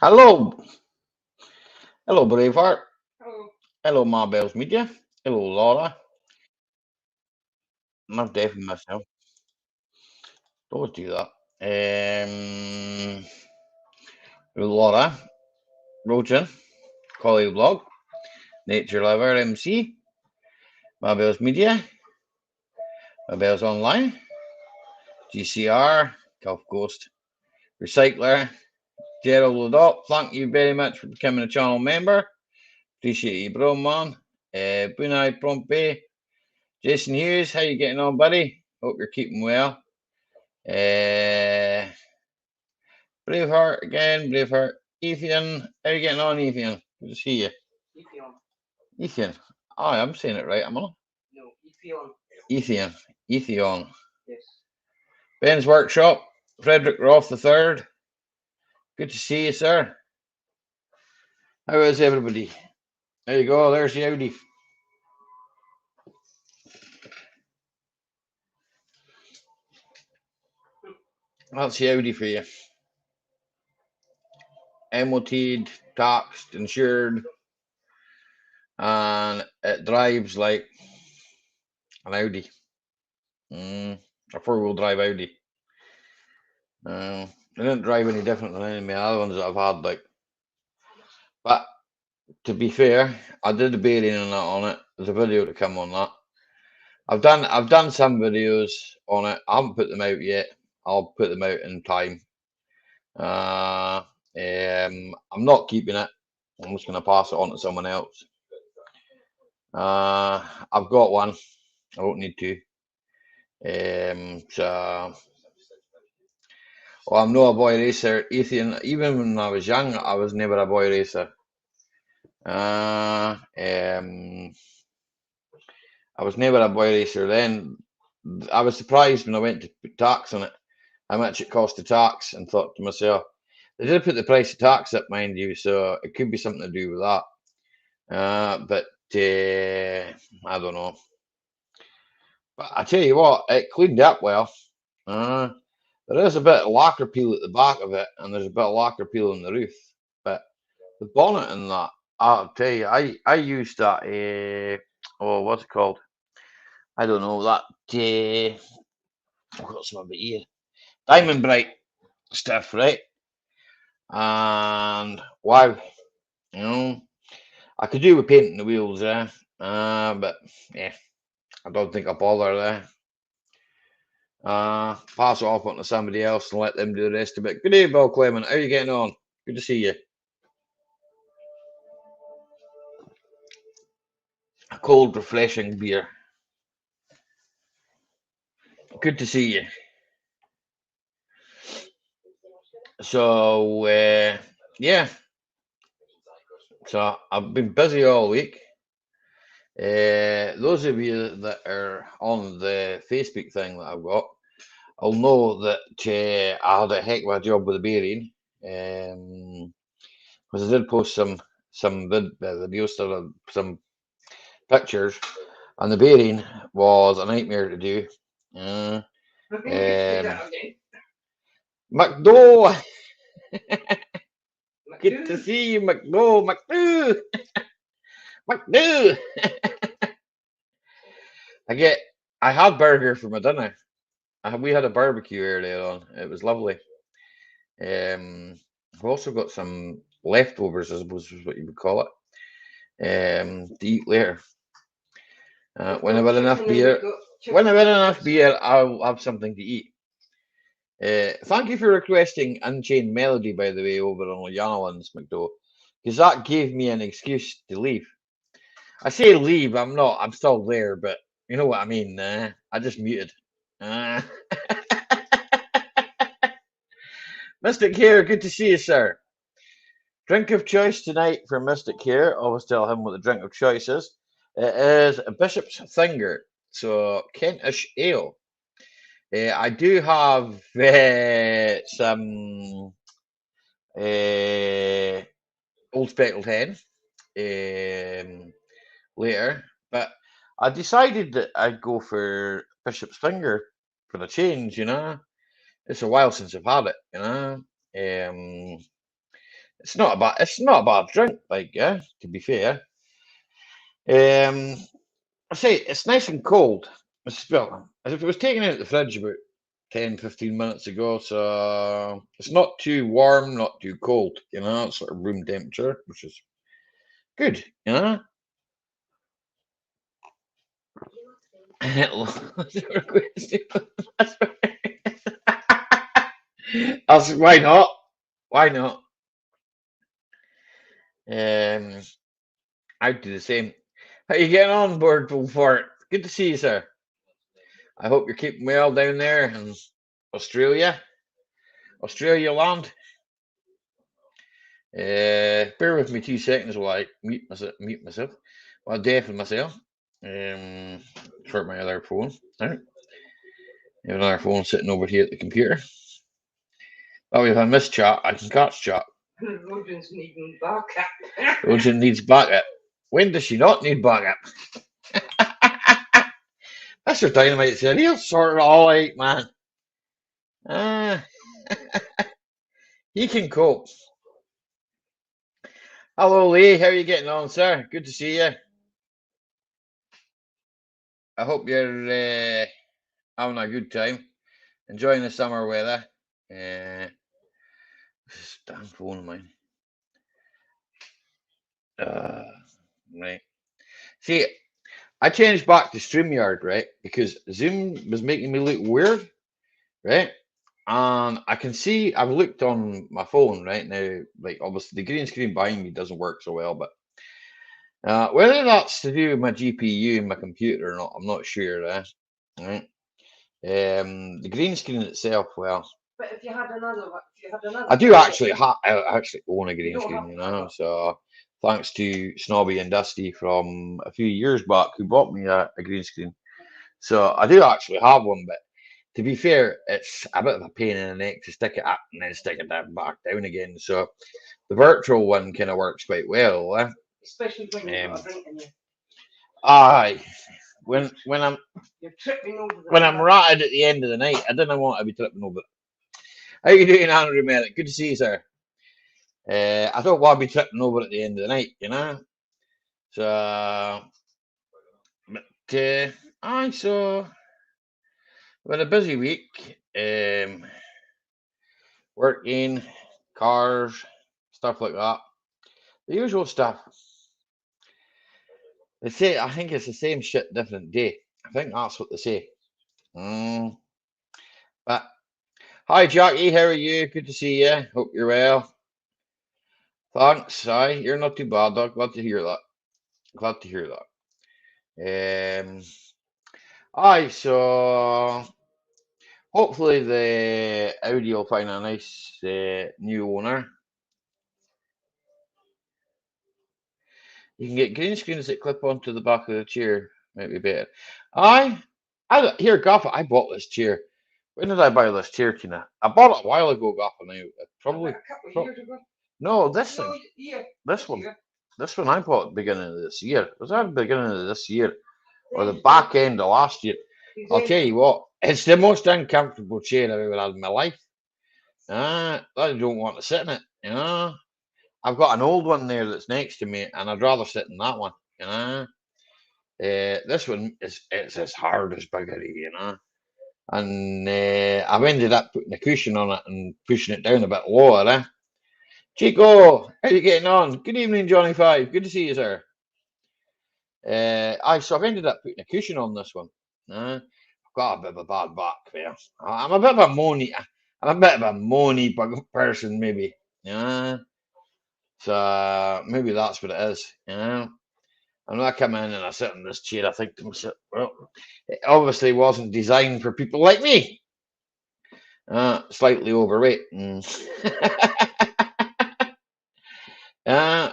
Hello, hello, Braveheart. Hello, Marbell's Media. Hello, Laura. Not Dave and myself. Don't do that. Laura, Rojan, Collie Blog, Nature Lover MC, Marbell's Media, Marbell's Online, GCR, Gulf Coast Recycler, Gerald Ladop. Thank you very much for becoming a channel member. Appreciate you, bro, man. Bunai Prompe, Jason Hughes, how you getting on, buddy? Hope you're keeping well. Uh, Braveheart again, Braveheart. Ethan, how you getting on, Ethan? Good to see you. Ethan. Oh, I'm saying it right, am I? Ethan. Ethan. Ben's Workshop, Frederick Roth III. Good to see you, sir. How is everybody? There you go, there's the Audi. That's the Audi for you. MOT'd, taxed, insured, and it drives like an Audi. A four-wheel drive Audi. It didn't drive any different than any of the other ones that I've had, like. But to be fair, I did a bearing on it. There's a video to come on that. I've done some videos on it. I haven't put them out yet. I'll put them out in time. I'm not keeping it. I'm just gonna pass it on to someone else. I've got one. I don't need to. Well, I'm not a boy racer, Ethan. Even when I was young, I was never a boy racer. I was never a boy racer then. I was surprised when I went to put tax on it, how much it cost to tax, and thought to myself, they did put the price of tax up, mind you, so it could be something to do with that. But I don't know. But I tell you what, it cleaned up well. There is a bit of lacquer peel at the back of it, and there's a bit of lacquer peel on the roof. But the bonnet and that, I'll tell you, I used that. Oh, what's it called? I don't know that. I've got some of it here. Diamond Bright stuff, right? And wow, you know, I could do with painting the wheels there, but yeah, I don't think I'll bother there. Pass it off onto somebody else and let them do the rest of it. Good day, Bill Clement. How are you getting on? Good to see you. A cold, refreshing beer. Good to see you. So, yeah. So I've been busy all week. Those of you that are on the Facebook thing that I've got, I'll know that I had a heck of a job with the bearing. Because I did post some videos, some pictures, and the bearing was a nightmare to do. Uh, McDo, good to see you, McDo, McDo, McDo. I had burger for my dinner. We had a barbecue earlier on. It was lovely. I've also got some leftovers, I suppose is what you would call it, to eat later. When I've had enough beer, I'll have something to eat. Thank you for requesting Unchained Melody, by the way, over on Yanalans, McDo, because that gave me an excuse to leave. I say leave, I'm not, I'm still there, but you know what I mean. I just muted. Uh, Mystic here, good to see you, sir. Drink of choice tonight for Mystic here. Always tell him what the drink of choice is. It is a Bishop's Finger, so Kentish ale. I do have some Old Speckled Hen later, but I decided that I'd go for Bishop's Finger for the change. It's a while since I've had it. It's not a bad drink, like, yeah, to be fair. Um, I say it's nice and cold. Well, as if it was taken out of the fridge about 10, 15 minutes ago, so it's not too warm, not too cold, it's sort of room temperature, which is good, Why not? Why not? Um, I'd do the same. How you getting on board, Fort? Good to see you, sir. I hope you're keeping well down there in Australia, Australia land. Bear with me 2 seconds while I mute myself. Well, deafen myself. Um, for my other phone. Right. I have another phone sitting over here at the computer. Oh, if I miss chat, I can catch chat. Rojan's needing backup. Rojan needs backup. When does she not need backup? That's your dynamite said. He'll sort it all out, man. Ah, he can cope. Hello, Lee. How are you getting on, sir? Good to see you. I hope you're having a good time, enjoying the summer weather. This damn phone of mine. Right. See, I changed back to StreamYard, right? Because Zoom was making me look weird, right? And I can see I've looked on my phone right now, like obviously the green screen behind me doesn't work so well, but whether that's to do with my GPU and my computer or not, I'm not sure. Right? The green screen itself, well, But if you had another one, if you had another I do actually I actually own a you green don't screen, have to have it. So thanks to Snobby and Dusty from a few years back who bought me a green screen. So I do actually have one, but to be fair, it's a bit of a pain in the neck to stick it up and then stick it down back down again. So the virtual one kind of works quite well. Especially when you've got Um, a drink in you. aye, when I'm You're tripping over the when I'm glass. ratted at the end of the night, I didn't want to be tripping over. How you doing, Andrew Merrick? Good to see you, sir. I don't want to be tripping over at the end of the night. So, but aye, so we had a busy week. Working, cars, stuff like that. The usual stuff. They say I think it's the same shit, different day. I think that's what they say. Mm, but hi, Jackie. How are you? Good to see you. Hope you're well. Thanks. Aye, you're not too bad, dog. Glad to hear that. Glad to hear that. Aye. So hopefully the Audi will find a nice new owner. You can get green screens that clip onto the back of the chair. Might be better. Aye. Here, Gaffer. I bought this chair. When did I buy this chair, Tina? I bought it a while ago, Gaffer. Now, probably. About a couple of Pro- years ago. no, this No, thing. yeah, This this one. year. This one I bought at the beginning of this year. Was that the beginning of this year or the Then, back end of last year? I'll then, tell you what. It's the most uncomfortable chair I've ever had in my life. I don't want to sit in it. I've got an old one there that's next to me, and I'd rather sit in that one. You know. This one it's as hard as buggery. And I've ended up putting a cushion on it and pushing it down a bit lower. Chico, how you getting on? Good evening, Johnny Five. Good to see you, sir. So I've ended up putting a cushion on this one. I've got a bit of a bad back there. I'm a bit of a moany. I'm a bit of a moany person, maybe. Yeah. So maybe that's what it is. And when I come in and I sit in this chair, I think to myself, well, it obviously wasn't designed for people like me. Slightly overweight.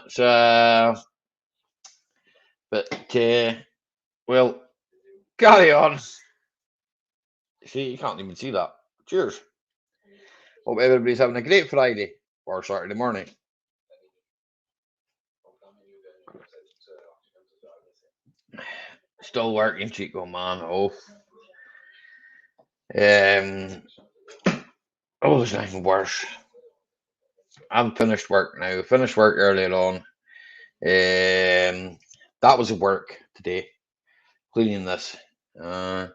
So, but, well, carry on. See, you can't even see that. Cheers. Hope everybody's having a great Friday or Saturday morning. Still working, Chico, man. Um, oh, there's nothing worse. I'm finished work now. Finished work earlier on. That was work today, cleaning this. Uh,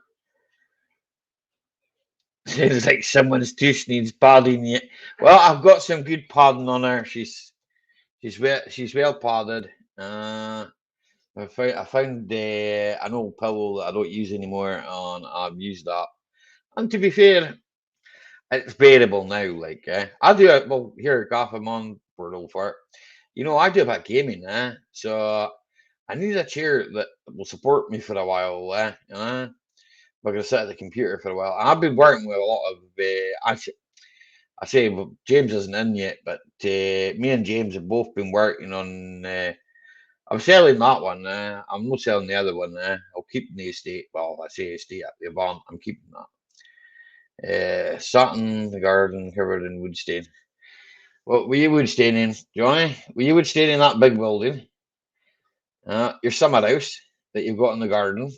Seems like someone's douche needs padding yet. Well, I've got some good padding on her. She's well padded. Uh, I found an old pillow that I don't use anymore, and I've used that. And to be fair, it's bearable now. Like I do it. Well, here, Gaff, I'm on for old fart. I do a bit of gaming, so I need a chair that will support me for a while. I'm gonna sit at the computer for a while. And I've been working with a lot of. I say well, James isn't in yet, but me and James have both been working on. I'm selling that one. I'm not selling the other one. I'll keep the estate. Well, I say estate at the Avant. I'm keeping that. Satin, the garden covered in wood stain. What were you wood staining, Johnny? Were you wood staining that big building? Your summer house that you've got in the garden?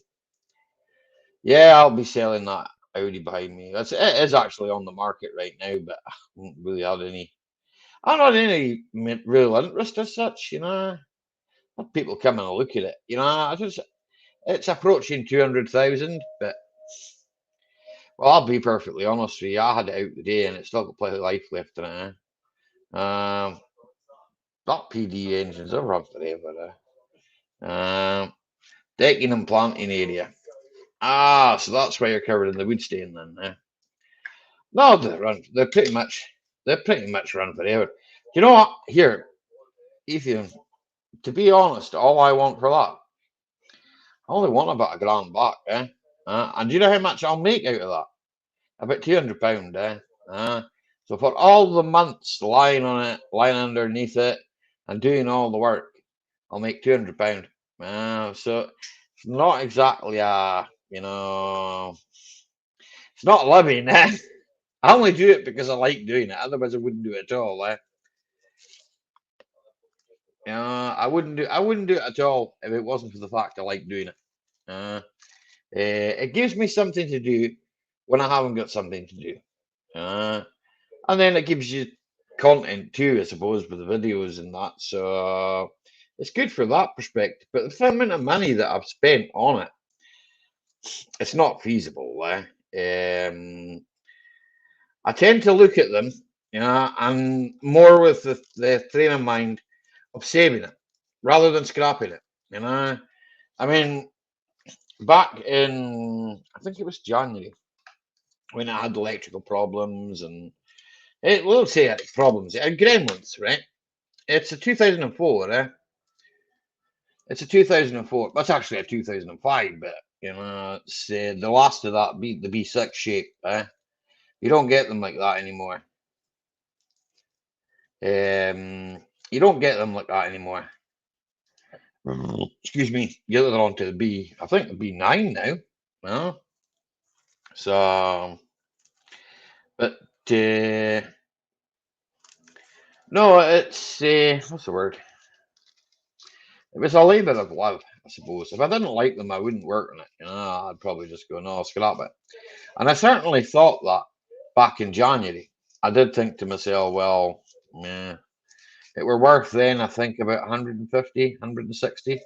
Yeah, I'll be selling that Audi behind me. It is actually on the market right now, but I haven't really had any. I don't had any real interest as such. Had people come and look at it. It's approaching 200,000, but well, I'll be perfectly honest with you. I had it out today, and it's still got plenty of life left in it. That PD engine's a run forever. Decking and planting area. So that's why you're covered in the wood stain then. No, they run. They're pretty much run forever. You know what? Here, Ethan. To be honest, all I want for that, I only want about £1,000 back. And do you know how much I'll make out of that? About £200. So for all the months lying on it, lying underneath it, and doing all the work, I'll make £200. So it's not exactly it's not living. I only do it because I like doing it. Otherwise, I wouldn't do it at all. I wouldn't do it at all if it wasn't for the fact I like doing it. It gives me something to do when I haven't got something to do. And then it gives you content too, I suppose, with the videos and that. So it's good for that perspective. But the amount of money that I've spent on it, it's not feasible. I tend to look at them, and more with the frame of mind of saving it rather than scrapping it. I mean, back in I think it was January when I had electrical problems and we'll say it's problems. It had gremlins, right? It's a 2004, It's a 2004. That's actually a 2005, but it's the last of that the B6 shape. You don't get them like that anymore. You don't get them like that anymore. Excuse me. Get it on to the B. I think the B9 now. So, but no, it's what's the word? It was a labour of love, I suppose. If I didn't like them, I wouldn't work on it. I'd probably just go, no, scrap it. And I certainly thought that back in January. I did think to myself, well, yeah, it were worth then, I think, about 150, 160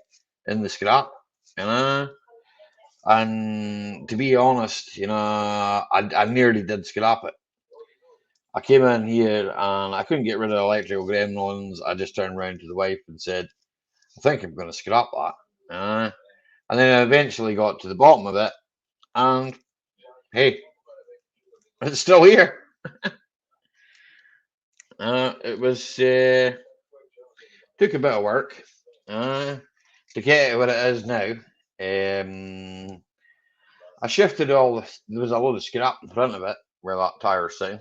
in the scrap. And to be honest, I nearly did scrap it. I came in here and I couldn't get rid of the electrical gremlins. I just turned around to the wife and said, I think I'm going to scrap that. And then I eventually got to the bottom of it, and hey, it's still here. It was took a bit of work to get it what it is now. I shifted all this. There was a load of scrap in front of it where that tire's sitting.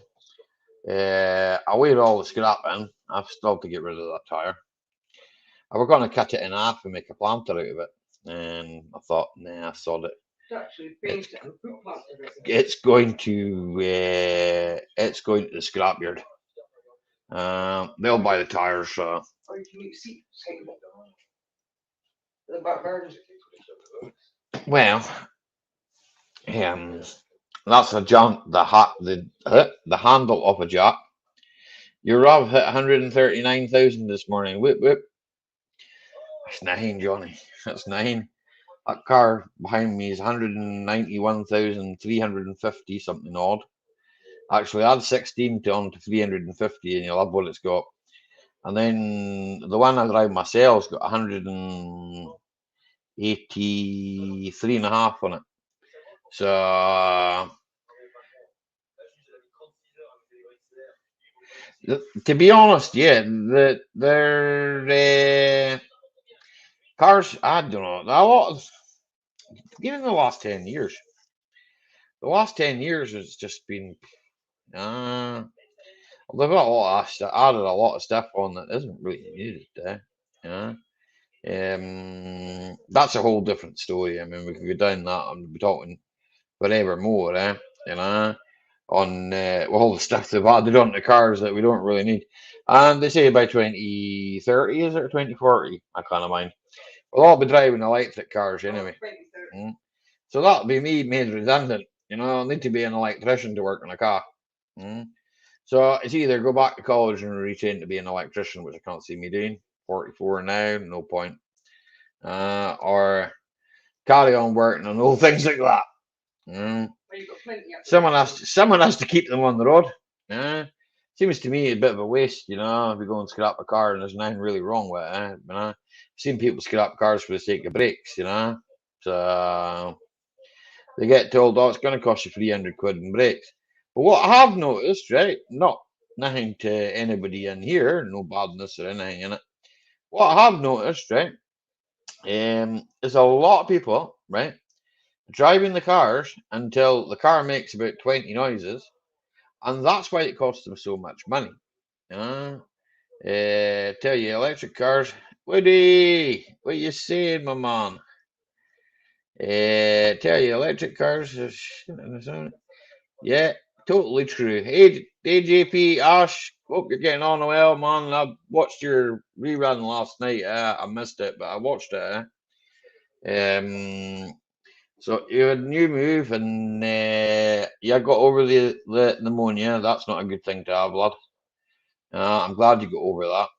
I weighed all the scrap in. I've still to get rid of that tire. I was going to cut it in half and make a planter out of it, and I thought, nah, I sod it. It's going to the scrapyard. They'll buy the tires. Well, that's a jump. The handle of a jack. Your Rob hit 139,000 this morning. Whoop whoop. That's nine, Johnny. That's nine. That car behind me is 191,350 something odd. Actually, add 16 to on to 350, and you'll have what it's got. And then the one I drive myself's got 183 and a half on it. So to be honest, yeah, their cars. I don't know. A lot of even the last 10 years. The last 10 years has just been. Uh, they've got a lot of added a lot of stuff on that isn't really needed. Yeah. That's a whole different story. I mean, we could go down that and be talking forever more. You know, on all the stuff they've added on the cars that we don't really need. And they say by 2030, is it, or 2040? I can't mind. We'll all be driving electric cars anyway. Mm. So that'll be me made redundant. I'll need to be an electrician to work on a car. Mm. So it's either go back to college and retrain to be an electrician, which I can't see me doing. 44 now, no point. Or carry on working on all things like that. Mm. Someone has to keep them on the road. Seems to me a bit of a waste, if you go and scrap a car and there's nothing really wrong with it. I've seen people scrap cars for the sake of brakes, So they get told, oh, it's going to cost you 300 quid in brakes. But what I have noticed, right, nothing to anybody in here, no badness or anything in it. What I have noticed, right, is a lot of people, right, driving the cars until the car makes about 20 noises, and that's why it costs them so much money. Tell you, electric cars, Woody, what you saying, my man? Tell you, electric cars, yeah, totally true. Hey, JP, Ash, hope you're getting on well, man. I watched your rerun last night. I missed it, but I watched it. So you had a new move, and you got over the pneumonia. That's not a good thing to have, lad. I'm glad you got over that.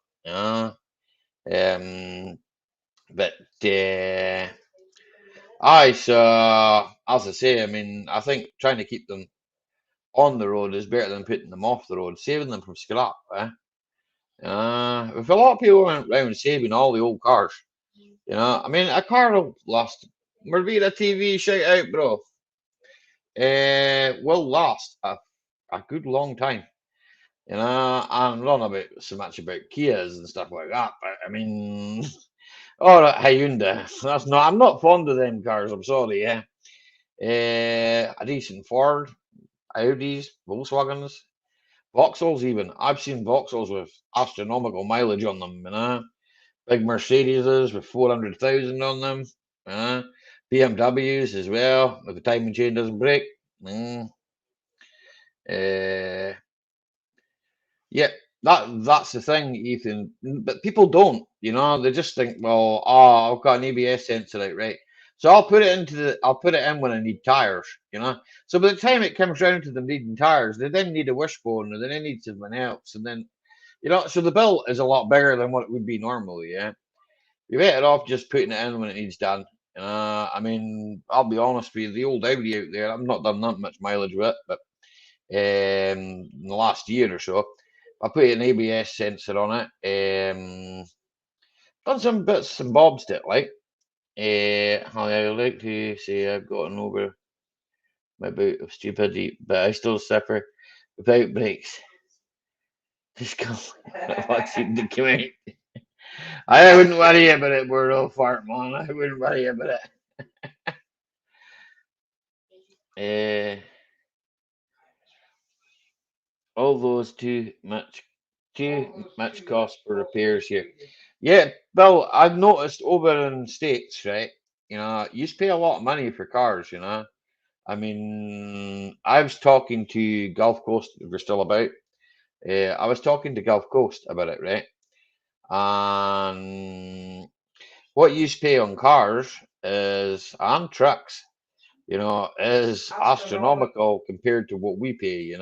But aye, so as I say, I mean, I think trying to keep them on the road is better than putting them off the road, saving them from scrap. If a lot of people went around saving all the old cars, I mean, a car will last. Mervita TV, shout out, bro. Will last a good long time. I'm not about so much about Kias and stuff like that, but I mean, all right, Hyundai. That's not. I'm not fond of them cars. I'm sorry. Yeah. A decent Ford, Audis, Volkswagens, Vauxhalls. Even I've seen Vauxhalls with astronomical mileage on them. Big Mercedeses with 400,000 on them. BMWs as well. If the timing chain doesn't break. Uh, Yeah, that's the thing, Ethan. But people don't, they just think, well, I've got an ABS sensor out, right? So I'll put it in when I need tires. So by the time it comes round to them needing tires, they then need a wishbone, or they then need something else, and then so the bill is a lot bigger than what it would be normally. Yeah, you're better off just putting it in when it needs done. I mean, I'll be honest with you, the old Audi out there, I've not done that much mileage with it, but in the last year or so. I put an ABS sensor on it. Done some bits and bobs to it, like. I like to say I've gotten over my bout of stupidity, but I still suffer without brakes. Just come. What seemed to come out. I wouldn't worry about it, we're all fart, man. I wouldn't worry about it. All those too much cost for repairs here. Yeah, Bill, I've noticed over in the States, right? You used to pay a lot of money for cars. I mean, I was talking to Gulf Coast, if we're still about. I was talking to Gulf Coast about it, right? And what you used to pay on cars and trucks, is astronomical compared to what we pay.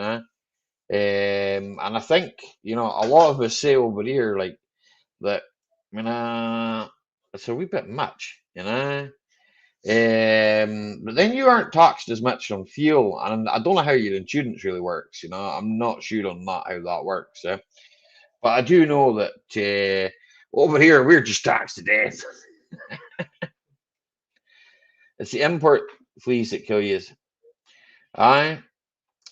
And I think, a lot of us say over here, like, that, it's a wee bit much, but then you aren't taxed as much on fuel, and I don't know how your insurance really works. I'm not sure on that how that works. But I do know that over here we're just taxed to death. It's the import fees that kill you. Aye.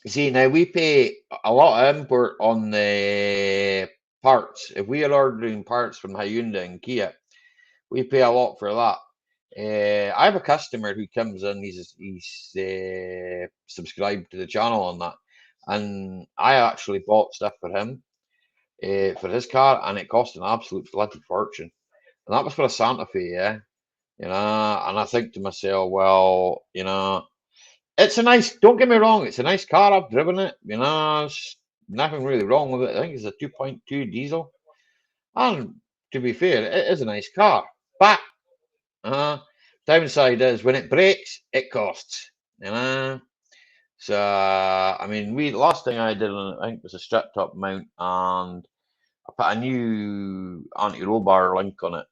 See, now we pay a lot of import on the parts. If we are ordering parts from Hyundai and Kia, we pay a lot for that. I have a customer who comes in. He's subscribed to the channel on that, and I actually bought stuff for him for his car, and it cost an absolute bloody fortune. And that was for a Santa Fe, yeah. And I think to myself, well, it's a nice. Don't get me wrong, it's a nice car. I've driven it. There's nothing really wrong with it. I think it's a 2.2 diesel, and to be fair, it is a nice car. But uh, downside is when it breaks, it costs. You know. So I mean, we last thing I did on I think was a strip top mount, and I put a new anti-roll bar link on it,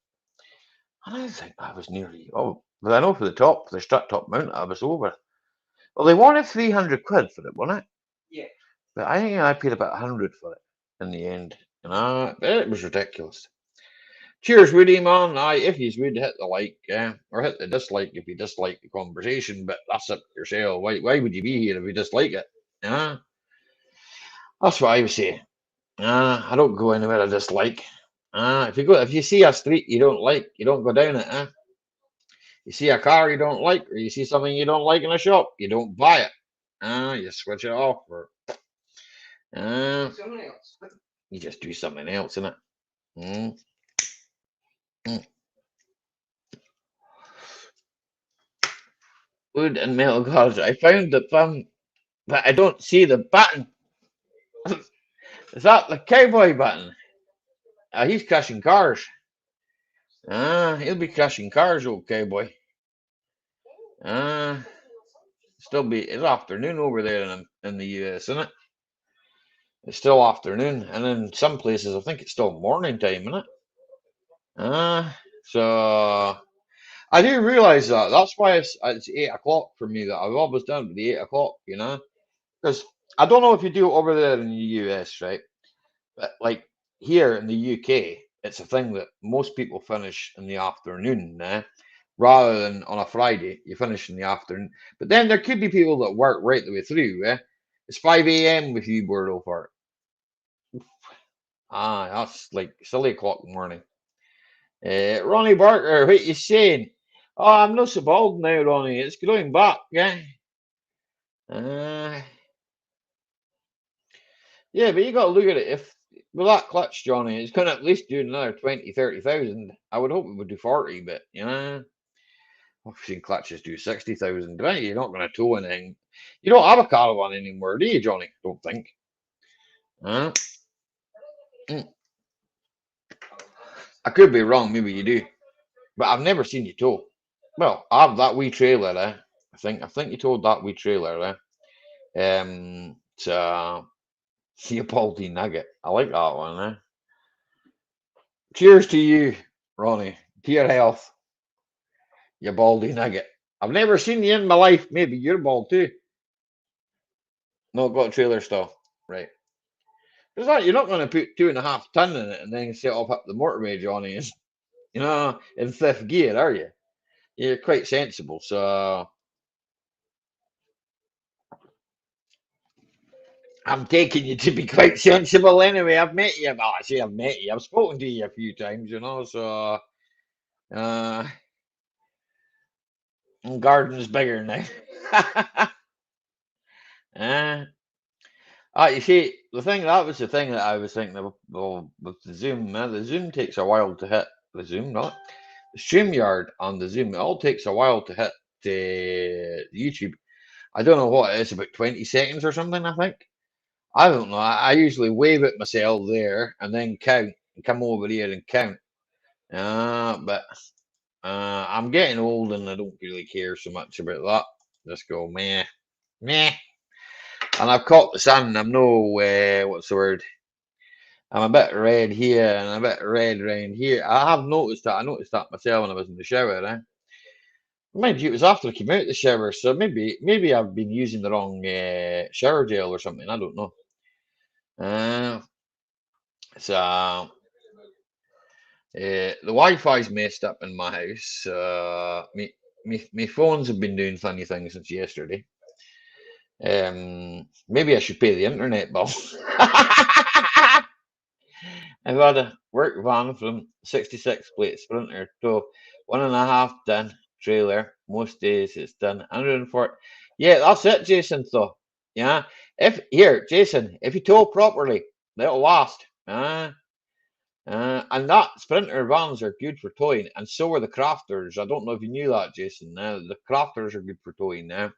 and I think I was nearly but I know for the top, the strip top mount, I was over. Well, they wanted 300 quid for it, wasn't it? Yeah. But I think I paid about 100 for it in the end. It was ridiculous. Cheers, Woody, man. Aye, if you would hit the like, or hit the dislike if you dislike the conversation, but that's up to yourself. Why would you be here if you dislike it? Yeah, that's what I would say. I don't go anywhere I dislike. If you see a street you don't like, you don't go down it. You see a car you don't like, or you see something you don't like in a shop, you don't buy it. You switch it off, or Someone else. you just do something else, innit? Mm, mm. Wood and metal cars. I found the thumb, but I don't see the button. Is that the cowboy button? He's crashing cars. He'll be crashing cars, old cowboy. It's afternoon over there in the US, isn't it? It's still afternoon, and in some places I think it's still morning time, isn't it? So I do realize that. That's why it's 8 o'clock for me. That I've always done with the 8 o'clock, because I don't know if you do it over there in the US, right? But like here in the UK, it's a thing that most people finish in the afternoon, rather than on a Friday, you finish in the afternoon. But then there could be people that work right the way through, It's 5 a.m. with you, Bordeaux, for it. That's like silly o'clock in the morning. Ronnie Barker, what you saying? Oh, I'm not so bald now, Ronnie. It's growing back, yeah. Uh, yeah, but you got to look at it. If with that clutch, Johnny, it's going to at least do another 20, 30,000. I would hope it would do 40, but I've seen clutches do 60,000. You're not going to tow anything. You don't have a caravan anymore, do you, Johnny? Don't think. Uh, mm. I could be wrong. Maybe you do, but I've never seen you tow. Well, I have that wee trailer, I think you towed that wee trailer, So Theobaldi Nugget. I like that one, Cheers to you, Ronnie. To your health, you baldy nugget. I've never seen you in my life. Maybe you're bald too. No, got a trailer still. Right. Is that you're not going to put 2.5 ton in it and then set off up the motorway, Johnny? In fifth gear, are you? You're quite sensible. So I'm taking you to be quite sensible anyway. I've met you. Well, I say I've met you. I've spoken to you a few times, So garden's bigger now. uh, you see, that was the thing that I was thinking of with the Zoom. The Zoom takes a while to hit the Zoom, not the StreamYard on the Zoom. It all takes a while to hit YouTube. I don't know what it is, about 20 seconds or something, I think. I don't know. I usually wave at myself there and then count and come over here and count. But I'm getting old and I don't really care so much about that. Just go meh, meh. And I've caught the sun. I'm no, what's the word? I'm a bit red here and a bit red round here. I have noticed that. I noticed that myself when I was in the shower. Mind you, it was after I came out of the shower, so maybe I've been using the wrong shower gel or something. I don't know. So the Wi-Fi's messed up in my house. Me phones have been doing funny things since yesterday. Maybe I should pay the internet bill. I've had a work van from 66 plate Sprinter to 1.5 ton trailer. Most days it's done 140. Yeah, that's it, Jason. So, yeah. If here, Jason, if you tow properly, they'll last. And that Sprinter vans are good for towing, and so are the Crafters. I don't know if you knew that, Jason. The Crafters are good for towing now.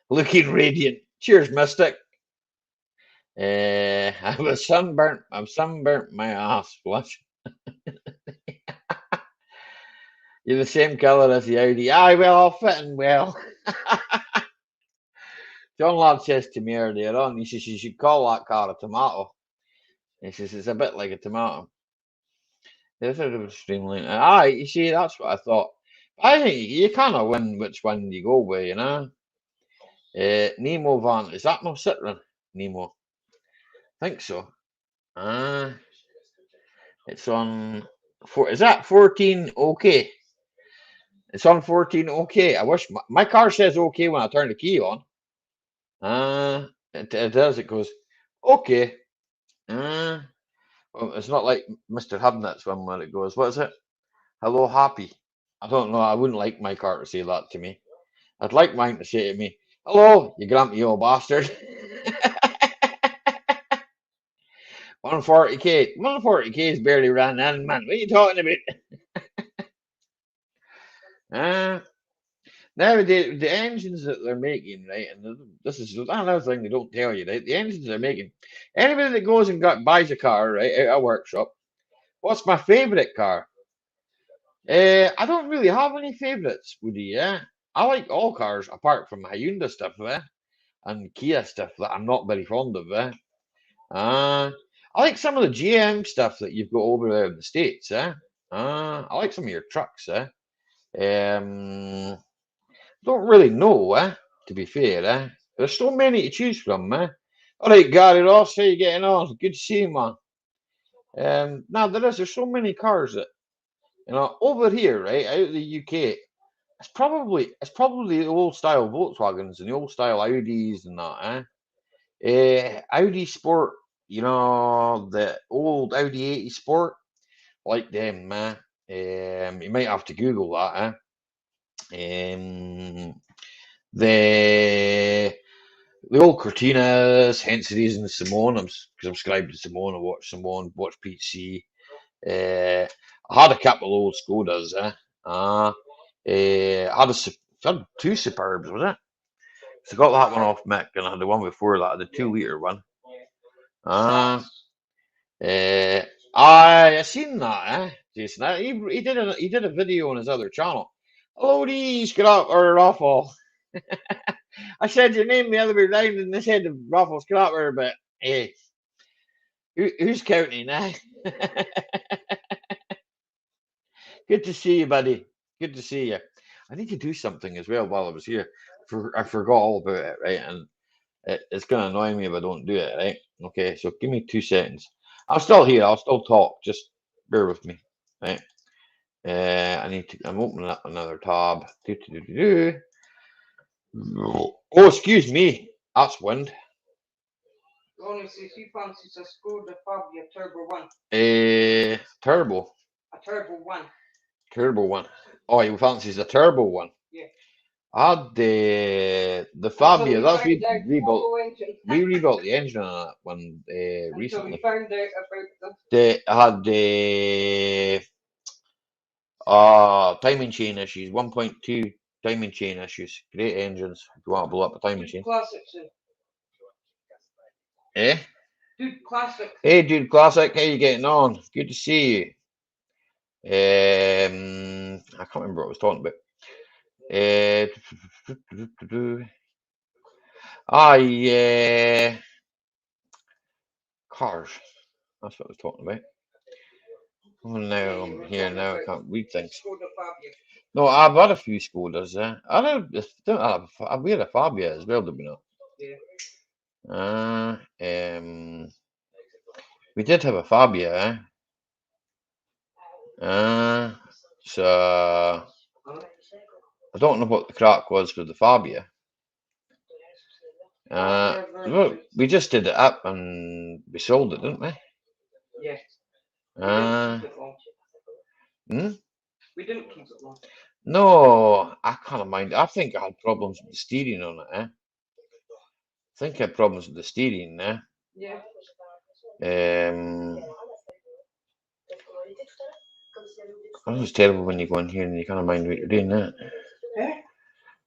Looking radiant. Cheers, Mystic. I was sunburnt. I'm sunburnt my ass flush. You're the same colour as the Audi. Aye, well, I'll fit in well. John Ladd says to me earlier on, he says you should call that car a tomato. He says it's a bit like a tomato. The other was streamlined. Aye, you see, that's what I thought. I think you kind of win which one you go with, you know. Nemo van, is that no Citroen? Nemo, think so. It's on is that 14 okay? It's on 14 okay. I wish my car says okay when I turn the key on. It does. It goes okay. Well, it's not like Mr. Hubnut's one where it goes, what is it? Hello, happy. I don't know. I wouldn't like my car to say that to me. I'd like mine to say to me, hello, you grumpy old bastard. 140k. 140k is barely ran in, man. What are you talking about? Now the engines that they're making, right, and this is another thing they don't tell you, right? The engines they're making. Anybody that goes and buys a car, right, out of a workshop, what's my favourite car? I don't really have any favourites, Woody. Yeah, I like all cars apart from Hyundai stuff, and Kia stuff that I'm not very fond of. I like some of the GM stuff that you've got over there in the States. I like some of your trucks. Don't really know. To be fair. There's so many to choose from. All right, Gary Ross, how you getting on? Good to see you, man. Now there's so many cars that over here, right, out of the UK. It's probably the old style Volkswagens and the old style Audis and that. Audi Sport, the old Audi 80 Sport, like them, man. You might have to Google that. The old Cortinas, hence the reason Simone. I'm subscribed to Simone. I watch Simone, watch PC. I had a couple of old Skodas. I had two Superbs, was it? So I got that one off Mick, and I had the one before that, the 2 litre one. I seen that, Jason. He did a video on his other channel. Hello, these scrapper Raffle. I said your name the other way round, and they said the Raffle Scrapper, but hey, who's counting, Good to see you, buddy. Good to see you. I need to do something as well while I was here. I forgot all about it, right? And it's going to annoy me if I don't do it, right? Okay, so give me 2 seconds. I'm still here. I'll still talk. Just bear with me, right? I'm opening up another tab. Oh, excuse me. That's wind. Only says he fancies a Skoda Fabia Turbo 1. Turbo. A Turbo 1. Turbo one. Oh, he fancies a turbo one. Yeah. I had the Fabia. That's we rebuilt. Turbo engine. We rebuilt the engine on that one Until we recently. found out about I had the timing chain issues. 1.2 timing chain issues. Great engines. If you want to blow up a timing chain. Classics. Dude, classic. Hey, dude, classic. How you getting on? Good to see you. I can't remember what I was talking about. Cars. That's what I was talking about. Oh, now I'm here now. I can't read things. Skoda Fabia. No, I've had a few Skodas. Don't have. We had a Fabia as well, did we not? Yeah. We did have a Fabia. So I don't know what the crack was with the Fabia. Well, we just did it up and we sold it, didn't we? Yes. Uh, Keep it long. hmm? We didn't keep it long. No, I can't mind. I think I had problems with the steering on it. I think I had problems with the steering. Yeah. It's terrible when you go in here and you can't mind what you're doing. Eh?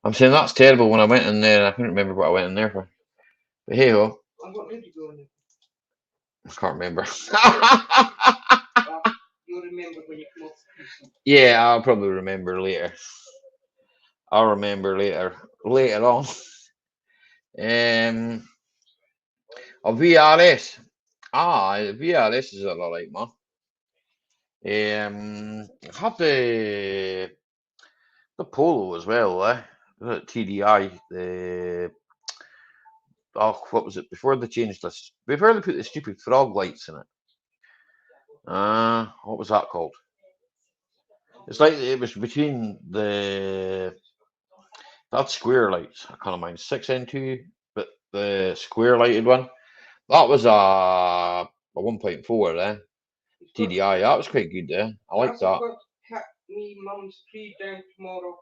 I'm saying that's terrible. When I went in there, I couldn't remember what I went in there for. But hey ho, And what did you go in there? I can't remember. You'll remember when you come up. Yeah, I'll probably remember later. I'll remember later on. A VRS. The VRS is alright, man. I've had the Polo as well, the TDI. What was it before they changed this? Before they put the stupid frog lights in it. What was that called? It's like it was between that square lights. I can't mind 6N2, but the square lighted one. That was a 1.4 TDI. That was quite good I like that. I've got to cut me mum's tree down tomorrow.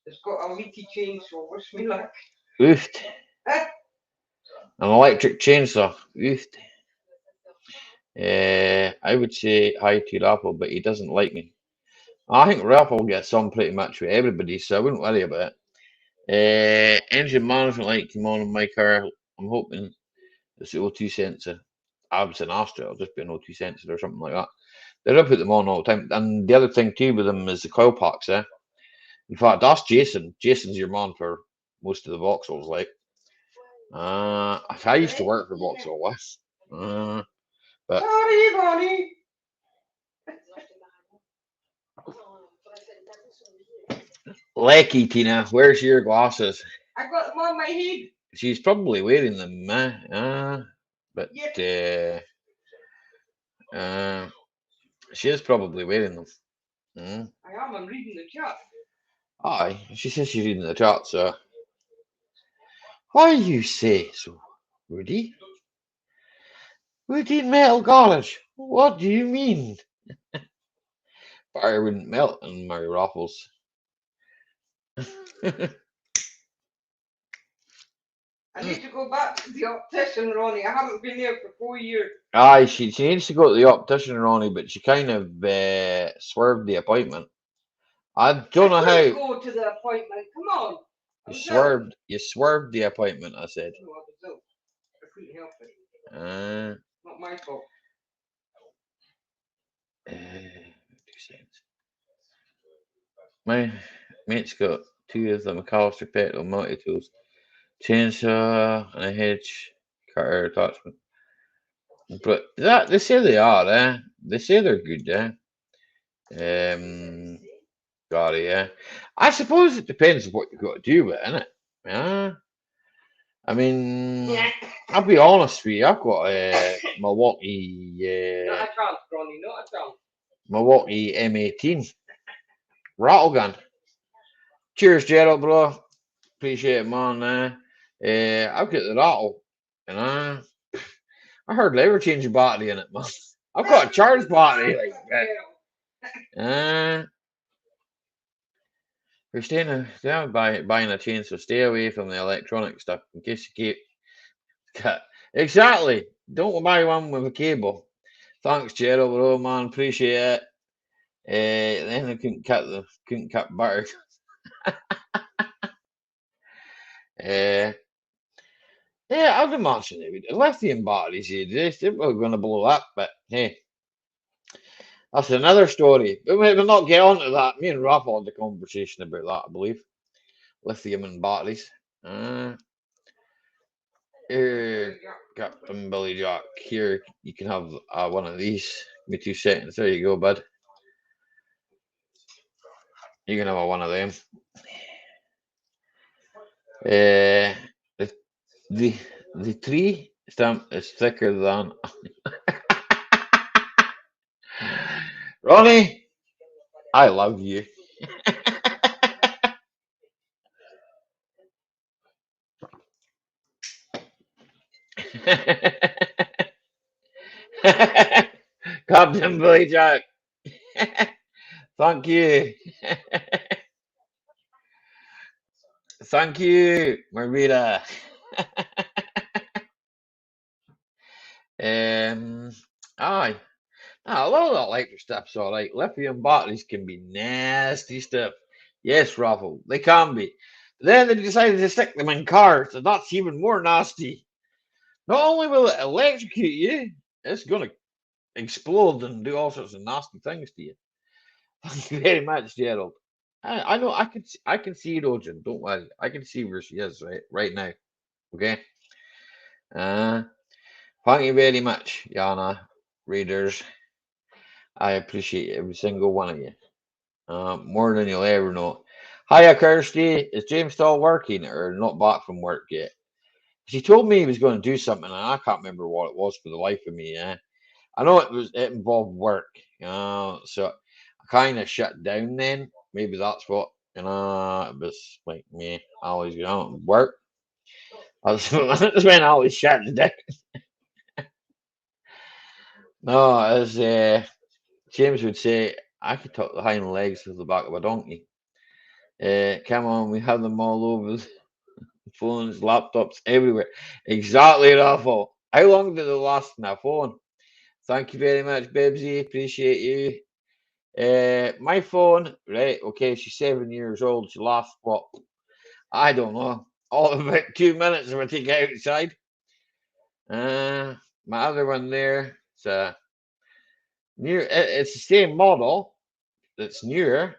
It's got a leaky chainsaw. Wish me luck. Oofed. An electric chainsaw. Oofed. I would say hi to Raffle, but he doesn't like me. I think Raffle gets on pretty much with everybody, so I wouldn't worry about it. Engine management light came on in my car. I'm hoping it's the O2 sensor. I was an Astra, it'll just be an O2 sensor or something like that. They don't put them on all the time. And the other thing too with them is the coil packs, In fact, that's Jason. Jason's your man for most of the Vauxhalls, like. I used to work for Vauxhall West. But Sorry, Bonnie. Lecky, Tina, where's your glasses? I got them on my head. She's probably wearing them, but she is probably wearing them. I am. I'm reading the chat. Aye, she says she's reading the chat, so. Why you say so, Woody? Woody Metal Garage, what do you mean? Fire wouldn't melt in my Raffles. I need to go back to the optician, Ronnie. I haven't been there for 4 years. Aye, she needs to go to the optician, Ronnie, but she kind of swerved the appointment. I don't know how. Go to the appointment. Come on. You swerved the appointment, I said. No, I couldn't help it. Not my fault. 2 cents. My mate's got 2 of the McAllister petrol multi-tools, chainsaw and a hedge cutter attachment. But they say they are, They say they're good, Gary, I suppose it depends on what you've got to do with it, innit? Yeah. I mean, I'll be honest with you. I've got a Milwaukee. Not a chance, Ronnie. Not a chance. Milwaukee M18 rattle gun. Cheers, Gerald, bro. Appreciate it, man. I've got the rattle, and I hardly ever change a battery in it, man. I've got a charged battery, Christina, don't buying a chain, so stay away from the electronic stuff in case you keep. Exactly. Don't buy one with a cable. Thanks, Gerald, bro, man. Appreciate it. Then I couldn't cut butter. Yeah, I'd imagine it would. Lithium batteries, they're going to blow up, but hey, that's another story. But we'll not get on to that. Me and Rafa had a conversation about that, I believe. Lithium and batteries. Here, Captain Billy Jack. Here, you can have one of these. Give me 2 seconds. There you go, bud. You can have one of them. Uh, the the the tree stump is thicker than Ronnie. I love you. Captain Billy Jack. Thank you. Thank you, Marita. um, aye. A lot of that electric stuff's all right. Lithium batteries can be nasty stuff. Yes, Raffle, they can be. Then they decided to stick them in cars, and that's even more nasty. Not only will it electrocute you, it's going to explode and do all sorts of nasty things to you. Thank you very much, Gerald. I know I can see Rojan. Don't worry, I can see where she is right now. Okay. Uh, Thank you very much, Yana readers. I appreciate every single one of you. More than you'll ever know. Hiya, Kirsty. Is James still working or not back from work yet? He told me he was going to do something, and I can't remember what it was for the life of me. I know it involved work, so I kind of shut down then. Maybe that's what, it was like me. I always go out and work. That's when I always shut down. No, as James would say, I could talk the hind legs of the back of a donkey. Come on, we have them all over the phones, laptops, everywhere. Exactly, Raffle. How long did it last in a phone? Thank you very much, Bibsy. Appreciate you. My phone, right? Okay, she's 7 years old. She lasts what? I don't know. All of about 2 minutes if I take it outside. My other one there, it's it's the same model. It's newer.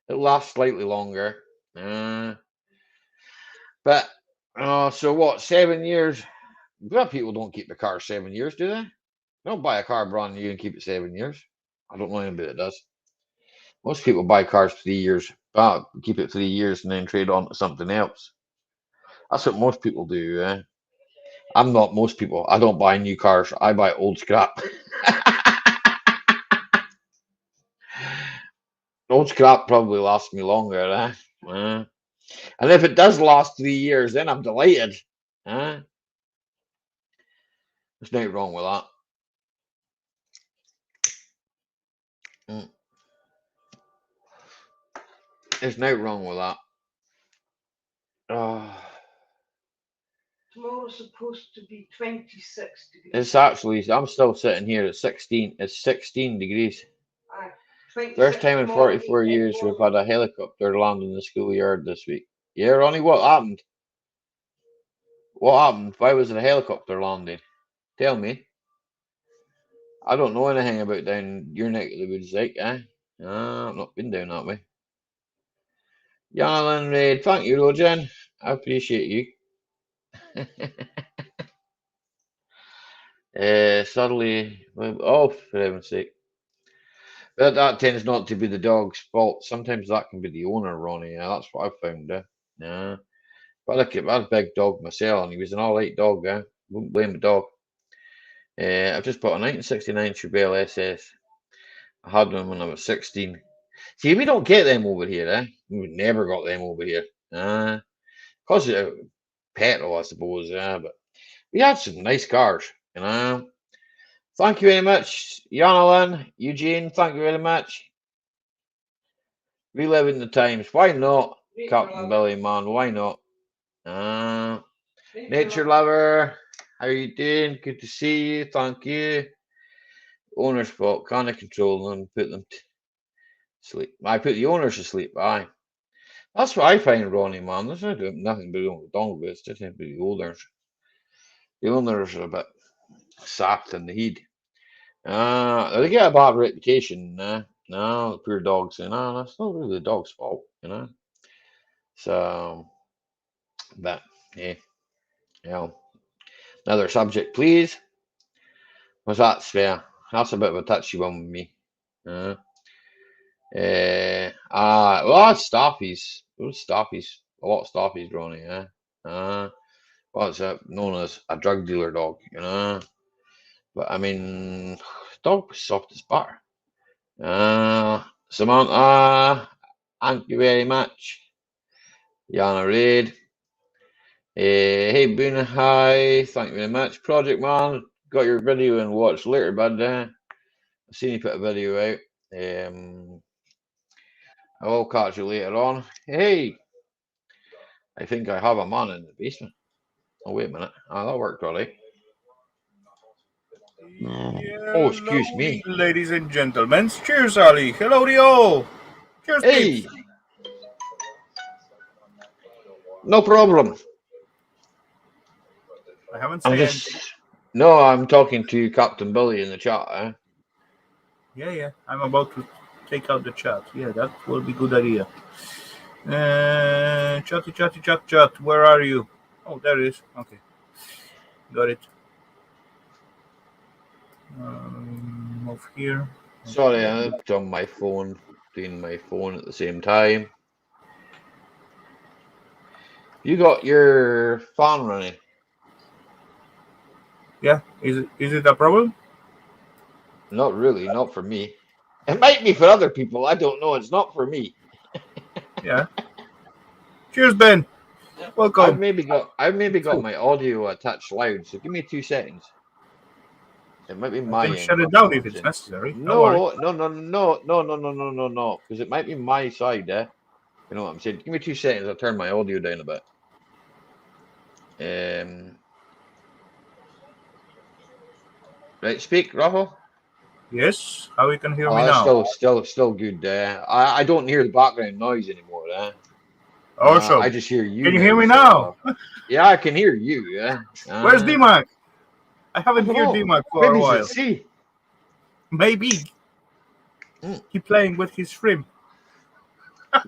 It lasts slightly longer. But so what? 7 years. Well, people don't keep the car 7 years, do they? They don't buy a car brand new and keep it 7 years. I don't know anybody that does. Most people buy cars 3 years, keep it 3 years, and then trade on to something else. That's what most people do. I'm not most people. I don't buy new cars. I buy old scrap. Old scrap probably lasts me longer. And if it does last 3 years, then I'm delighted. There's nothing wrong with that. Mm, There's nothing wrong with that. Oh, Tomorrow's supposed to be 26 degrees. it's actually, I'm still sitting here at 16. It's 16 degrees. Aye, First 26 time in tomorrow, 44 18 years we've tomorrow. had a helicopter land in the schoolyard this week. Yeah, Ronnie, what happened? What happened? Why was it a helicopter landing? Tell me. I don't know anything about down your neck of the woods, like, eh? I've not been down that way. Yalan Raid, thank you, Rojan. I appreciate you. Suddenly, oh, for heaven's sake. But that tends not to be the dog's fault. Sometimes that can be the owner, Ronnie. Yeah, that's what I've found. Yeah. But I had a big dog myself, and he was an alright dog. Wouldn't blame the dog. I've just bought a 1969 Chevelle SS. I had one when I was 16. See, we don't get them over here, eh? We never got them over here. Because of petrol, I suppose, yeah. But we had some nice cars. Thank you very much, Yanalyn, Eugene. Thank you very much. Reliving the times. Why not, Captain Billy, man? Why not? Nature lover, how you doing? Good to see you. Thank you. Owner's fault. Can I control them? Put them to sleep. I put the owners to sleep. Aye. That's what I find, Ronnie, man. There's nothing but wrong with dog with. It's just the owners. The owners are a bit sapped in the heat. They get a bad reputation. No, the poor dogs. That's not really the dog's fault. So, but yeah, you know. Another subject, please. What's that, Spare? That's a bit of a touchy one with me. Uh, well, it's stoppies. Those stoppies. A lot of stoppies, Ronnie. What's it known as a drug dealer dog? But I mean, dog was soft as butter. Samantha, thank you very much. Yana Raid. Hey Boone, hi, thank you very much. Project Man, got your video and watch later, bud. I've seen you put a video out. I will catch you later on. Hey, I think I have a man in the basement. Oh, wait a minute. That worked all right. Oh, Hello, excuse me. ladies and gentlemen. Cheers, Ali. Hello, to all. Cheers, Hey, peeps. no problem. I haven't I'm said anything. just. No, I'm talking to Captain Billy in the chat. Yeah. I'm about to take out the chat. Yeah, that will be good idea. Chat. Where are you? Oh, there it is. Okay. Got it. Move here. Sorry, I put on my phone, doing my phone at the same time. You got your fan running? Yeah. Is it a problem? Not really, not for me. It might be for other people. I don't know. It's not for me. Yeah. Cheers, Ben. Welcome. I've maybe got my audio attached loud. So give me 2 seconds. It might be I my can end shut it that down if comes it's in. necessary. Don't worry. No. Because it might be my side, eh? You know what I'm saying? Give me 2 seconds. I'll turn my audio down a bit. Right, speak, Rafa. Yes. How you can hear Oh, me that's now? still good. I don't hear the background noise anymore. I Awesome. just hear you Can you hear now. me now? So yeah, I can hear you. Yeah. Where's D-Mac? I I haven't don't heard know. D-Mac for Maybe a he's at while. sea. Maybe Mm. he playing with his shrimp.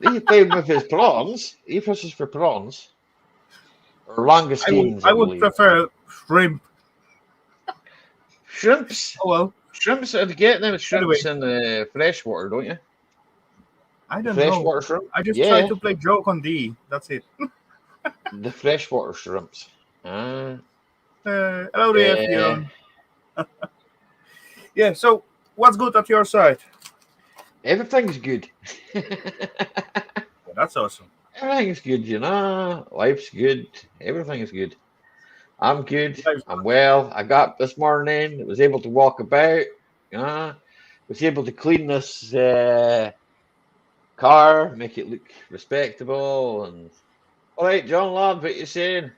He's playing with his prawns. He fishes for prawns or langoustines, I I would believe. prefer shrimp. Shrimps. Oh well. Shrimps. I'd get them Anyway, shrimps in the freshwater, don't you? I The don't know. freshwater shrimp. I just try Yeah, to play joke on D. That's it. the freshwater shrimps. Hello there, Yeah. Fionn. Yeah. So what's good at your side? Everything's good. Yeah, that's awesome. Everything's good, Life's good. Everything's good. I'm good. Life's I'm good. well. I got up this morning. Was able to walk about. Was able to clean this car, make it look respectable. And all right, John lad, what you saying?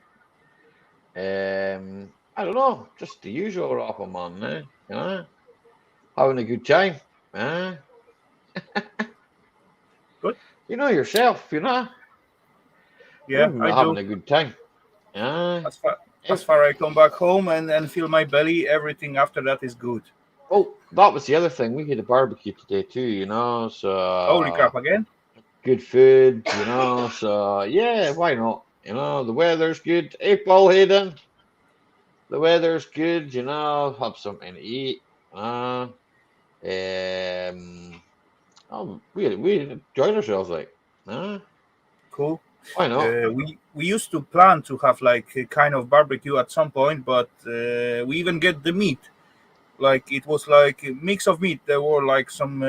I don't know, just the usual rapper man, having a good time. Uh, Good. you know yourself, Yeah, I'm I having do. a good time. Uh, As far as if, far I come back home and feel my belly, everything after that is good. well, that was the other thing. We had a barbecue today too, Holy so crap again! good food, so yeah, why not? The weather's good. Hey, Paul Hayden, the weather's good, have something to eat. Um, we enjoyed ourselves, like, Cool. why not? We used to plan to have like a kind of barbecue at some point, but we even get the meat. Like it was like a mix of meat. There were like some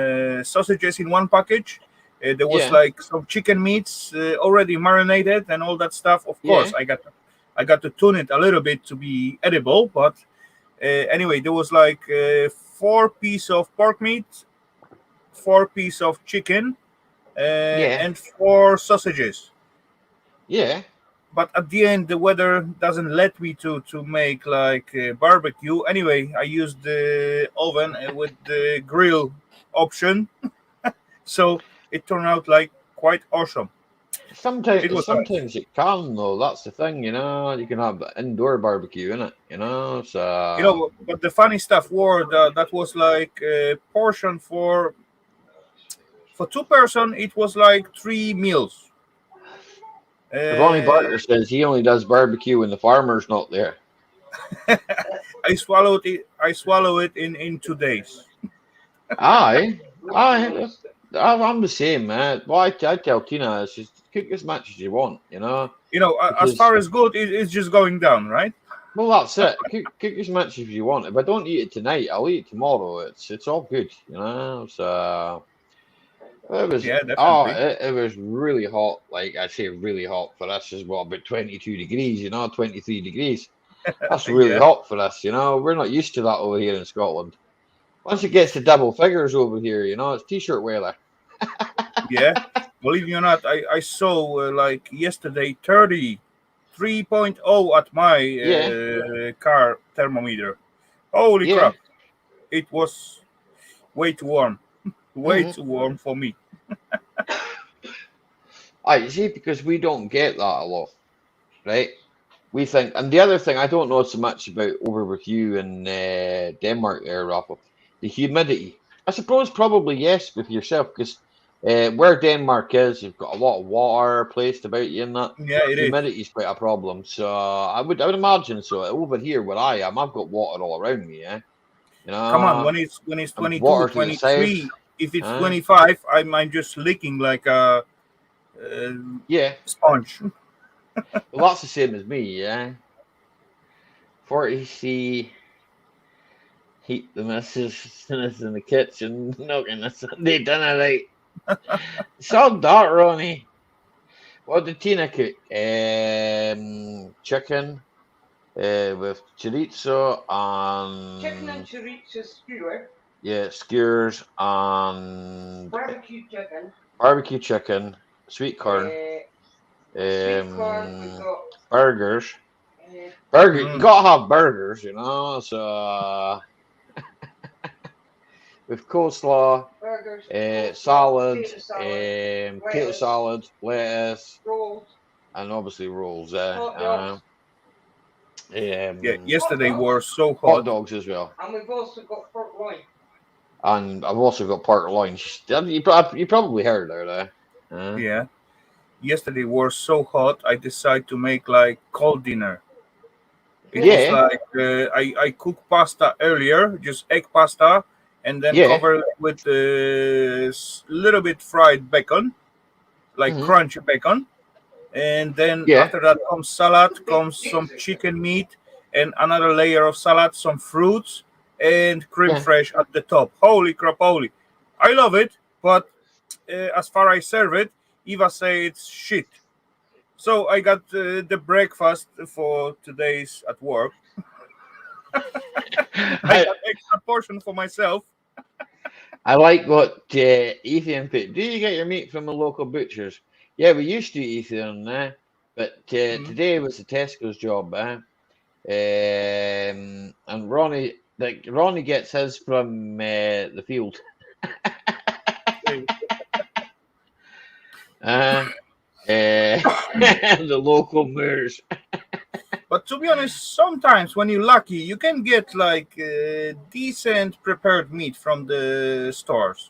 sausages in one package. There was Yeah, like some chicken meats already marinated and all that stuff. Of yeah, course, I got to tune it a little bit to be edible. But anyway, there was like 4 piece of pork meat, 4 piece of chicken, yeah, and 4 sausages. yeah, But at the end the weather doesn't let me to make like barbecue. Anyway, I used the oven with the grill option, so it turned out like quite awesome. It was nice. sometimes it can though. That's the thing, You can have indoor barbecue in it, So But the funny stuff were that was like a portion for 2 person. It was like 3 meals. Ronnie uh, Barker says he only does barbecue when the farmer's not there. I swallow it in 2 days. Aye, aye. I'm the same, man. Well, I tell Tina, it's just cook as much as you want, As because far as good, it's just going down, right? well, that's it. Cook as much as you want. If I don't eat it tonight, I'll eat it tomorrow. It's all good. So it was Yeah, definitely. it was really hot. Like I say, really hot for us as well. About 22 degrees, 23 degrees. That's really Yeah, hot for us. We're not used to that over here in Scotland. Once it gets to double figures over here, it's t-shirt weather. yeah. Believe it or not, I saw like yesterday 33.0 at my Yeah, car thermometer. Holy yeah. crap! It was way too warm, way hmm too warm for me. I see because we don't get that a lot, right? We think, and the other thing I don't know so much about over with you in Denmark there, Rafa, the humidity. I suppose probably yes with yourself because where Denmark is, you've got a lot of water placed about you and that. Yeah, it is. Humidity is quite a problem. So I would imagine so. Over here where I am, I've got water all around me, yeah. Come on, when it's And 22, water to the side. 23, if it's Uh, 25, I'm just licking like a yeah. sponge. Well, that's the same as me, yeah. 40C heat the missus in the kitchen, knocking the Sunday dinner right. So that, Ronnie. What did Tina cook? Chicken with chorizo Chicken and and chorizo skewer, yeah, skewers and barbecue chicken, barbecue chicken, sweet corn, uh, sweet corn. We um, got burgers. uh, Burger, you Mm, gotta have burgers. So with coleslaw, burgers, coleslaw, salad, potato salad, potato lettuce, salad, lettuce, rolls, and obviously rolls. hot dogs, yeah, hot yesterday dogs, was so Hot hot. dogs as well. and we've also got pork loin. And I've also got pork loins. You probably heard of that. Yeah, yesterday was so hot. I decided to make like cold dinner. It was Yeah, like I cooked pasta earlier, just egg pasta, and then yeah. covered it with little bit fried bacon, like hmm crunchy bacon. And then Yeah, after that comes salad, Big comes some potatoes. chicken meat, and another layer of salad, some fruits, and cream yeah. fresh at the top. Holy crap, holy! I love it, but as far I serve it, Eva say it's shit. So I got the breakfast for today's at work. I I got extra portion for myself. I like what Ethan put. Do you get your meat from the local butchers? Yeah, we used to, Ethan, but Mm. today was the Tesco's job, and Ronnie gets his from the field, uh, the local moors. But to be honest, sometimes when you're lucky, you can get like decent prepared meat from the stores.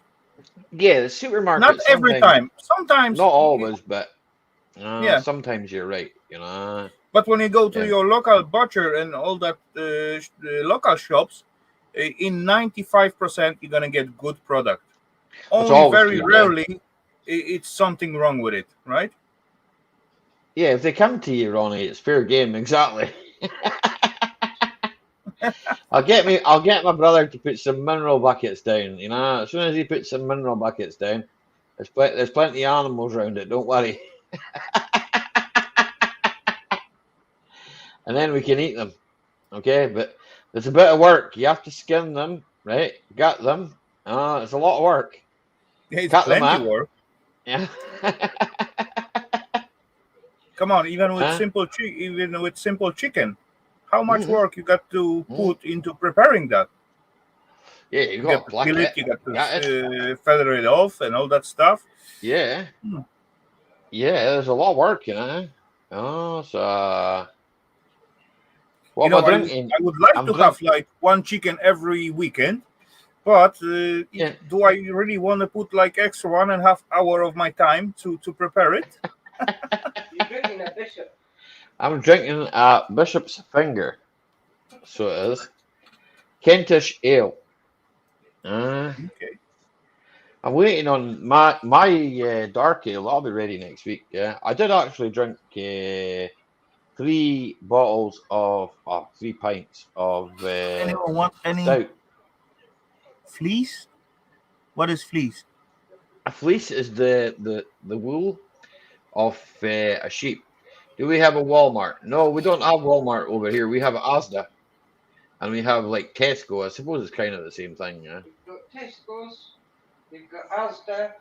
Yeah, the Not supermarket every sometimes, time. Sometimes, not always, but yeah. sometimes you're right. But when you go to Yeah, your local butcher and all that local shops, in 95% you're gonna get good product. it's Only always very good, yeah. rarely it's something wrong with it, right? Yeah, if they come to you, Ronnie, it's fair game, exactly. I'll get my brother to put some mineral buckets down. As soon as he puts some mineral buckets down, there's plenty of animals around it. Don't worry, and then we can eat them. Okay, but it's a bit of work. You have to skin them, right? Gut them. It's a lot of work. It's Cut them plenty up. work. Yeah. Come on, even with uh, simple chicken, how much mhm, work you got to mhm. put into preparing that? Yeah, you You got got to to pluck kill it, it, you got to gut it. feather it off, and all that stuff. Yeah, Hmm. yeah. There's a lot of work. Oh, so what You am I know, I would drinking? I would like I'm to drink. have like one chicken every weekend, but Yeah, do I really want to put like extra 1.5 hour of my time to prepare it? You're drinking a bishop. I'm drinking a Bishop's Finger. So it is. Kentish Ale. Uh, Okay. I'm waiting on my dark ale. That'll be ready next week. Yeah, I did actually drink 3 pints of Anyone want any stout. fleece? What is fleece? A fleece is the wool of a sheep. Do we have a Walmart? No, we don't have Walmart over here. We have Asda and we have like Tesco. I suppose it's kind of the same thing. Yeah. We've got Tesco's, we've got Asda,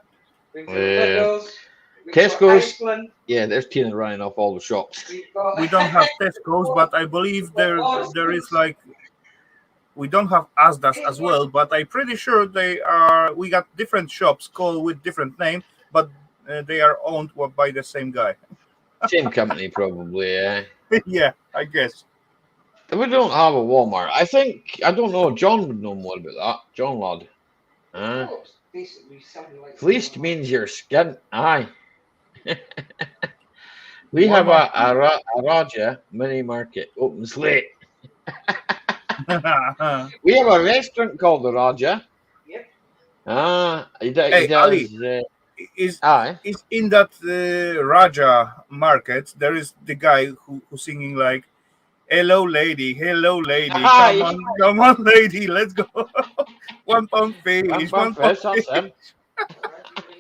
we've got Uh, Lidl's, we've got Tesco's. Iceland, Yeah, there's Tina running off all the shops. we've got We don't have Tesco's, but I we've believe got there is Morrison's. like we don't have Asdas as well, but I'm pretty sure they are. We got different shops called with different name, but they are owned by the same guy. Same company, probably. Yeah. Yeah, I guess. We don't have a Walmart. I don't know. John would know more about that. John Lad. Oh, it's basically something like Fleeced means your skin. Aye. We have Walmart. a Raja mini market opens late. We have a restaurant called the Raja. Yep. He Hey, Ali, does. is Aye. is in that Raja market? There is the guy who's singing like, "Hello, lady, hello, lady, Aye. come on, lady, let's go." £1 One fish, pound £1 fish. That's fish. him.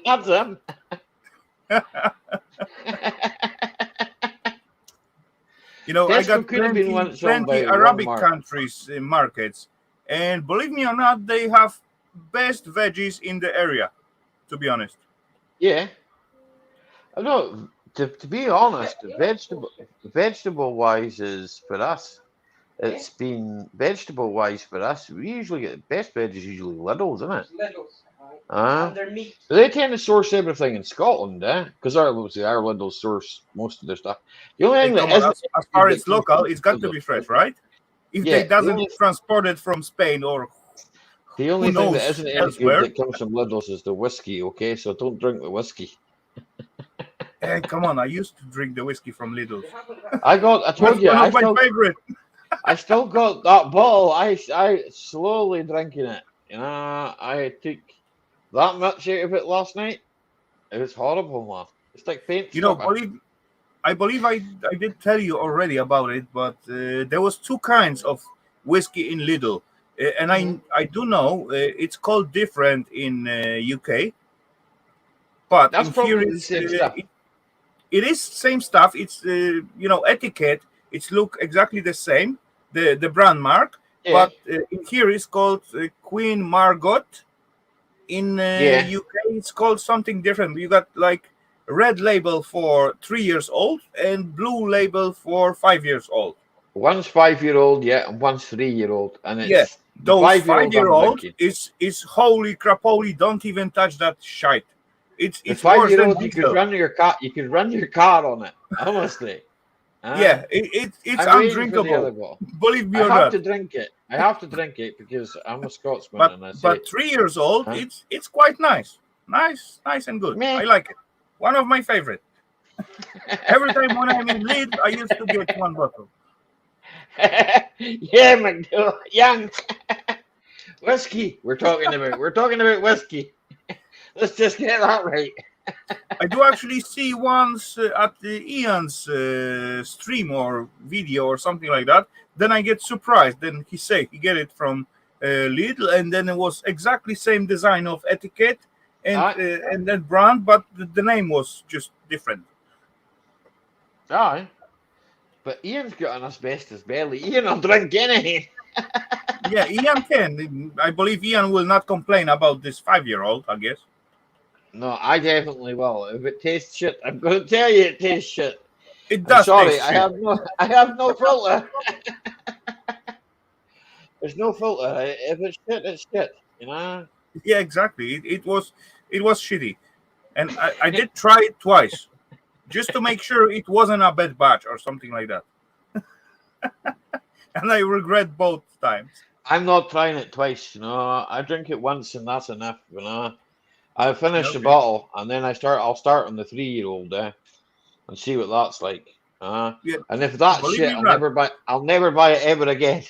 That's him. You know, I Tesco got could have been plenty, once owned by Arabic Walmart. countries markets, and believe me or not, they have best veggies in the area. To be honest, Yeah. I know. To be honest, vegetable wise is for us. It's been vegetable wise for us. We usually get the best veg is usually Lidl's, isn't it? Lidl's. Uh, And their meat. they tend to source everything in Scotland, because our Lidl source most of their stuff. The only hey, thing that come on, isn't as far that as comes local, from it's got to Lidl, be fresh, right? If they yeah, doesn't transport it from Spain or the who only thing that knows isn't any good elsewhere, that comes from Lidl's is the whiskey. Okay, so don't drink the whiskey. hey, come on, I used to drink the whiskey from Lidl's. They haven't got I That's told you, one of my favorite. I still got that bottle. I slowly drinking it. You know, I took that much out of it last night. It was horrible, man. It's like paint You know, stripper. I believe I did tell you already about it, but there was two kinds of whiskey in Lidl, and I do know it's called different in UK, but That's in here probably the same stuff. it is same stuff. It's etiquette. It's look exactly the same, the brand mark, Yeah, but in here it's called Queen Margot. In yeah. UK, it's called something different. You got like red label for 3 years old and blue label for 5 years old. One's 5 year old, yeah, and one's 3 year old, and Yeah, it's the those 5 year five old year I'm old drinking. is holy crapoly. Don't even touch that shite. The It's five worse year than old, you could diesel. run your car. You could run your car on it. Honestly, Yeah, it's I'm waiting for the other undrinkable. bottle. Believe me I or have not. to drink it. I have to drink it because I'm a Scotsman, and I say, But 3 years old, huh? it's quite nice, nice and good. Meh. I like it. One of my favorite. Every time when I'm in Leeds, I used to get one bottle. Yeah, McDowell, young whiskey. We're talking about whiskey. Let's just get that right. I do actually see once at the Ian's stream or video or something like that. Then I get surprised. Then he say he get it from Lidl, and then it was exactly same design of etiquette and that brand, but the name was just different. Aye. But Ian's got an asbestos belly. Ian will drink anything. Yeah, Ian can. I believe Ian will not complain about this 5-year-old. I guess No, I definitely will. If it tastes shit, I'm going to tell you it tastes shit. it I'm does sorry, taste shit. I have no filter. There's no filter. If it's shit, it's shit. You know. Yeah, exactly. It was shitty, and I did try it twice just to make sure it wasn't a bad batch or something like that. And I regret both times. I'm not trying it twice. You know, I drink it once and that's enough. You know, I finish the Okay. bottle and then I'll start on the 3 year old and see what that's like. Yeah, And if that's believe shit, me or not, I'll never buy it ever again.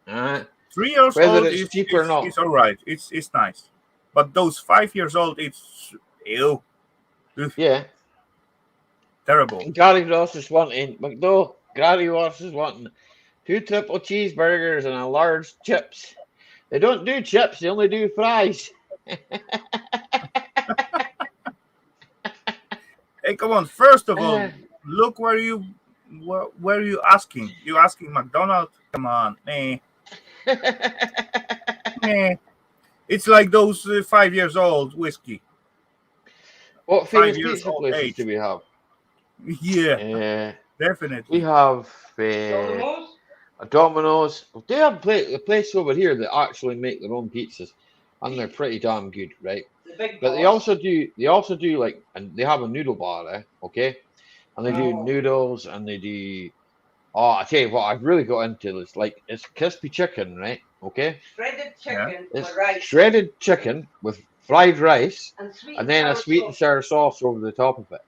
Uh, 3 years whether old it's cheap or not. is all right. It's nice, but those 5 years old, it's ew, ugh, Yeah. terrible. Gary Ross is wanting McDo. Gary Ross is wanting 2 triple cheeseburgers and a large chips. They don't do chips, they only do fries. Hey, come on! First of all, Uh, look where you asking? You asking McDonald's? Come on, nah. It's like those 5 years old whiskey, what five famous years pizza old places do age. we have? Yeah, Uh, we definitely. have Domino's? a Domino's. They have a place over here that actually make their own pizzas, and they're pretty damn good, right? The big But they boss? also do. They also do like, and they have a noodle bar, okay? And they do Oh, noodles, and they do. Oh, I tell you what, I've really got into this. Like, it's crispy chicken, right? Okay, shredded Yeah. chicken it's with rice shredded chicken with fried rice, and sweet and and then a sour sweet and sauce. sour sauce over the top of it.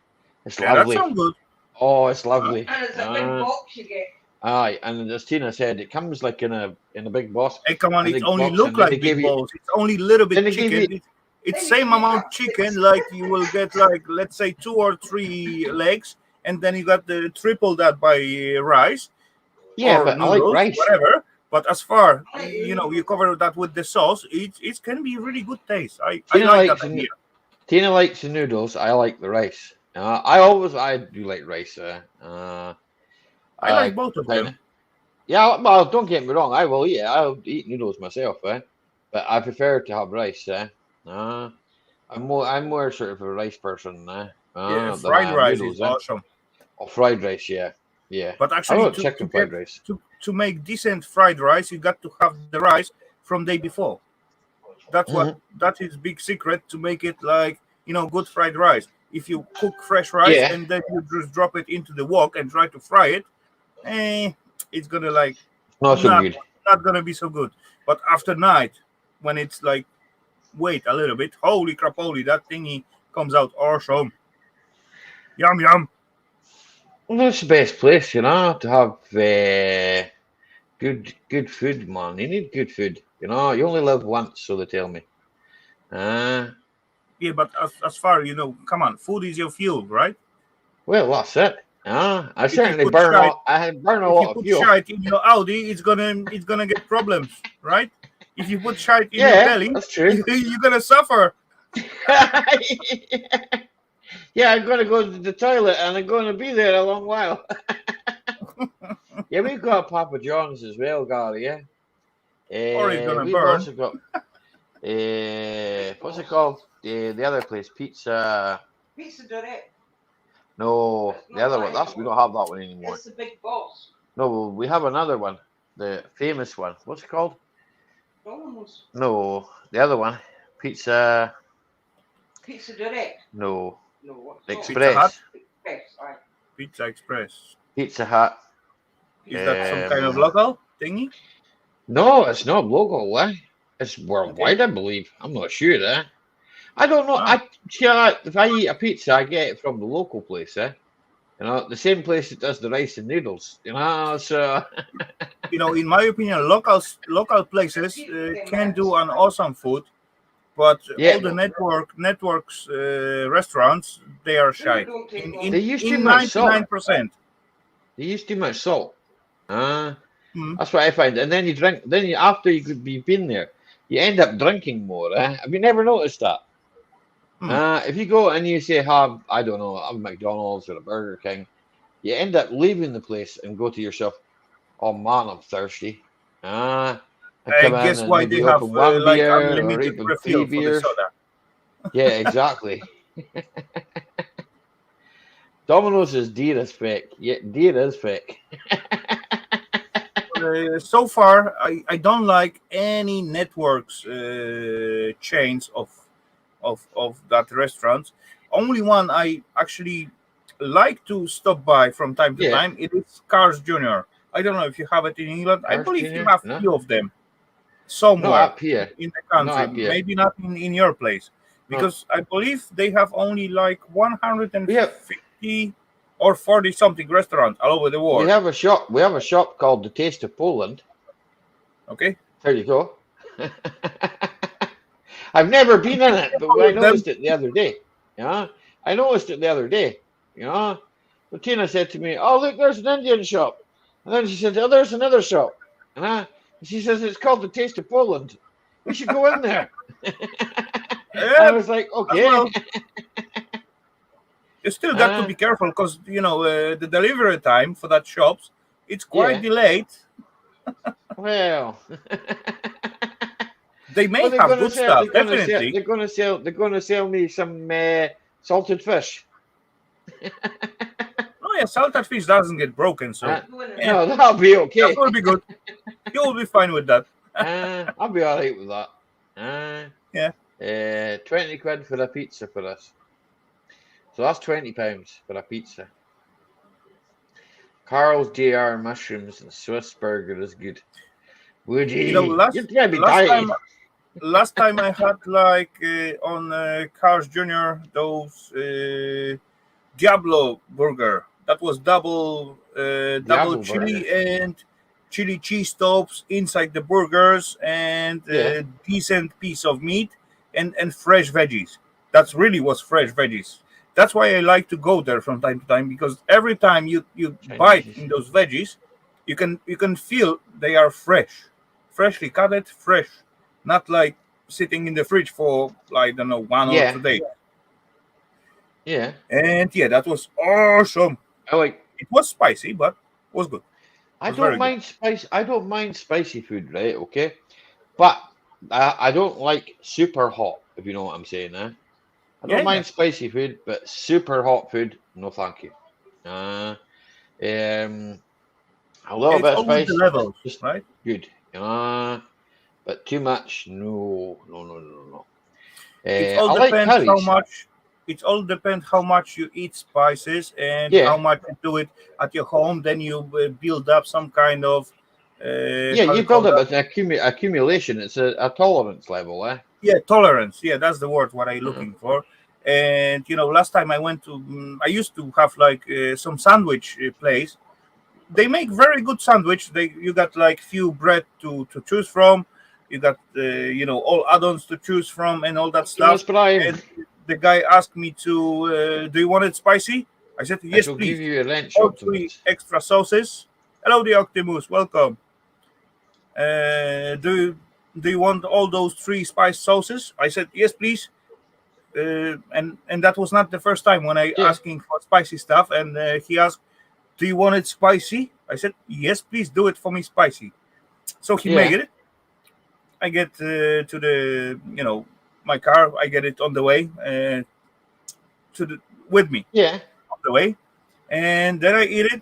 It's Yeah, that lovely. sounds good. Oh, it's Huh? lovely. And it's a big box you get. Aye, and as Tina said, it comes like in a big box, Hey, come on! and It big only box, look and then they like give big you, balls. It's only little then bit they give you, chicken. It's Then you same can make amount chicken chopsticks. like you will get like let's say 2 or 3 legs, and then you got the triple that by rice yeah, or but I like noodles, rice. whatever. But as far I like you noodles. cover that with the sauce, it can be really good taste. I Tina like that likes idea. Tina likes the noodles. I like the rice. I do like rice. I like I both of kind of, them. yeah. Well, don't get me wrong. I will eat. I'll eat noodles myself, but I prefer to have rice. Uh, I'm more sort of a rice person, Yeah, than I fried am rice is noodles, awesome. or fried rice. Yeah, yeah. But I actually, love to chicken get fried rice. to make decent fried rice, you got to have the rice from day before. Hmm. That is big secret to make it like good fried rice. If you cook fresh rice Yeah, and then you just drop it into the wok and try to fry it, eh, it's gonna like not so not good. not gonna be so good. But after night, when it's like wait a little bit, holy crap, holy that thingy comes out awesome. Yum yum. Well, that's the best place, to have good food, man. You need good food. You only live once, so they tell me. Uh, Yeah, but as far come on, food is your fuel, right? well, that's it. I If you certainly put burn shite a, I burn a if you lot of put fuel. shite in your Audi, it's gonna get problems, right? If you put shite in your Yeah, belly, that's true. you're gonna suffer. Yeah, I'm gonna go to the toilet, and I'm gonna be there a long while. Yeah, we've got Papa John's as well, Gary. Yeah. Or it's gonna We've burn. also got what's it called? The other place, Pizza. Pizza Direct. No, It's the not other that one. We anymore. don't have that one anymore. It's the big boss. No, we have another one, the famous one. What's it called? Domino's. No, the other one, Pizza. Pizza Direct. No, No, what's it called? Pizza Hut, Express, Express. Aye. Pizza Express. Pizza Hut. Is that some Pizza kind of Um, Hut. local thingy? no, it's not local. It's Okay. worldwide, I believe. I'm not sure. I don't know. Ah, If I eat a pizza, I get it from the local place. The same place that does the rice and noodles. So in my opinion, local places Repeat the can minutes. do an awesome food, but yeah, all the networks restaurants they are Food shy. don't take In long. they in use too in much salt. 99%. They use too much salt. Uh, Hmm. that's what I find. And then you drink. After you've been there, you end up drinking more. Have you never noticed that? Hmm. If you go and you say have, I don't know, have a McDonald's or a Burger King, you end up leaving the place and go to yourself, oh man, I'm thirsty. And I come in guess and why they maybe have open one like beer or unlimited even three refill for the beers. soda. Yeah, exactly. Domino's is dear as feck. Yeah, dear as feck. So far, I don't like any networks chains of that restaurant. Only one I actually like to stop by from time to Yeah, time. It is Cars Junior. I don't know if you have it in England. I Cars believe you Jr. have No, few of them not somewhere up here. in the Not country. up here. Maybe not in your place, No, because I believe they have only like we have 150 or 40 something restaurants all over the we world. have a shop. We have a shop called the Taste of Poland. Okay. There you go. I've never been in it, but All I of them. noticed it the other day. Yeah, I noticed it the other day. You know, but Tina said to me, "Oh, look, there's an Indian shop," and then she said, "Oh, there's another shop," and she says it's called the Taste of Poland. We should go in there. I Yeah, was like, as okay. well. You still got to Uh, be careful because the delivery time for that shops it's quite yeah. delayed. Well, They what may they're have gonna good sell? stuff, They're gonna sell. definitely. They're gonna sell. They're gonna sell me some salted fish. Oh yeah, salted fish doesn't get broken, so yeah, No, that'll be that okay. will be good. You will be fine with that. I'll be all right with that. Uh, Yeah. 20 quid for a pizza for us. So that's £20 for a pizza. Carl's JR mushrooms and Swiss burger is good. Woody, you're Last gonna be last dying. time last time I had like on Carl's Jr. those Diablo burger. That was double Diablo chili burgers. and chili cheese tops inside the burgers and Yeah, decent piece of meat and fresh veggies. That's really was fresh veggies. That's why I like to go there from time to time because every time you bite Chinese. in those veggies, you can feel they are fresh, freshly cut, fresh, not like sitting in the fridge for like I don't know 1 or 2 Yeah, days. yeah. And yeah, that was awesome. I like. It was spicy, but was good. I Was don't very good. mind spice. I don't mind spicy food, right? Okay, but I don't like super hot. If you know what I'm saying, eh? I Yeah, don't yeah. mind spicy food, but super hot food, no, thank you. Uh, um, a Yeah, little it's bit of always the spice is levels, just right? good. But too much, no, no, no, no, no. It all I like depends how curries. much. It all depends how much you eat spices and how Yeah, much you do it at your home. Then you build up some kind of yeah. how you You call build up that? an accumulation. It's a tolerance level, eh? Yeah, tolerance. Yeah, that's the word what I'm Uh, looking for. And last time I went to, I used to have like some sandwich place. They make very good sandwich. You got like few bread to choose from. You got all add-ons to choose from and all that Optimus stuff. Prime. And the guy asked me to, do you want it spicy? I said I yes, shall give please. you a wrench, All three Optimus. extra sauces. Hello, the Optimus. Welcome. Do you want all those three spice sauces? I said yes, please. And that was not the first time when I Yeah, asking for spicy stuff. And he asked, do you want it spicy? I said, yes, please do it for me spicy. So he made yeah, it. I get to my car. I get it on the way to the with me yeah. on the way, and then I eat it.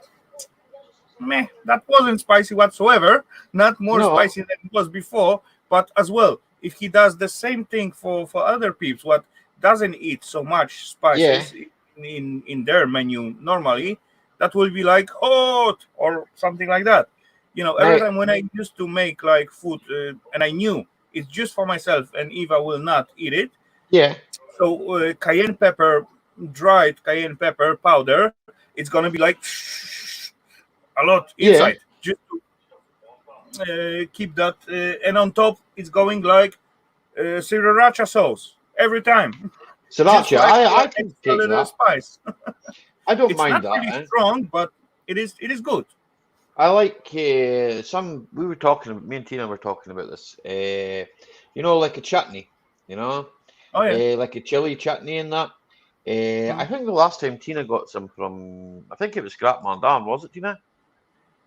Meh, that wasn't spicy whatsoever. Not more No, spicy than it was before. But as well, if he does the same thing for other peeps, what doesn't eat so much yeah. spices in their menu normally, that will be like hot or something like that. Every Now, time when I used to make like food, and I knew it's just for myself, and Eva will not eat it. yeah, So cayenne pepper, dried cayenne pepper powder, it's gonna be like a lot inside, yeah. just to keep that. And on top, it's going like sriracha sauce every time, just Sriracha. for I can extra take little that. spice. I don't It's mind not that, really eh? strong, but it is good. I like some. We were talking. Me and Tina were talking about this. Like a chutney. You know, Oh yeah. like a chili chutney and that. I Mm. think the last time Tina got some from, I think it was Scrap Mandan, was it, Tina?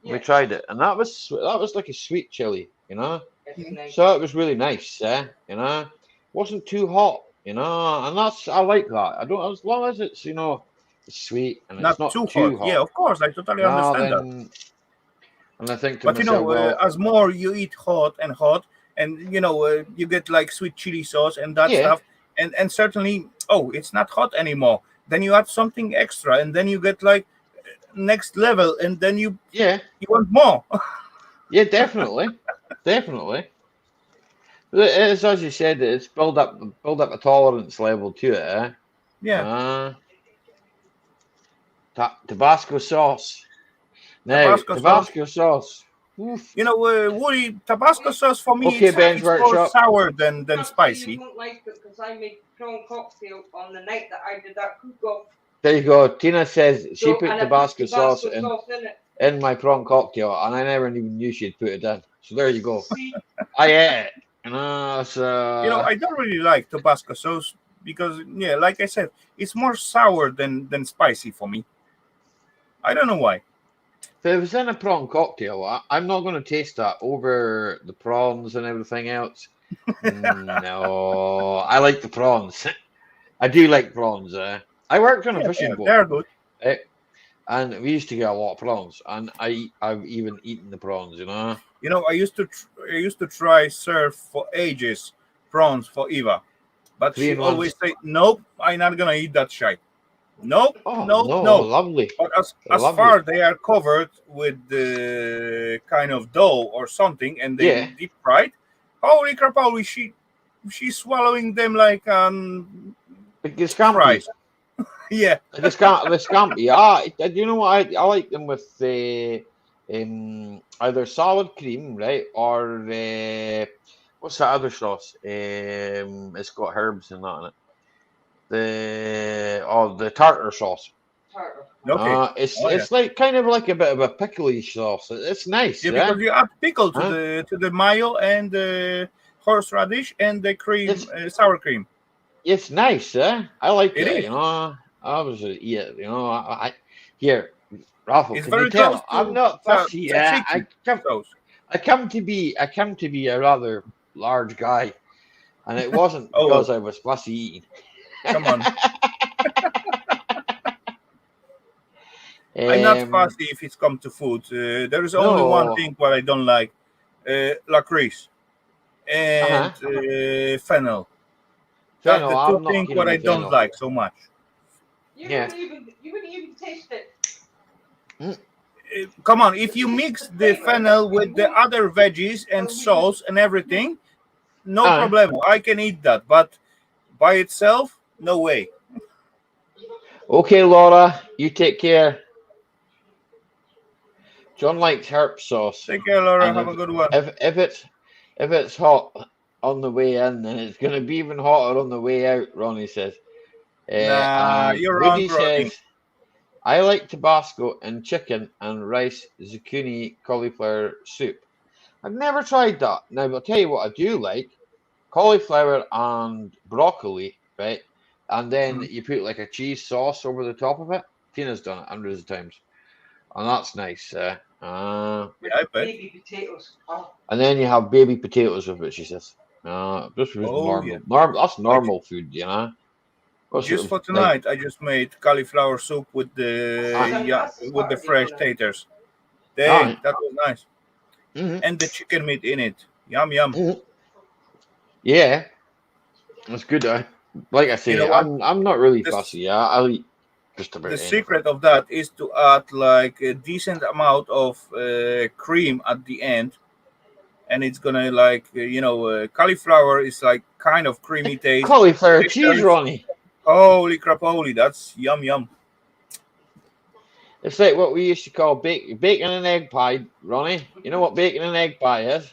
We Yeah, tried it, and that was like a sweet chili. it's Mm. nice. So it was really nice, wasn't too hot, and I like that. I don't, as long as it's it's sweet and it's Not not too too hot. Yeah, hot. of course, I totally No, understand that. then and I think to But myself, well, as more you eat hot, and you get like sweet chili sauce and that yeah, stuff, and certainly, oh, it's not hot anymore. Then you add something extra, and then you get like next level, and then yeah, you want more. yeah, definitely, definitely. But it is, as you said, it's build up a tolerance level to it, eh? Yeah, Uh, Tabasco sauce. Now, Tabasco sauce. Tabasco sauce. Oof. Woody, Tabasco sauce for me, Okay, Ben's it's more workshop. sour than Can't say spicy. you won't like it because I made prawn cocktail on the night that I did that cook-off. There you go. Tina says she So, put and I put Tabasco sauce Tabasco sauce in it. in my prawn cocktail, and I never even knew she'd put it in. So there you go. See, I ate it. So I don't really like Tabasco sauce because, yeah, like I said, it's more sour than spicy for me. I don't know why. if it was in a prawn cocktail, I'm not going to taste that over the prawns and everything else. No, I like the prawns. I do like prawns. I worked on a Yeah, fishing boat, they're good. eh, and we used to get a lot of prawns, and I've even eaten the prawns. I used to try serve for ages prawns for Eva, but Three she in one. always say, "Nope, I'm not gonna eat that shit. Nope, Oh nope, no, no." lovely, But as lovely. far they are covered with the kind of dough or something, and they Yeah, deep fried, holy crap! Holy she's swallowing them like like the scampi. fries. Yeah. The scampi. Do you know what? I like them with either solid cream, right, or what's that other sauce? It's got herbs and that in it. The tartar sauce. tartar. Okay. It's Oh yeah. it's like kind of like a bit of a pickly sauce. It's nice, Yeah, yeah. because you add pickle to Huh? the mayo and the horseradish and the cream, It's sour cream. it's nice, eh? I like It it. is. I was eat it. Here, Raffle. It's Can you very close tell? I'm to not fussy. Yeah, tzatziki sauce. I come to be a rather large guy, and it wasn't Oh, because I was fussy eating. come on. I'm not um, fussy if it's come to food. There is only one no, thing what I don't like: licorice and uh-huh. fennel. That's Fennel. the two I'm not things keen what on I the don't fennel. like so much. Yeah. You wouldn't even taste it. Mm, Come on, if you mix the fennel with the other veggies and sauce and everything, no uh, problem. I can eat that, but by itself, no way. okay, Laura. You take care. John likes herb sauce, Take care, Laura. and Have a good one. if it's hot on the way in, then it's going to be even hotter on the way out. Ronnie says. Nah, And you're wrong, Woody Ronnie. says, I like Tabasco in chicken and rice, zucchini, cauliflower soup. I've never tried that. Now, I'll tell you what I do like cauliflower and broccoli, right? And then Mm. you put like a cheese sauce over the top of it. Tina's done it hundreds of times. And that's nice. Yeah, With I bet. baby potatoes. Oh, And then you have baby potatoes with it, she says. This was Oh yeah. That's I normal food, you know? What sort just of for like, tonight, I just made cauliflower soup with my the ah, son yeah, has to with the start a day fresh tonight. taters. ah, Dang, that was nice. mm-hmm, And the chicken meat in it. Yum yum. mm-hmm. Yeah, that's good. Like I You know say, what? I'm not really This fussy. I'll eat just the about anything. secret of that is to add like a decent amount of cream at the end, and it's gonna like cauliflower is like kind of creamy taste. Cauliflower cheese, Taters, Ronnie. holy crap, holy, that's yum yum. It's like what we used to call bacon and egg pie, Ronnie. You know what bacon and egg pie is?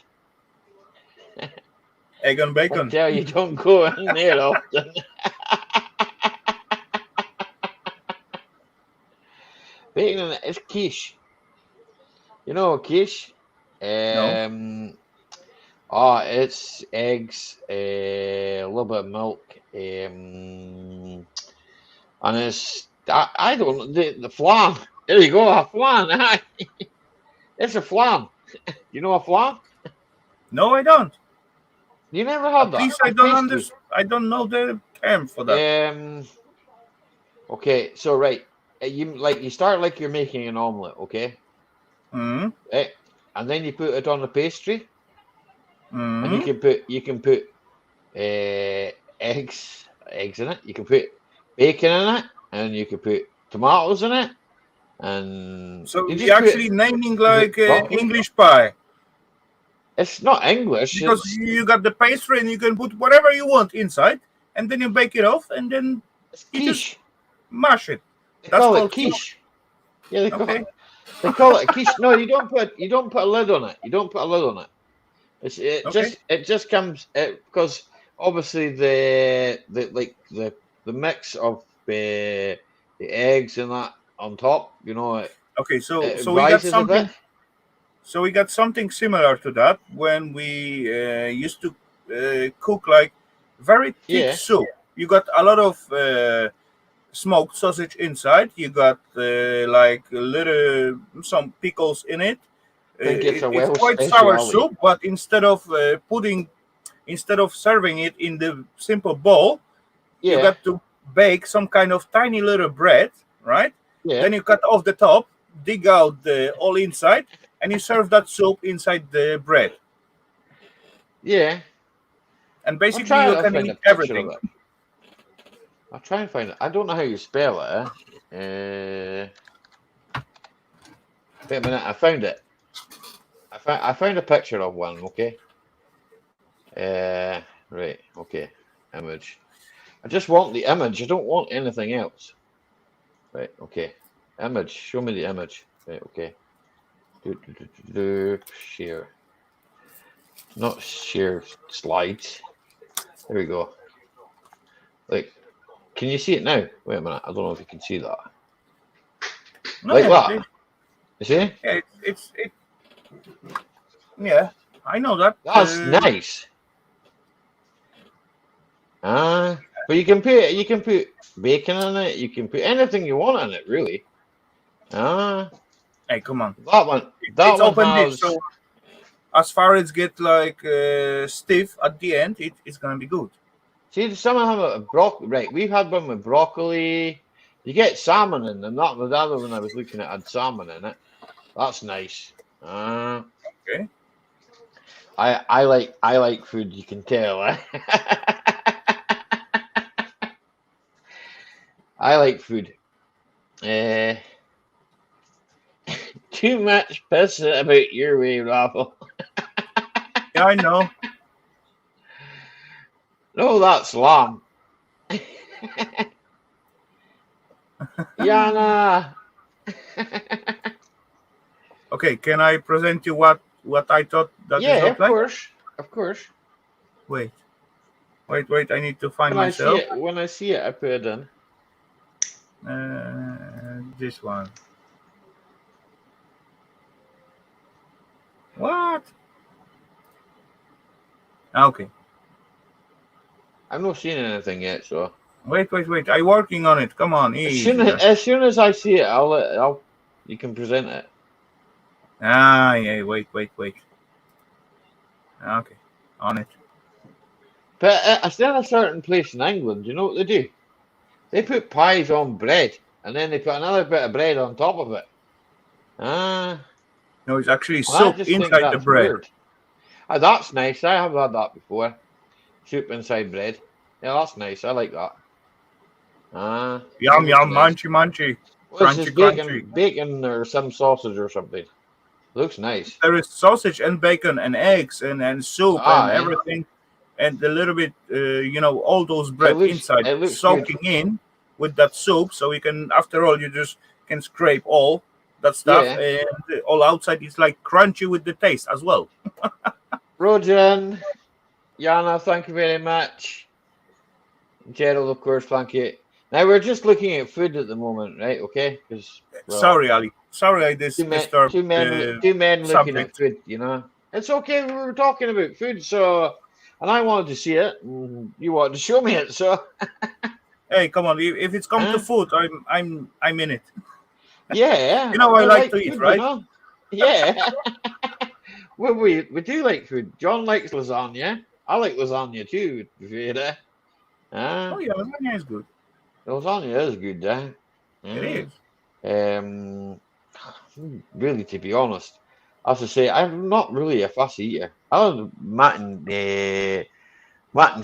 Egg and I bacon. tell you, don't go in there often. Bacon and it's quiche. You know quiche? No. Um, it's eggs, a little bit of milk, and I don't the flan. There you go, a flan. It's a flan. You know a flan? No, I don't. You never had At that. least I A don't pastry. understand. I don't know the term for that. Um. Okay. So right, you start like you're making an omelet. Okay. Hmm. Right. And then you put it on the pastry, and Hmm. you can put uh, eggs in it. You can put bacon in it, and you can put tomatoes in it, and So you we just actually naming you put like broccoli. English pie It's not English. because you got the pastry and you can put whatever you want inside, and then you bake it off, and then It's you just quiche. mash it. They That's call it called quiche. quiche. Yeah, they call it. Okay. They call it a quiche. No, you don't put a lid on it. You don't put a lid on it. Okay. It just comes because obviously the mix of the eggs and that on top, Okay. it rises a bit. So we got something similar to that when we used to cook like very thick Yeah, soup. You got a lot of smoked sausage inside. You got like a little some pickles in it. I think it's a It's Welsh quite sour speciality. soup, but instead of serving it in the simple bowl, you Yeah, got to bake some kind of tiny little bread, right? yeah, Then you cut off the top, dig out the all inside, and you serve that soup inside the bread. yeah. And I'm basically, trying you to can find a eat picture of everything. it. I'll try and find it. I don't know how you spell it. Eh? Wait a minute, I found it. I found a picture of one. Okay. Right. Okay. Image. I just want the image. I don't want anything else. Right. Okay. Image. Show me the image. Right. Okay. Share. Not share slides. There we go. Like, can you see it now? Wait a minute. I don't know if you can see that. No, Like yeah, that. You see? yeah, yeah. I know that. That's nice. But you can put bacon in it. You can put anything you want in it, really. Ah, Hey, come on. that one. That It's one open dish, has. so as far as get like stiff at the end, it's gonna be good. See, some of them have broccoli. Right, we've had one with broccoli. You get salmon in them. That was the other one I was looking at had salmon in it. That's nice. Okay. I like food. You can tell. I like food. Uh, too much piss about your way, Raffle. Yeah, I know. No, that's lamb. Yana. Okay, can I present you what I thought that is Yeah, look of like? course, of course. Wait, wait. I need to find When I see myself. it, I put it in. This one. What? Okay. I'm not seeing anything yet, so Wait. I working on it. Come on, as soon easy. as, as soon as I see it, you can present it. Yeah. Wait. Okay, on it. But I still a certain place in England. You know what they do? They put pies on bread, and then they put another bit of bread on top of it. Ah, No, it's actually and I soup just think inside the that's bread. weird. That's nice. I have had that before. Soup inside bread. Yeah, that's nice. I like that. That Yum looks yum, nice. munchy, What's this crunchy, bacon? crunchy. Bacon or some sausage or something? Looks nice. There is sausage and bacon and eggs and soup and Eh? everything, and a little bit, all those It bread looks inside it looks good. soaking in with that soup. So you can, after all, you just can scrape all that stuff, Yeah. and all outside is like crunchy with the taste as well. Rojan, Yana, thank you very much. Gerald, of course, thank you. Now we're just looking at food at the moment, right? Okay, because Sorry, Ali. Sorry, I disturbed the two men looking at subject. food. It's okay. We were talking about food, so and I wanted to see it, and you wanted to show me it, so Hey, come on! If it's come to huh? food, I'm in it. Yeah, You know, I I like like to eat, food, right? Yeah. Well, we do like food. John likes lasagna. I like lasagna too. To be fair, Oh yeah, lasagna is good. lasagna is good, It Uh, is. um, really, to be honest, as I say, I'm not really a fussy eater. I love mutton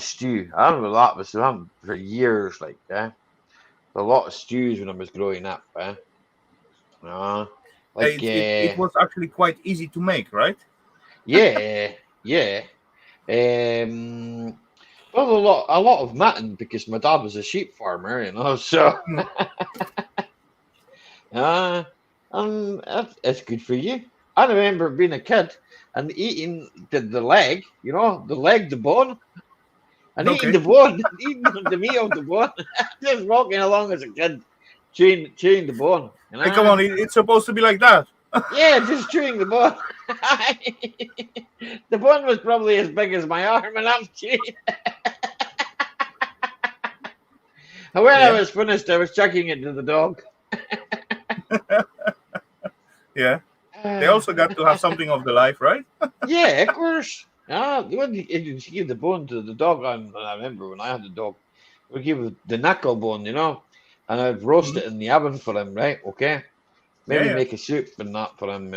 stew. I remember that was for years, like, a lot of stews when I was growing up, uh, like, It was actually quite easy to make, right? yeah, yeah. Um, well, a lot of mutton because my dad was a sheep farmer, So, Mm. uh, It's good for you. I remember being a kid and eating the leg, the leg, the bone, and eating Okay. the bone, eating the meat of the bone, just walking along as a kid, chewing the bone, Hey, come on, it's supposed to be like that. Yeah, just chewing the bone. The bone was probably as big as my arm, and I'm chewing. And when I Yeah, was finished, I was chucking it to the dog. yeah. They also got to have something of the life, right? Yeah, of course. When you give the bone to the dog, I remember when I had the dog, we give the knuckle bone, and I'd roast Mhm. it in the oven for him, right? Okay. Yeah, Maybe yeah. make a soup and that for him.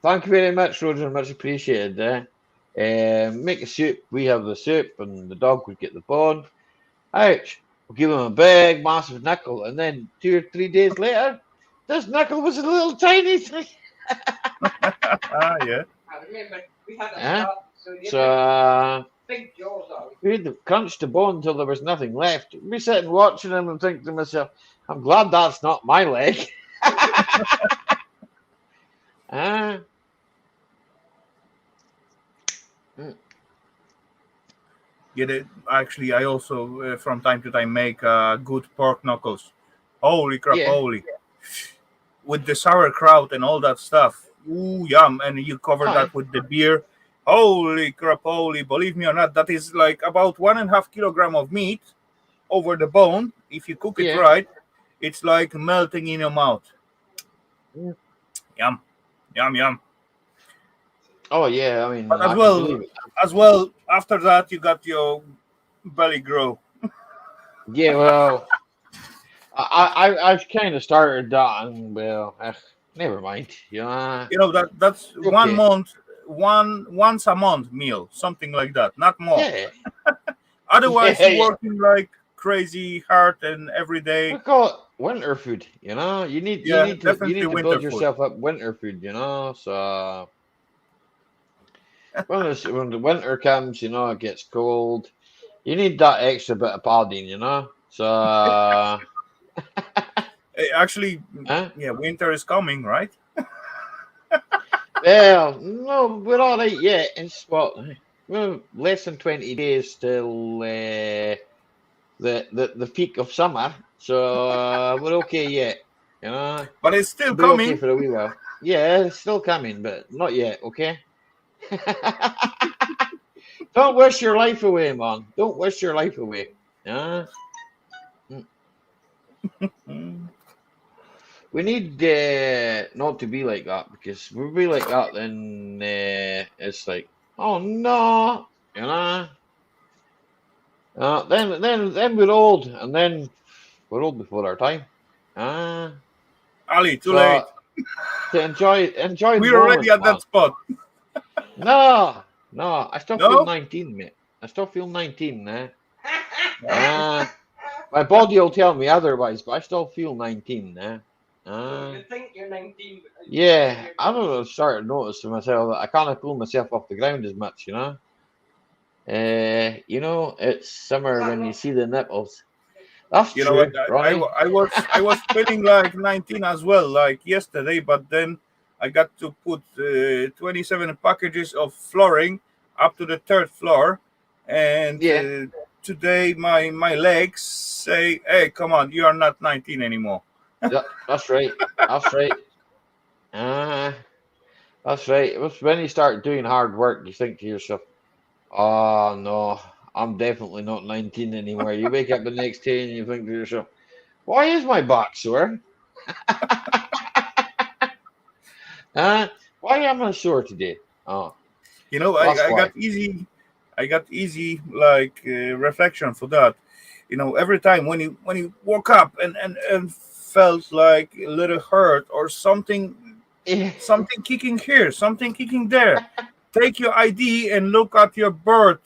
Thank you very much, Roger. Much appreciated. Make a soup. We have the soup, and the dog would get the bone. Ouch. We'll give him a big, massive knuckle, and then 2 or 3 days later, this knuckle was a little tiny thing. Yeah. I remember we had a Huh? dog, so you So had big jaws on. we had to crunch the bone until there was nothing left. We sit and watching him and think to myself, I'm glad that's not my leg. Ah, mm, Get it? Actually, I also from time to time make good pork knuckles. Holy crap! yeah. Holy, with the sauerkraut and all that stuff. Ooh, yum! And you cover Aye. that with the beer. Holy crap! Holy, believe me or not, that is like about 1.5 kilogram of meat over the bone. If you cook it Yeah. right, it's like melting in your mouth. Mm. Yum, yum, yum. Oh yeah. I mean, But I can believe it. as well, after that, you got your belly grow. Yeah. Well, I've kind of started that, and well, never mind. You know that's one Okay. month, once a month meal, something like that, not more. Yeah. Otherwise, Yeah. you're Yeah. working like crazy hard and every We day. call it winter food. You Yeah, need to you definitely need to winter build food. yourself up winter food. So when the winter comes, it gets cold. You need that extra bit of padding. So Actually, huh? yeah, winter is coming, right? Well, no, we're all right yet. It's what, well, less than 20 days till the peak of summer, so we're okay yet. But it's still We'll be okay coming. for a wee while. Yeah, it's still coming, but not yet. Okay. Don't wish your life away, man. Don't wish your life away. Yeah. Mm. Mm. We need not to be like that, because if we be like that, then it's like, oh no, you know. Then we're old, and then we're old before our time. Uh, Ali, too so late. to enjoy the We're already moment, at man. that spot. No, no, I still feel No? 19, mate. I still feel 19, Uh, my body will tell me otherwise, but I still feel 19, So Uh, you think you're 19, but yeah, you're I don't know, started to notice to myself that I can't pull myself off the ground as much. It's is summer that when you not? see the nipples. That's You know what? true, Ronnie. I was feeling like 19 as well, like yesterday, but then I got to put 27 packages of flooring up to the third floor, and Yeah, today my legs say, "Hey, come on, you are not 19 anymore." yeah, that's right. That's right. Uh, that's right. It was when you start doing hard work, you think to yourself, oh no, I'm definitely not 19 anymore. You wake up the next day and you think to yourself, why is my back sore? Uh, why am I sore today? Oh, You know, that's why. I got easy like reflection for that. You know, every time when you woke up and felt like a little hurt or Yeah. something kicking here, something kicking there. Take your ID and look at your birth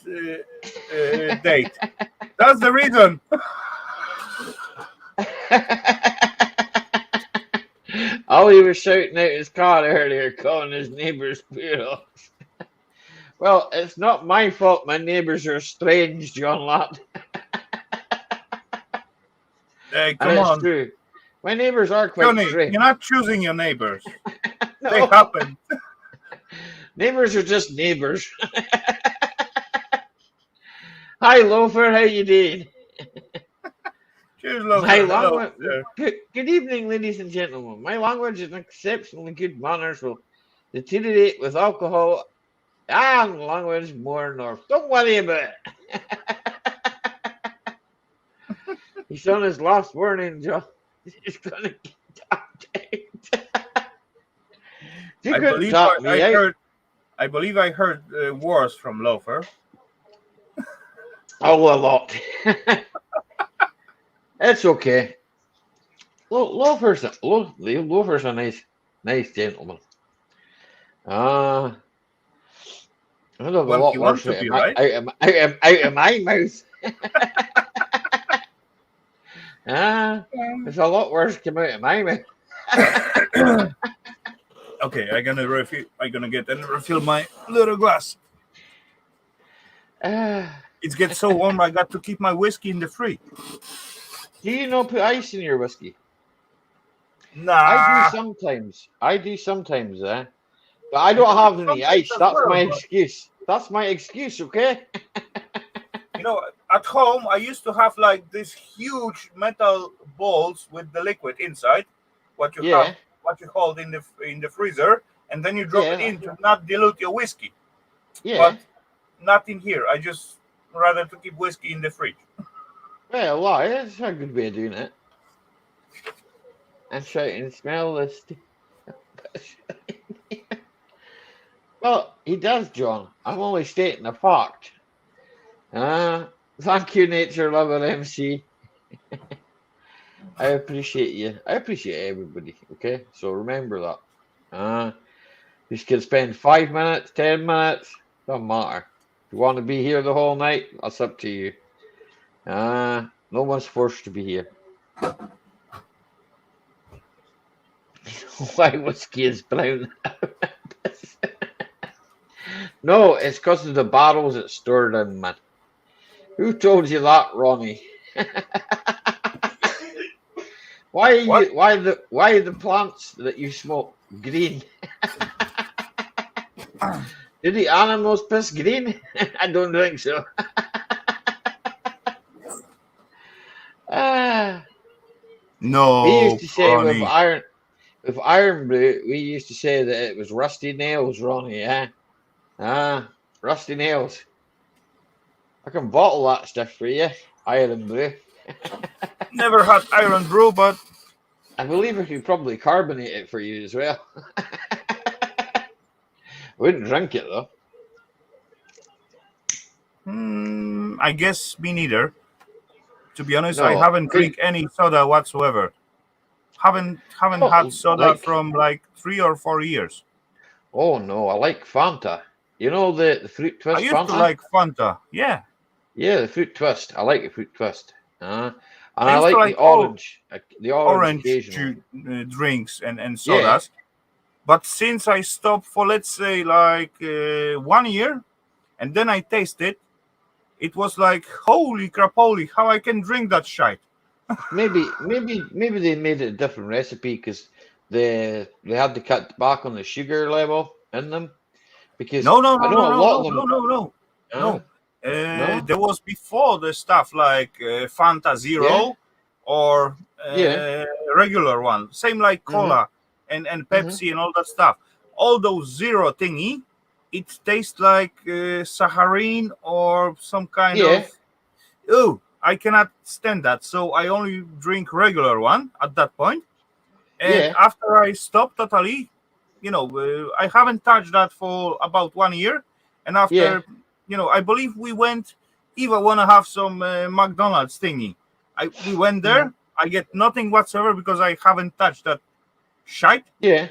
date. That's the reason. Ollie was shouting out his car earlier, calling his neighbours poodle. Well, it's not my fault my neighbours are strange, John Lott. Hey, And come it's on. true. My neighbors are quite Johnny, strange. you're not choosing your neighbors. They No, happen. neighbors are just neighbors. Hi, Loafer. How you doing? Cheers, My Lover. Hello, language. sir. Good evening, ladies and gentlemen. My language is exceptionally good manners will deteriorate with alcohol and language more north. Don't worry about it. He's on his last warning, John. He's gonna get updated. You I couldn't believe talk me I out. heard. I believe I heard worse from Loafer. Oh, a lot. It's okay. Loafer's a nice gentleman. Uh, I have a Well, he lot worse wants to out of be my right. out of my mouth. Um, There's a lot worse come out of my mouth. okay, I'm gonna refill. I'm gonna get and refill my little glass. Uh, It gets so warm. I got to keep my whiskey in the fridge. do you not put ice in your whiskey? I do Nah. sometimes. I do sometimes, but I don't have any Sometimes ice. as That's well, my but excuse. That's my excuse, okay? you know, at home I used to have like these huge metal balls with the liquid inside. What you have, Yeah, what you hold in the freezer, and then you drop it yeah, in to not dilute your whiskey. yeah. But not in here. I just rather to keep whiskey in the fridge. Well, why? That's a good way of doing it. And shouting, smell this. Well, he does, John. I'm only stating a fact. Uh, Thank you, nature lover MC. I appreciate you. I appreciate everybody. Okay, so remember that. You can spend 5 minutes, 10 minutes, doesn't matter. If you want to be here the whole night, that's up to you. No one's forced to be here. Why whiskey is brown? No, it's because of the barrels it's stored in, man. Who told you that, Ronnie? What? Why are the plants that you smoke green? Do the animals piss green? I don't think so. Ah, we used No, to say Ronnie. with iron brew, we used to say that it was rusty nails, Ronnie. Yeah, rusty nails. I can bottle that stuff for you, iron brew. Never had iron brew, but I believe I could probably carbonate it for you as well. I wouldn't drink it though. I guess me neither. To be honest, I No, haven't drink any soda whatsoever. Haven't had oh, soda from like 3 or 4 years. oh no, I like Fanta. You know the fruit I twist used to Fanta? like Fanta. Yeah, Yeah, the fruit twist. I like the fruit twist. And I I used to like like all the orange orange occasionally. drinks and Yeah, sodas. But since I stopped for let's say like 1 year, and then I tasted, it was like holy crap, holy how I can drink that shit. maybe they made it a different recipe because they had to cut back on the sugar level in them because No, no, I no, know no, a no, lot of no, them. no, no, no, Uh, no. no, There was before the stuff like Fanta yeah, Zero or yeah, regular one, same like hmm cola and hmm Pepsi and all that stuff. All those zero thingy, it tastes like saccharine or some kind yeah, of. Oh, I cannot stand that. So I only drink regular one at that point. And yeah, after I stopped totally, I haven't touched that for about 1 year. And yeah. after, I believe we went, Eva wanna have some McDonald's thingy. We went hmm there. I get nothing whatsoever because I haven't touched that shite. Yeah.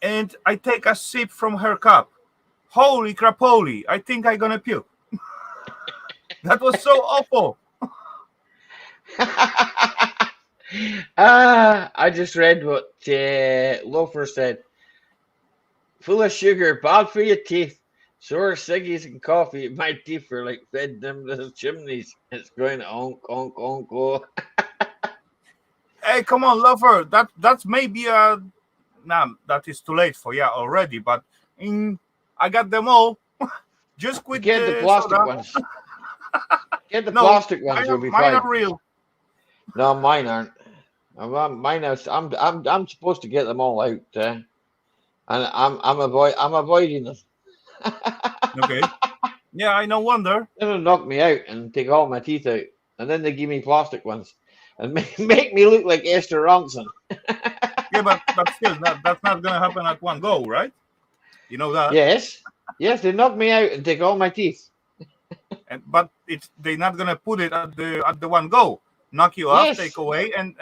And I take a sip from her cup. Holy crap, holy! I think I gonna puke. That was so awful. I just read what Loafer said. Full of sugar, bad for your teeth. Sour ciggies and coffee. My teeth are like fed them little chimneys. It's going onk, onk, onk, oh. Hey, come on, lover. That's maybe nah, that is too late for ya already. But I got them all. Just quit Get the the plastic soda. ones. Get the No, plastic ones. Will be mine fine. are real. No, mine aren't. Mine are. I'm supposed to get them all out, and I'm avoiding them. Okay. Yeah, I no wonder. They'll knock me out and take all my teeth out, and then they give me plastic ones, and make me look like Esther Ronson. Yeah, but still, that's not gonna happen at one go, right? You know that. Yes, yes, they knock me out and take all my teeth. But it's they're not gonna put it at the one go. Knock you off, take Yes, away, and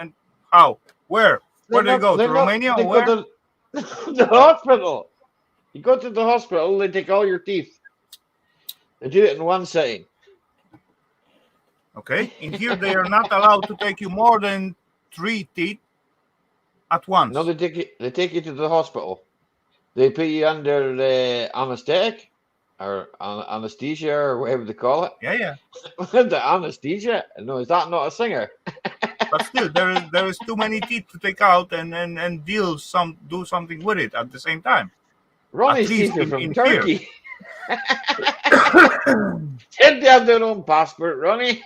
how? Where? Where do you go? To Romania they or go where? to the hospital. You go to the hospital, they take all your teeth. They do it in one sitting. Okay. In here, they are not allowed to take you more than 3 teeth at No, once. they take you to the hospital. They put you under anesthetic or anesthesia or whatever they call it. Yeah, yeah. The anesthesia? No, is that not a singer? But still, there is too many teeth to take out and do something with it at the same time. At Ronnie's least teeth are from in here. Turkey. Did they have their own passport, Ronnie?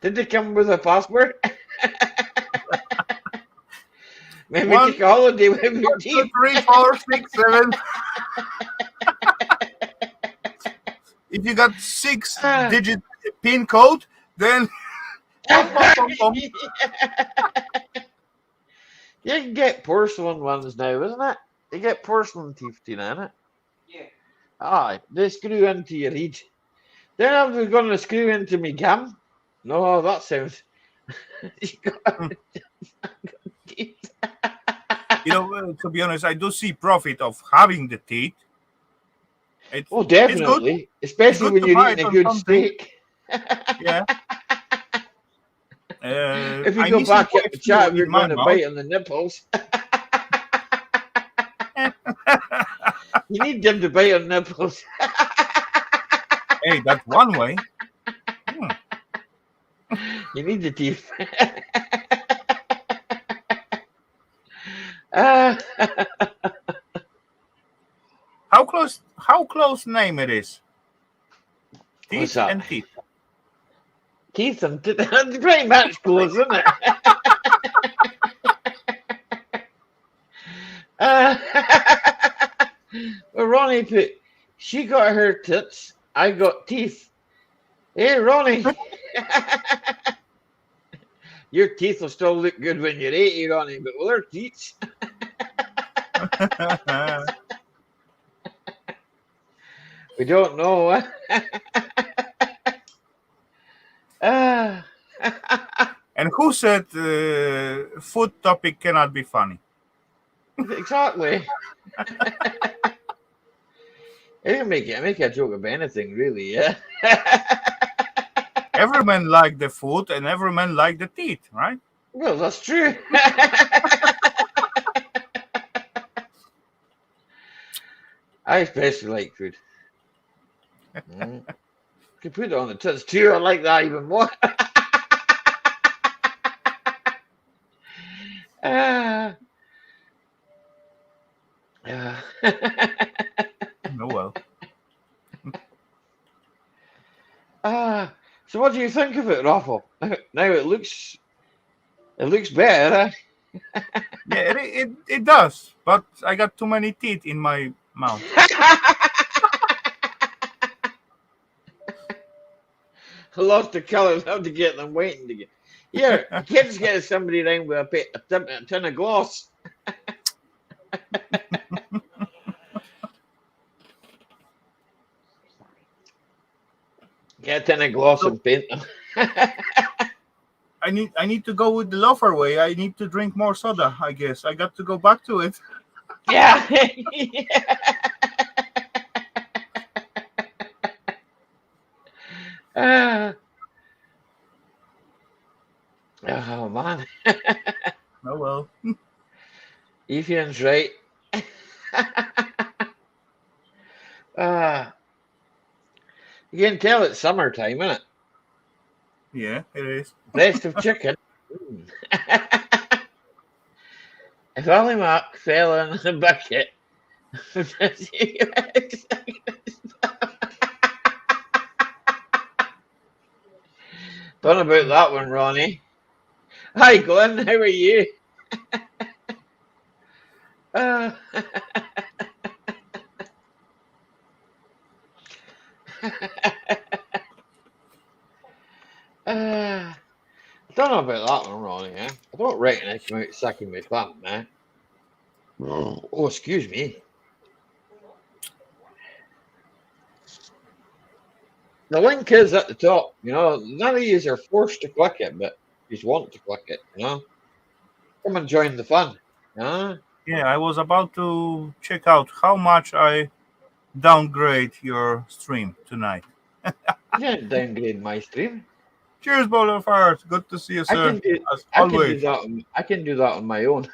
Did they come with a passport? Maybe One, take a holiday with your 2, teeth. 3, 4, 6, 7. If you got six Ah. digit pin code, then pom, pom, pom, pom. You can get porcelain ones now, isn't it? You get porcelain teeth, in it. Yeah. Aye, they screw into your head. Then I'm going to screw into me gum. No, that sounds. You got teeth. To be honest, I do see profit of having the teeth. It's Oh, it's good. definitely. It's Especially good when to you're buy eating it a on good something. steak. Yeah. If you I go missing back up quite the few chat, in we're my going to mouth. bite on the nipples. You need them to bite on nipples. Hey, that's one way. You need the teeth. Ah, How close name it is? what's Teeth that? and teeth. Teeth and teeth. It's pretty much close, isn't it? Uh, well, Ronnie put, she got her tits, I got teeth. Hey, Ronnie. Your teeth will still look good when you're 80, Ronnie, but with her teeth, we don't know. Ah. And who said food topic cannot be funny? Exactly. You can make a joke of anything, really, yeah. Every man like the food and every man like the teeth, right? Well, that's true. I especially like food. Mm. You can put it on the tits too. I like that even more. Ah. Ah. Oh well. So what do you think of it, Raffle? Now it looks better. Yeah, it does, but I got too many teeth in my mouth. I lost the colours. How to get them waiting to get. Here, you can't just get somebody around with a tin of gloss. Get a tin of gloss So and paint them. I need to go with the loafer way. I need to drink more soda, I guess. I got to go back to it. Yeah. Ah. Oh man, Oh well. Ethan's right. Ah, you can tell it's summertime, isn't it? Yeah, it is. Breast of chicken. Mm. If only Mark fell in the bucket. Don't know about that one, Ronnie. Hi, Glenn. How are you? Uh, I don't know about that one, Ronnie. Eh? I don't reckon I come out sucking my thumb, man. Oh, excuse me. The link is at the top. You know, none of you are forced to click it, but you just want to click it. You know, come and join the fun. Yeah, I was about to check out how much I downgrade your stream tonight. You didn't downgrade my stream. Cheers, Boulevard. Good to see you, I sir. can do. As I can do always. that. I can do that on my own.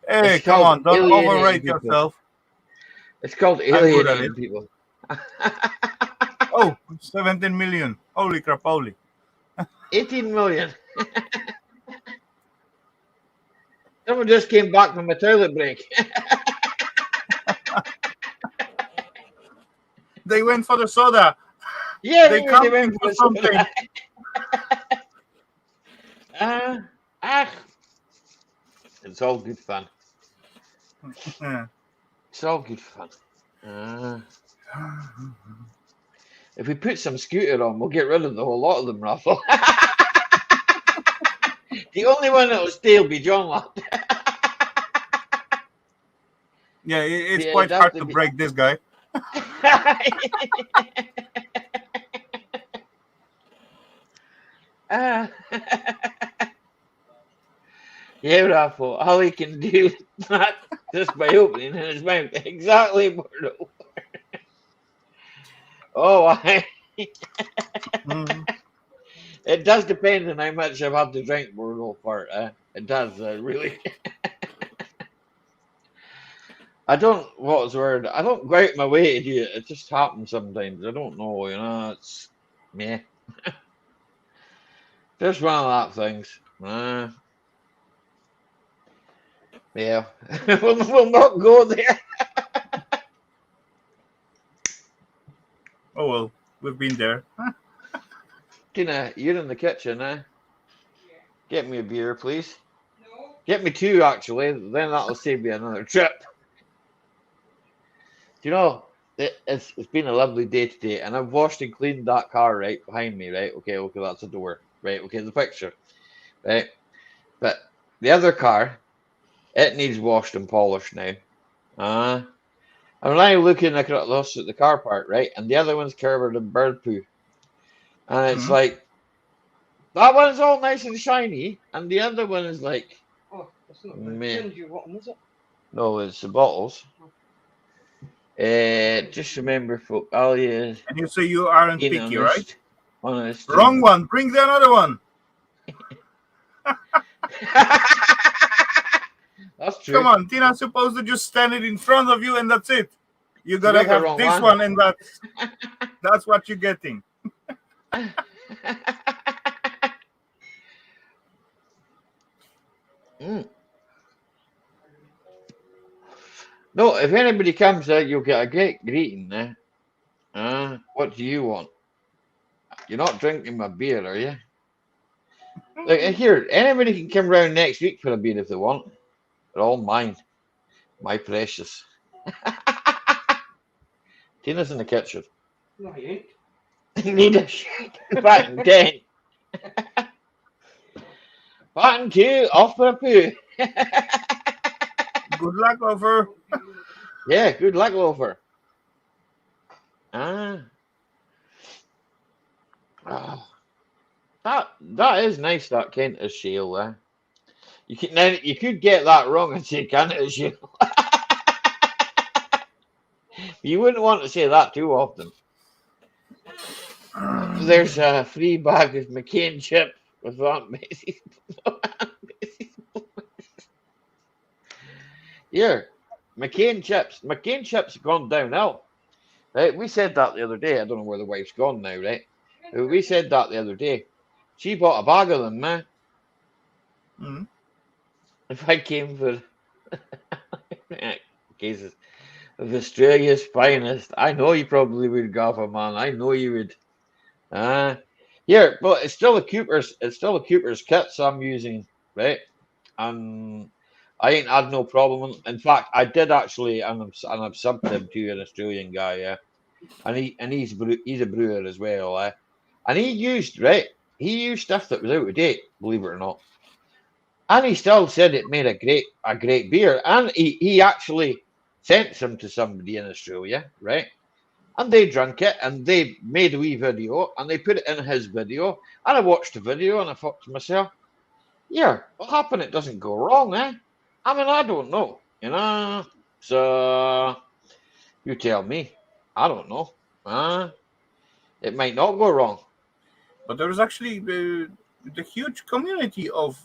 Hey, It's come called on, don't alienating overrate people. yourself. It's called I'm good at it. alienating people. Oh, 17 million. Holy crap, holy. 18 million. Someone just came back from a toilet break. They went for the soda. Yeah, They they counting went for for the something. soda. Ah, it's all good fun. Yeah. It's all good fun. If we put some scooter on, we'll get rid of the whole lot of them, Raffle. The only one that will stay will be John Lott. Yeah, it's It'd quite have hard to to be. break this guy. Ah. Yeah, Raffle. All he can do is not just by opening his mouth. Exactly, Bordeaux. Oh, Mhm. it does depend on how much I've had to drink Bordeaux for it. It does, really. I don't, what was the word? I don't go out my way to do it. It just happens sometimes. I don't know, you know. It's, yeah. Just one of that things. Yeah. we'll not go there. Oh well, we've been there. Tina, you're in the kitchen, eh? Yeah. Get me a beer, please. No. Get me two, actually. Then that'll save me another trip. Do you know, it's been a lovely day today, and I've washed and cleaned that car right behind me, right? Okay, that's a door. Right, okay, the picture. Right? But the other car, it needs washed and polished now. Uh, I'm now looking across at the car park, right? And the other one's covered in bird poo. And it's Mhm. like, that one's all nice and shiny, and the other one is like, Oh, that's not the meh. ginger one, is it? No, it's the bottles. Oh. Just remember, folk, Ali is And you say you aren't being picky, right? honest, Wrong and one. Bring the another one. that's Come true. on, Tina's supposed to just stand it in front of you and that's it. You She gotta got the have wrong this one. one and that's what you're getting. Mm. No, if anybody comes out, you'll get a great greeting. What do you want? You're not drinking my beer, are you? Like here, anybody can come round next week for a beer if they want. They're all mine, my precious. Tina's in the kitchen. No, I ain't. Need a shit. Back in 10. Back in 2. Off for a poo. Good luck, lover. Yeah, good luck, Loafer. Ah, ah. That is nice. That Kentish shale there. You could get that wrong and say Kentish shale. You wouldn't want to say that too often. There's a free bag of McCain chips with Aunt Macy's. Here, McCain chips. McCain chips have gone downhill. right? We said that the other day. I don't know where the wife's gone now, right? We said that the other day. She bought a bag of them, man. Mm. If I came for cases of Australia's finest, I know you probably would, Gaffer man. I know you would. Uh Here, but it's still a Cooper's. It's still a Cooper's kits I'm using, right? And I ain't had no problem. In fact, I did actually, and I've subbed him to an Australian guy, yeah, and he's a brewer as well, and he used right. He used stuff that was out of date, believe it or not, and he still said it made a great beer, and he actually sent some to somebody in Australia, right? And they drank it, and they made a wee video, and they put it in his video, and I watched the video, and I thought to myself, yeah, what happened? It doesn't go wrong, eh? I mean, I don't know, you know. So you tell me. I don't know. It might not go wrong. But there is actually the huge community of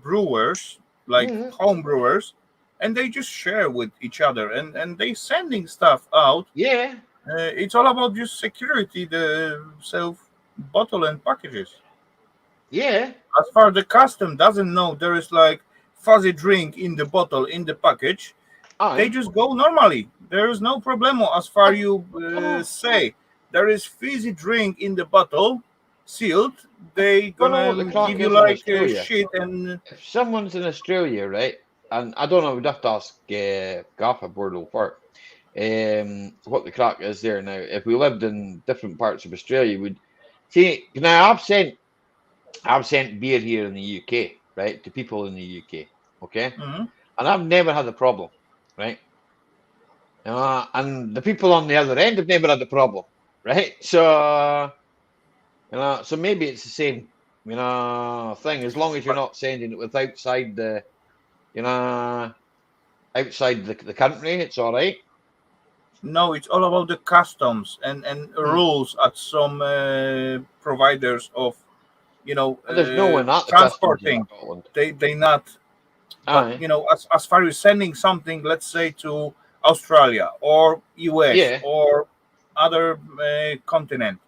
brewers, like Hmm. home brewers, and they just share with each other, and they sending stuff out. Yeah, It's all about just security, the self bottle and packages. yeah. As far the custom doesn't know there is like fuzzy drink in the bottle in the package, they Aye. just go normally. There is no problemo as far I, you oh, say there is fizzy drink in the bottle, sealed. They don't know gonna what the crack give you is in like Australia. shit and If someone's in Australia, right, and I don't know, we'd have to ask Gaffa Bordel for what the crack is there now. If we lived in different parts of Australia, we'd see. Now, I've sent beer here in the UK, right, to people in the UK, okay, Mhm. and I've never had a problem, right, and the people on the other end have never had a problem, right, so so maybe it's the same, thing as long as you're But not sending it with outside the, you know, outside the country, it's all right. no, it's all about the customs and Hmm. rules at some providers of But there's no one at the customs in transporting. Scotland. They not. But Aye, as far as sending something, let's say to Australia or US yeah, or other continent,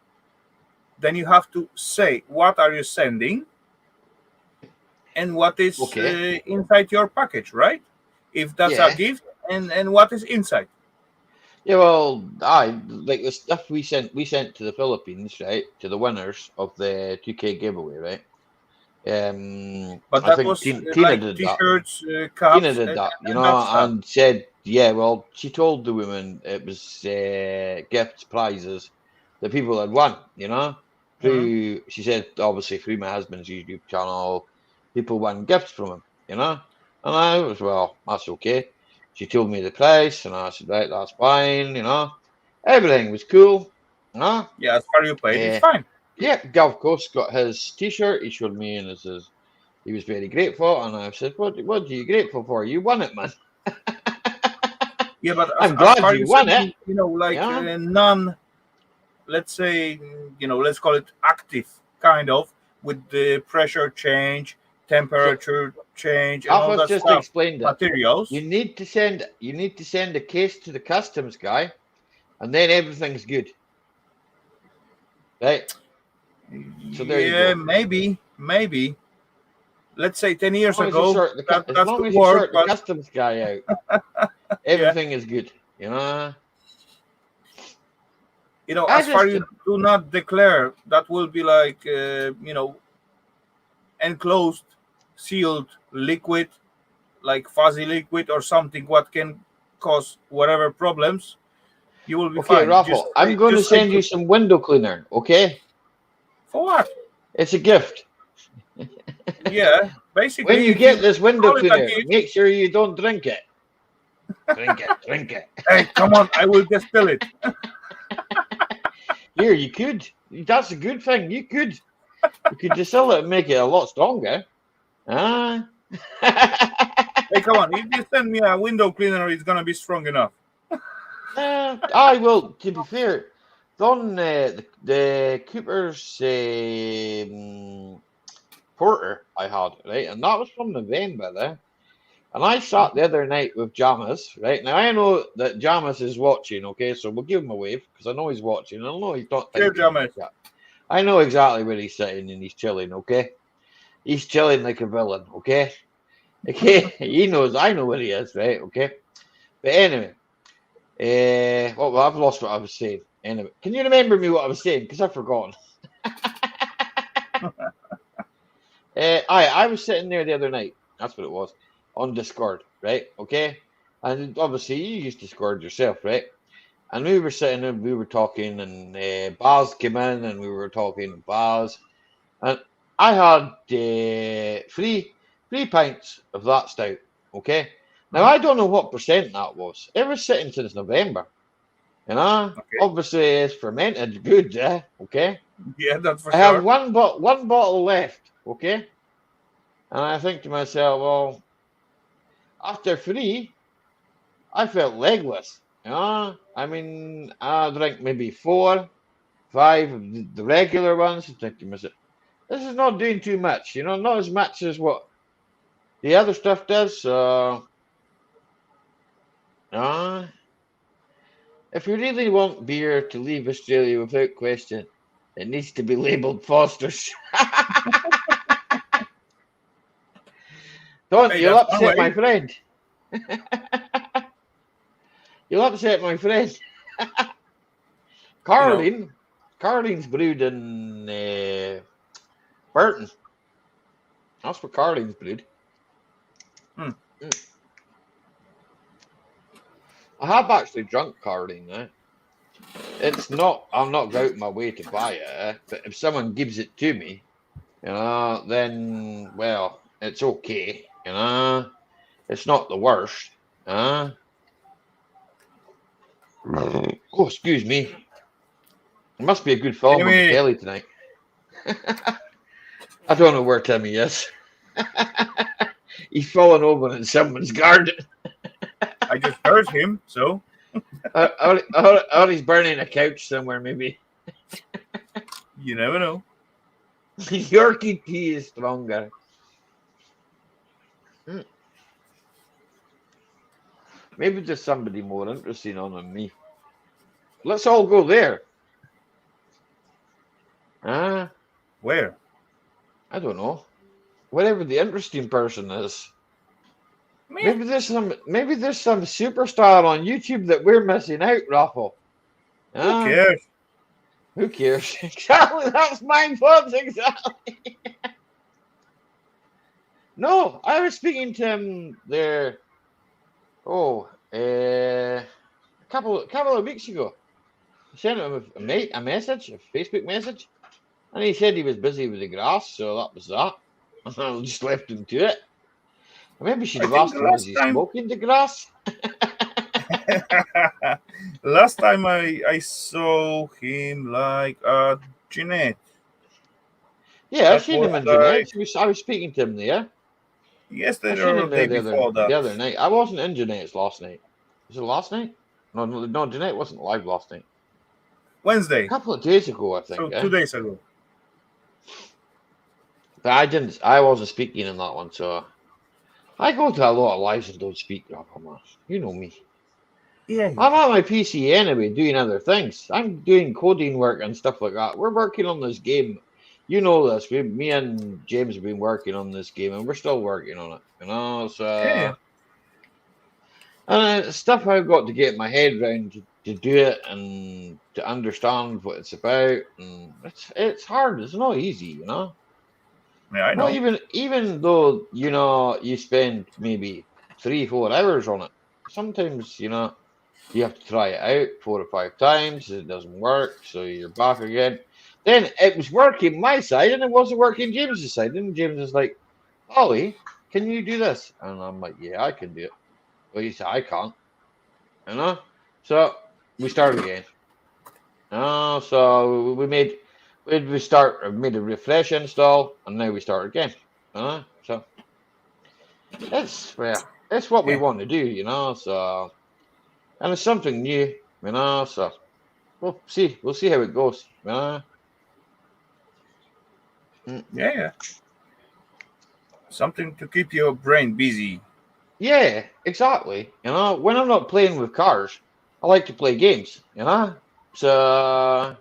then you have to say what are you sending and what is okay, inside your package, right? If that's a yeah. gift, and what is inside. Yeah, well, like the stuff we sent to the Philippines, right, to the winners of the 2K giveaway, right? But I that think was Tina like did that. t-shirts, Tina cups, did that, and that stuff. and said, yeah, well, she told the women it was gifts, prizes that people had won, Mhm. through, she said, obviously through my husband's YouTube channel, people won gifts from him. And I was, well, that's okay. She told me the price, and I said, right, that's fine. Everything was cool, you know. Yeah, as far you paid, it's Uh, fine. yeah, Gav Coast got his T-shirt. He showed me, and he was very grateful. And I said, "What are you grateful for? You won it, man. Yeah, but I'm as glad far you as won it." sending, like Yeah. non, let's say, let's call it active kind of with the pressure change, So temperature change, and all Alpha's that just stuff, explained it. You materials. need to send a case to the customs guy, and then everything's good, right? So there you Yeah, go. maybe. Let's say 10 years As long as you ago, sort as that's long could as you work, sort the but customs guy out, yeah, everything is good. I as far just you do not declare, that will be like enclosed, sealed liquid, like fuzzy liquid or something, what can cause whatever problems, you will be okay, fine. Just Raffle. I'm going to just say send you to some window cleaner. Okay, for what? it's a gift. Yeah, When basically, you if you get this window call it a cleaner, gift, make sure you don't drink it. Drink it, drink it. hey, come on, I will distill it. Here, you could. That's a good thing. You could distill it and make it a lot stronger. Ah. Hey, come on, if you send me a window cleaner, it's gonna be strong enough. I will. To be fair, on the Cooper's porter I had, right, and that was from November there. And I sat the other night with Jamas, right? Now I know that Jamas is watching, okay, so we'll give him a wave because I know he's watching. I know he's not Cheers, thinking in the James. chat. I know exactly where he's sitting and he's chilling, okay? He's chilling like a villain, okay? Okay, he knows I know where he is, right? Okay. But anyway, well, I've lost what I was saying. Anyway, can you remember me what I was saying? Because I've forgotten. I was sitting there the other night. That's what it was on Discord, right? Okay, and obviously you use Discord yourself, right? And we were sitting and we were talking, and Baz came in, and we were talking to Baz, and I had three pints of that stout. Okay, now I don't know what percent that was. It was sitting since November, you know. Okay. Obviously, it's fermented good, okay. Yeah, that's for I have sure. one bottle left, okay. And I think to myself, well, after three, I felt legless. You know? I mean, I drank maybe 4, 5 of the regular ones. I think to myself, this is not doing too much, you know, not as much as what the other stuff does. So, uh, if you really want beer to leave Australia without question, it needs to be labelled Foster's. Don't, Hey, you'll that's one upset my way. friend. You'll upset my friend. You know, Carling's brewed in Burton. That's where Carling's brewed. Hmm. Mm. I have actually drunk Carling. It's not. I'm not out my way to buy it. But if someone gives it to me, then well, it's okay. It's not the worst. Oh, excuse me. It must be a good film on the anyway, telly tonight. I don't know where Timmy is. He's fallen over in someone's garden. I just heard him, so Or he's burning a couch somewhere, maybe. you never know. Yorkie tea is stronger. Hmm. Maybe there's somebody more interesting on than me. Let's all go there. Ah, Where? I don't know. Whatever the interesting person is. Meh. Maybe there's some superstar on YouTube that we're missing out, Raffle. Who Ah, cares? who cares? Exactly, that's my thoughts exactly. No, I was speaking to him there. Oh, a couple of weeks ago. I sent him a message, a Facebook message, and he said he was busy with the grass, so that was that. I just left him to it. I maybe should I have think asked the him, is last he time, smoking the grass? last time I saw him like Jeanette. Yeah, I That seen was him in like Jeanette. I was speaking to him there. I yesterday seen or him the there day the other before that. the other night. I wasn't in Jeanette's last night. Was it last night? No, Jeanette wasn't live last night. A Wednesday, couple of days ago, I think. so 2 days ago. But I didn't. I wasn't speaking in that one, so I go to a lot of lives and don't speak. Man. You know me. Yeah, I'm on my PC anyway, doing other things. I'm doing coding work and stuff like that. We're working on this game. You know this. Me and James have been working on this game, and we're still working on it. yeah. So and it's stuff I've got to get my head around to do it and to understand what it's about. And it's hard. It's not easy, Yeah, I Not know. even though you spend maybe 3, 4 hours on it. Sometimes you have to try it out 4 or 5 times. It doesn't work, so you're back again. Then it was working my side, and it wasn't working James's side. And James is like, "Ollie, can you do this?" And I'm like, "Yeah, I can do it." Well, he said, "I can't," you know. So we started again. So we made a refresh install, and now we start again. So it's what we Yeah, want to do, So and it's something new, So we'll see how it goes. Mm. yeah, yeah. Something to keep your brain busy. Yeah, exactly. When I'm not playing with cars, I like to play games. So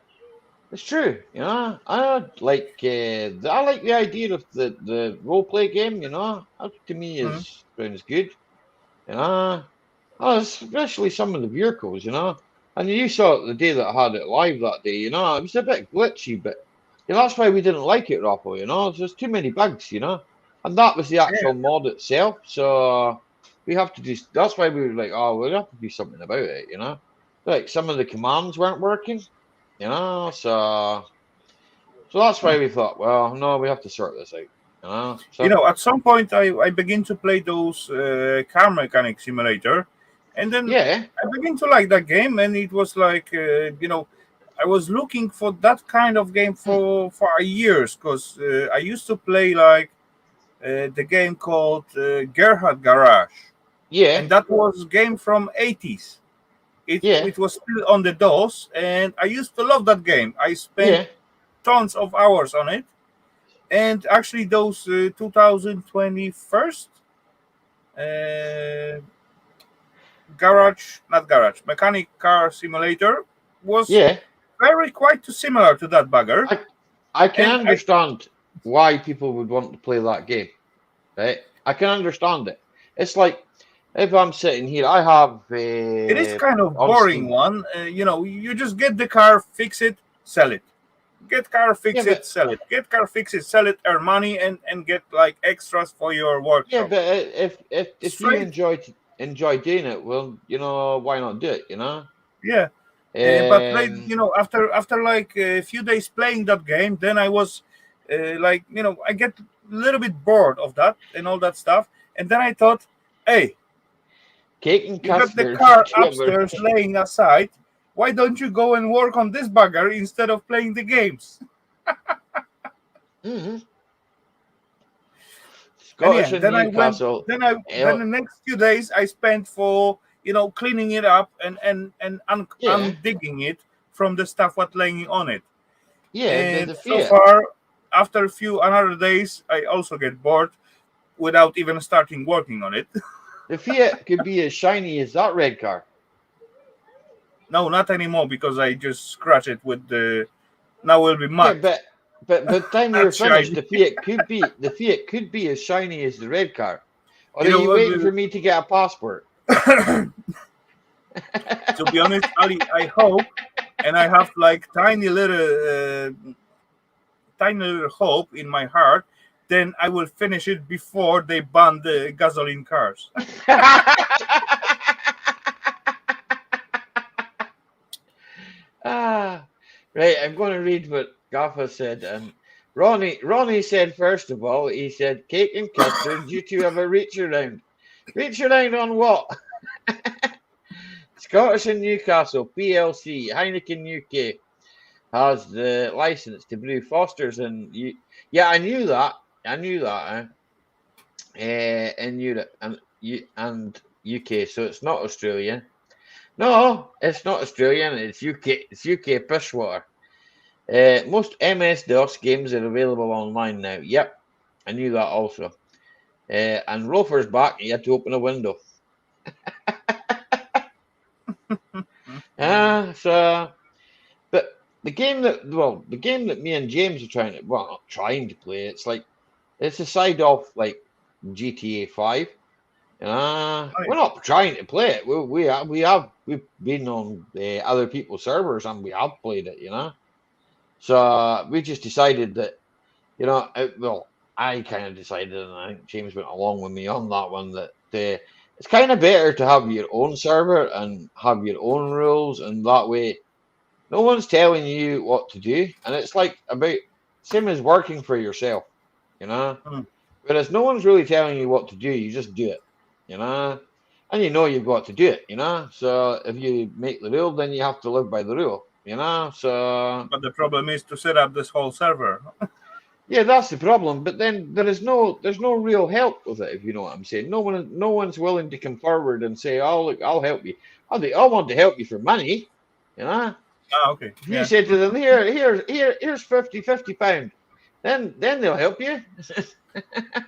it's true. I like the idea of the role play game. That to me Mhm. is sounds good. You know, especially some of the vehicles. And you saw it the day that I had it live that day. It was a bit glitchy, but that's why we didn't like it, Rocco. There's too many bugs. And that was the actual Yeah. mod itself. So we have to do. That's why we were like, oh, we'll have to do something about it. Like some of the commands weren't working. So that's why we thought, well, no, we have to sort this out. So At some point I begin to play those car mechanic simulator, and then yeah, I begin to like that game, and it was like I was looking for that kind of game mm, for years because I used to play like the game called Gerhard Garage, yeah, and that was game from 80s. yeah, It was still on the DOS, and I used to love that game. I spent yeah, tons of hours on it, and actually those 2021 uh, not garage, mechanic car simulator was yeah. very quite too similar to that bugger. I I can And understand why people would want to play that game, right? I can understand it. It's like if I'm sitting here, I have it is kind of on boring Steam. one. You just get the car, fix it, sell it. Get car, Yeah, fix it, but sell it. Get car, fix it, sell it, earn money, and get like extras for your yeah, workshop. but if you Straight, enjoy doing it, well, why not do it? yeah. But like after like a few days playing that game, then I was like I get a little bit bored of that and all that stuff, and then I thought, hey, Cake and you got the custard. car Do you ever? upstairs laying aside. Why don't you go and work on this bugger instead of playing the games? Mhm. And Scottish yeah, and then I went. Newcastle. Then the next few days I spent for cleaning it up and Yeah, undigging it from the stuff what laying on it. yeah. The And the so Fiat, far, after a few another days, I also get bored without even starting working on it. the Fiat could be as shiny as that red car. No, not anymore because I just scratch it with the. Now will be Yeah, matte, but by the time not you're finished, shiny. the Fiat could be as shiny as the red car. Or are You you know, waiting for me to get a passport? to be honest, Ali, I hope, and I have like tiny little hope in my heart. Then I will finish it before they ban the gasoline cars. Ah, right. I'm going to read what Gaffa said. And Ronnie said first of all, he said cake and custard. You two have a reach around. Reach around on what? Scottish and Newcastle PLC Heineken UK has the license to brew Fosters and you. Yeah, I knew that. I knew that. In Europe and UK, so it's not Australian. No, it's not Australian. It's UK. It's UK Pishwater. Most MS-DOS games are available online now. Yep, I knew that also. And Rover's back. You had to open a window. So, but the game that me and James are not trying to play. It's a side off like GTA 5. We're not trying to play it. We've been on other people's servers and we have played it. So we just decided that I kind of decided, and I think James went along with me on that one that it's kind of better to have your own server and have your own rules, and that way no one's telling you what to do, and it's like about same as working for yourself, you know. Mm. Whereas no one's really telling you what to do, you just do it, you know, and you've got to do it. So if you make the rule, then you have to live by the rule. So But the problem is to set up this whole server. yeah, that's the problem. But then there's no real help with it, if you know what I'm saying. No one's willing to come forward and say, "Oh, look, I'll help you." Oh, they all want to help you for money. Ah, okay, If you yeah. say to them, here's 50 pound, then they'll help you.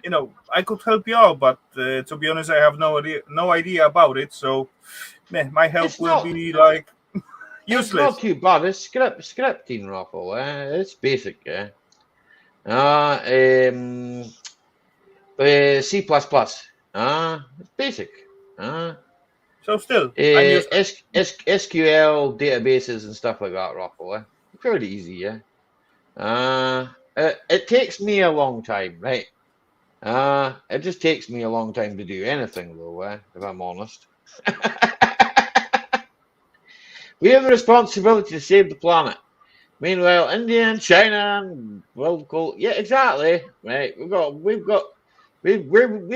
You know, I could help you out, but to be honest, I have no idea about it. So, my help It's will not be like it's not useless. too bad. It's scripting, Raffle. It's basic. Uh, um, C++. It's basic. Uh, So still, I'm used. SQL databases and stuff like that, Raffle. Fairly easy, yeah. It takes me a long time, right? It just takes me a long time to do anything, though, if I'm honest. We have a responsibility to save the planet. Meanwhile, India and China and well, cool. Yeah, exactly. Right. We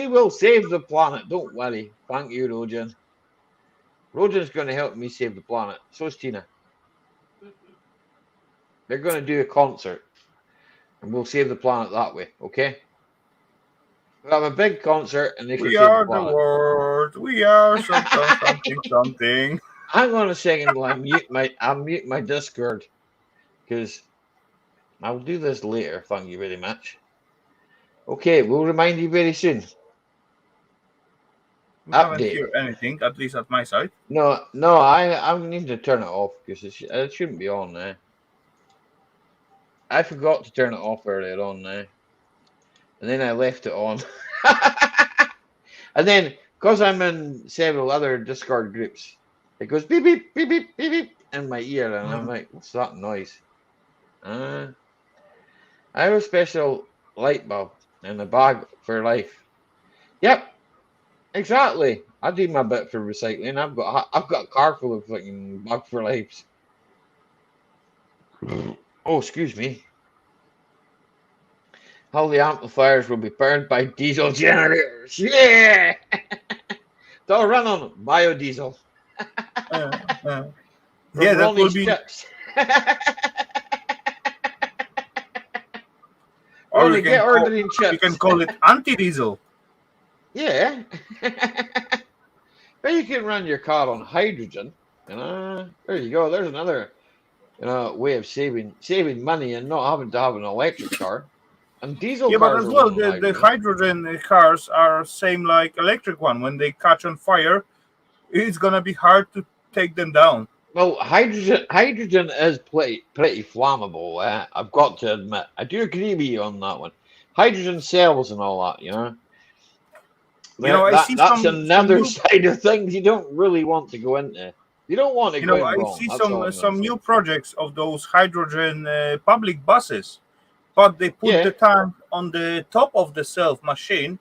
will save the planet. Don't worry. Thank you, Rojan. Rojan's going to help me save the planet. So is Tina. They're going to do a concert, and we'll save the planet that way. Okay. We'll have a big concert, and they can We save the are the planet. world. We are something something. Hang on a second while I'll mute my Discord because I'll do this later. Thank you very much. Okay, we'll remind you very soon. We haven't Update. heard anything, at least at my side. No, I need to turn it off because it shouldn't be on now. I forgot to turn it off earlier on now, and then I left it on. And then, because I'm in several other Discord groups, it goes beep beep beep beep beep beep in my ear, and I'm like, what's that noise? I have a special light bulb in the bag for life. Yep, exactly. I do my bit for recycling. I've got a car full of fucking bag for lives. Oh, excuse me. All the amplifiers will be powered by diesel generators. Yeah! They'll run on biodiesel Yeah, from that will Ronnie's be, chips. or Ronnie, get ordering you can chips. call it anti-diesel. Yeah. But you can run your car on hydrogen. There you go. There's another way of saving money and not having to have an electric car. And diesel Yeah, but cars as are well, running the hydrogen. hydrogen cars are same like electric one. When they catch on fire, it's gonna be hard to take them down. Well, hydrogen is pretty flammable. I've got to admit, I do agree with you on that one. Hydrogen cells and all that, You know, I see That's some another new, side of things you don't really want to go into. You don't want to you go know, in I wrong. see That's all I'm going to some say. new projects of those hydrogen public buses, but they put Yeah, the tank on the top of the self machine,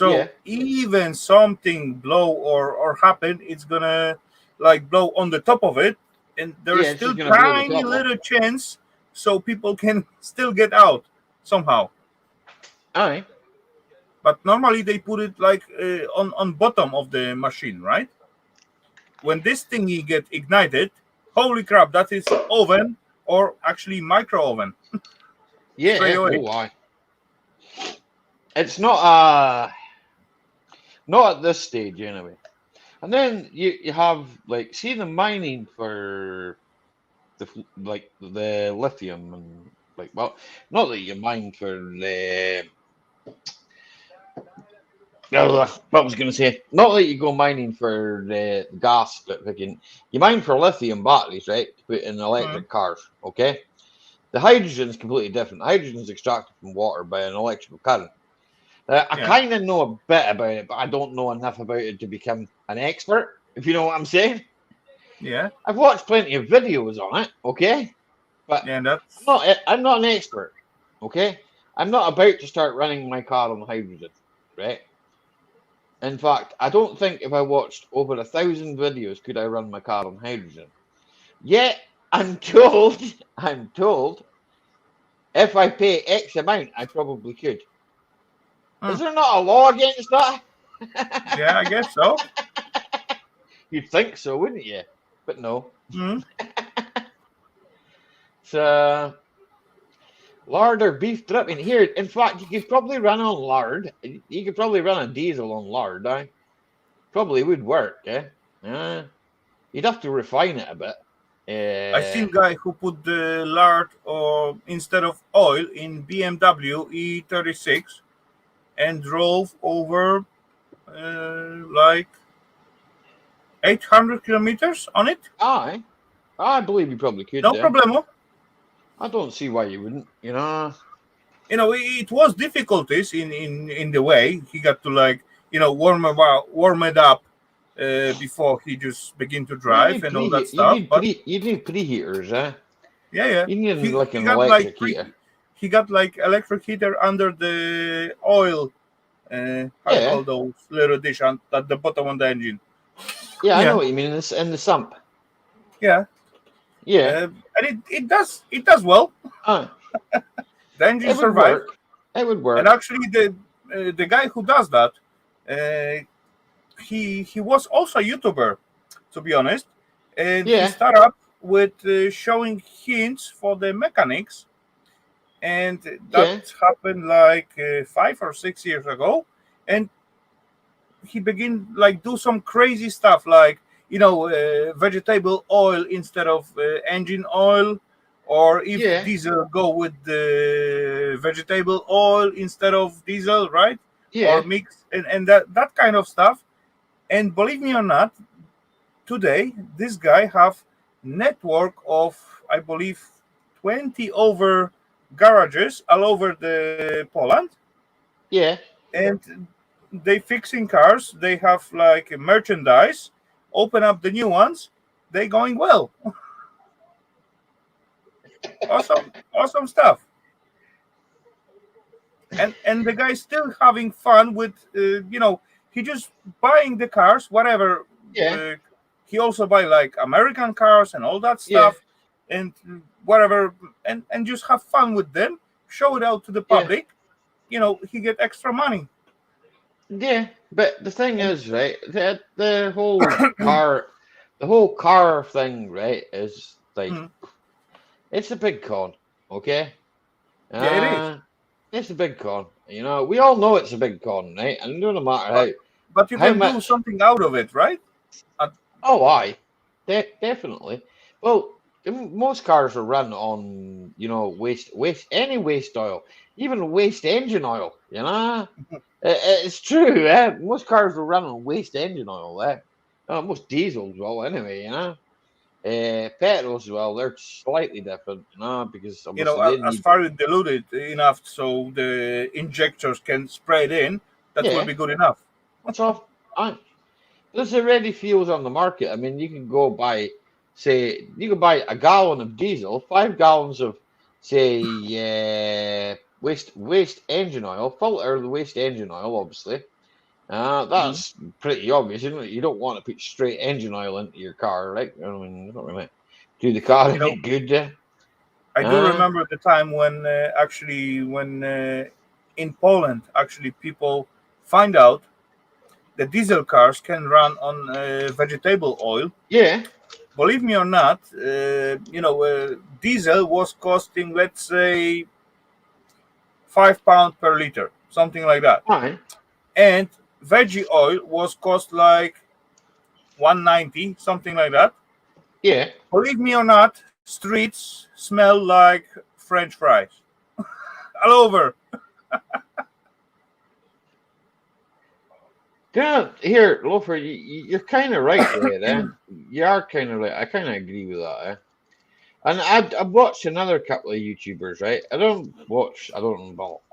yeah, so even something blow or happen, it's gonna like blow on the top of it, and there is yeah. It's still just going to blow the tiny top off. little chance so people can still get out somehow. Aye. But normally they put it like on bottom of the machine, right? When this thingy get ignited, holy crap, that is oven or actually micro oven straight Yeah. away. Oh, aye. It's not at this stage anyway. And then you have like see the mining for the lithium and like well, not that you mine for the what was going to say, not that you go mining for the gas, but you mine for lithium batteries, right, to put in Mm, electric cars. Okay, the hydrogen is completely different. Hydrogen is extracted from water by an electrical current. I yeah, kind of know a bit about it, but I don't know enough about it to become an expert. If you know what I'm saying, yeah, I've watched plenty of videos on it. Okay, but yeah. That's I'm not an expert. Okay, I'm not about to start running my car on hydrogen, right? In fact, I don't think if I watched over 1,000 videos could I run my car on hydrogen. Yet I'm told, I'm told, if I pay X amount, I probably could. Is mm, there not a law against that? yeah, I guess so. You'd think so, wouldn't you? But no. Mm, It's lard or beef dripping here. In fact, you could probably run on lard. You could probably run a diesel on lard. Probably would work. You'd have to refine it a bit. I seen guy who put the lard or instead of oil in BMW E36 and drove over like 800 kilometers on it. I believe you probably could No do. problemo. I don't see why you wouldn't. You know. You know, it was difficulties in the way he got to like warm it up before he just begin to Well, you drive need and all that you stuff. need But you need preheaters, eh? yeah, You need he like he an got like electric heater. he got like electric heater under the oil. How you Yeah, call those little dish at the bottom of the engine? yeah, I know Yeah, what you mean. In the sump. yeah, Yeah, and it does well. uh, The engine it would survive, work. It would and work. actually the guy who does that, uh, he was also a YouTuber, to be honest, and he Yeah, started up with showing hints for the mechanics, and that yeah, happened like 5 or 6 years ago, and he began like do some crazy stuff like vegetable oil instead of engine oil, or if yeah, diesel go with the vegetable oil instead of diesel, right? Or yeah, mix and that kind of stuff. And believe me or not, today this guy have network of, I believe, 20 over garages all over the Poland, yeah, and they fixing cars. They have like merchandise. Open up the new ones. They going well. Awesome stuff. And the guy's still having fun with he just buying the cars whatever. yeah, uh, he also buy like American cars and all that yeah, stuff, and whatever, and just have fun with them, show it out to the yeah, public. He get extra money. yeah. But the thing And is, right? The whole car thing, right? Is like mm, it's a big con. Okay. yeah, it is. Uh, it's a big con. You know, we all know it's a big con, right? And no matter but but you how can do much. something out of it, right? Uh, Oh, aye, definitely. Well, most cars are run on, any waste oil, even waste engine oil. It's true. Most cars will run on waste engine oil. Most diesels will, anyway. Petrols as well. They're slightly different, because obviously they as need. far as diluted enough so the injectors can spray it in, that will Yeah, be good enough. so I, there's already fuels on the market. I mean, you can buy a gallon of diesel, 5 gallons of, say, waste engine oil, filter the waste engine oil, obviously. Mhm. That's pretty obvious, isn't it? You don't want to put straight engine oil into your car, right? I mean, you don't really do the car You know, any good. I do Uh, remember the time when when in Poland actually people find out that diesel cars can run on vegetable oil. yeah, Believe me or not, diesel was costing, let's say, £5 per liter, something like that, fine. and veggie oil was cost like 190, something like that. Yeah. Believe me or not, streets smell like French fries all over. Yeah, here, Lofer, you're kind of right there, You are kind of right. I kind of agree with that, And I've watched another couple of YouTubers, right? I don't know,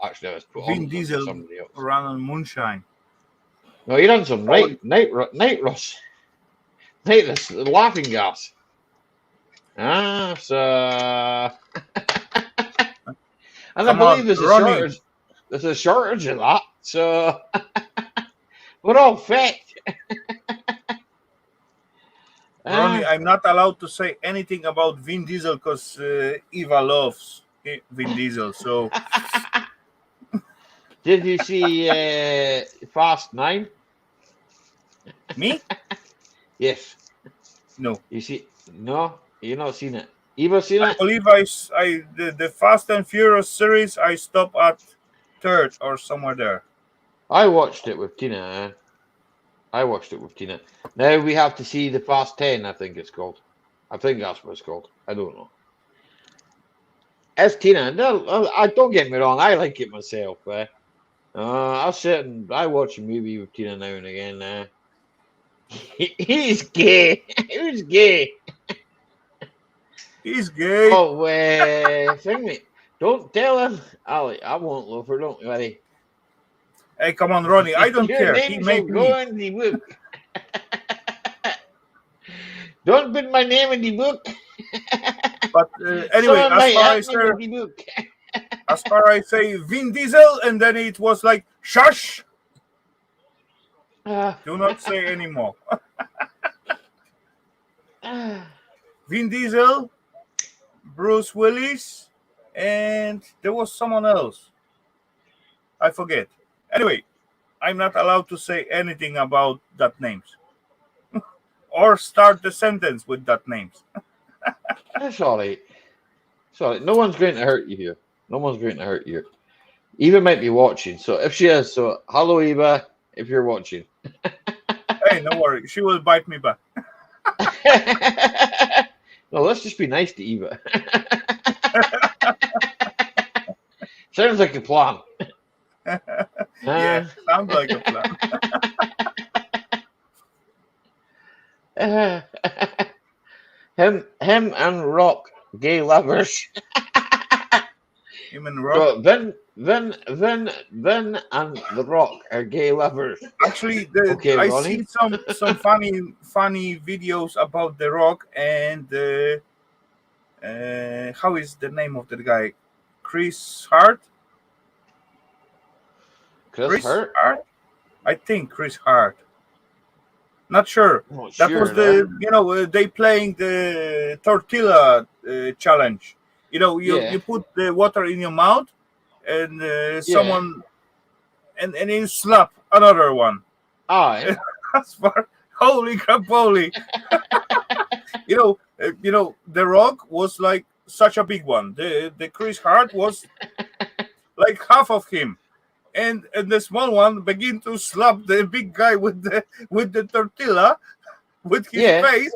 actually, I was put Vin on them by Diesel somebody else. run on moonshine. No, he done some Oh, nitrous, laughing gas. So, and I come on, believe Ronnie. there's a shortage of that, so we're all fat. Ronnie, Uh, I'm not allowed to say anything about Vin Diesel because Eva loves Vin Diesel. So, did you see Fast 9? me? Yes. No. You see? No, you not seen it. Eva seen I it? believe the Fast and Furious series, I stop at third or somewhere there. I watched it with Tina. I watched it with Tina. Now we have to see the Fast 10, I think it's called. I think that's what it's called. I don't know. It's Tina. No, I don't get me wrong. I like it myself. I sit and I watch a movie with Tina now and again. He's gay. Who's gay? He's gay. Oh, thing me. Don't tell him. I won't love her. Don't worry. Hey, come on, Ronnie. I don't Your care. He name shall made go me. in the book. Don't put my name in the book. But anyway, Someone might have me in the book. as far I say Vin Diesel, and then it was like shush. Do not say anymore. Vin Diesel, Bruce Willis, and there was someone else. I forget. Anyway, I'm not allowed to say anything about that names or start the sentence with that names. That's all right. Sorry, no one's going to hurt you here. No one's going to hurt you. Eva might be watching, so if she is, so hello Eva, if you're watching. Hey, no worry, she will bite me back. No, let's just be nice to Eva. Sounds like a plan. Yeah, sounds like a plan. Him and Rock, gay lovers. Him and Rock. So Vin and the Rock are gay lovers. Actually, Okay, I Ronnie. see some funny videos about the Rock and how is the name of the guy? Chris Hart. Chris Hurt? I think Chris Hart. Not sure. Not That sure, was they playing the tortilla challenge. Yeah. You put the water in your mouth, and someone, and you slap another one. Aye. As far, holy crap, holy! The Rock was like such a big one. The Chris Hart was like half of him. And the small one begin to slap the big guy with the tortilla with his face.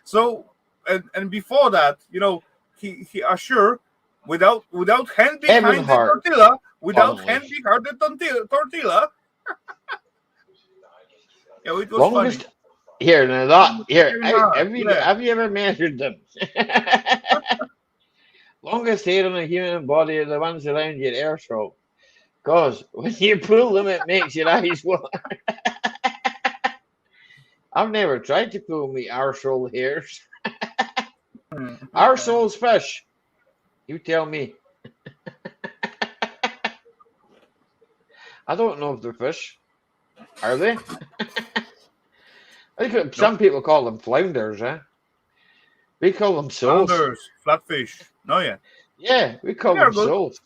So and before that, he assured without hand behind the tortilla, hand behind the tortilla. Yeah, it was longest funny. here now that here. Have you ever measured them? Longest hair on a human body are the ones around your arsehole. Because when you pull them, it makes your eyes water. I've never tried to pull me arsehole hairs. Arsehole's fish. You tell me. I don't know if they're fish. Are they? I think some people call them flounders, eh? We call them soles. Flounders, flatfish. No, yeah. Yeah, we call them soles.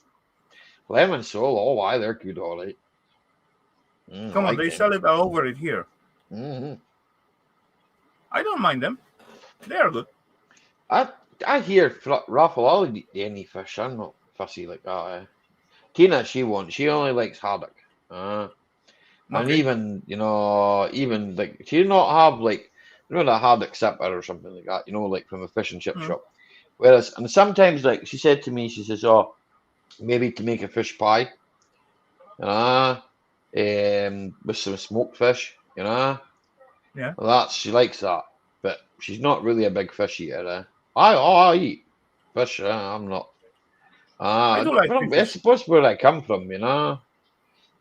Lemon sole, oh, why they're good, all right. Come on, they sell it all over it here. Mm-hmm. I don't mind them. They are good. I hear Raffle, I'll eat any fish. I'm not fussy like that. Tina, she only likes haddock. And even, even like, she did not have like, that haddock zipper or something like that, like from a fish and chip shop. Whereas, and sometimes, like, she said to me, she says, oh, maybe to make a fish pie, with some smoked fish, Yeah. Well, she likes that, but she's not really a big fish eater. I eat fish. I'm not. I do like fish. It's supposed to be where I come from,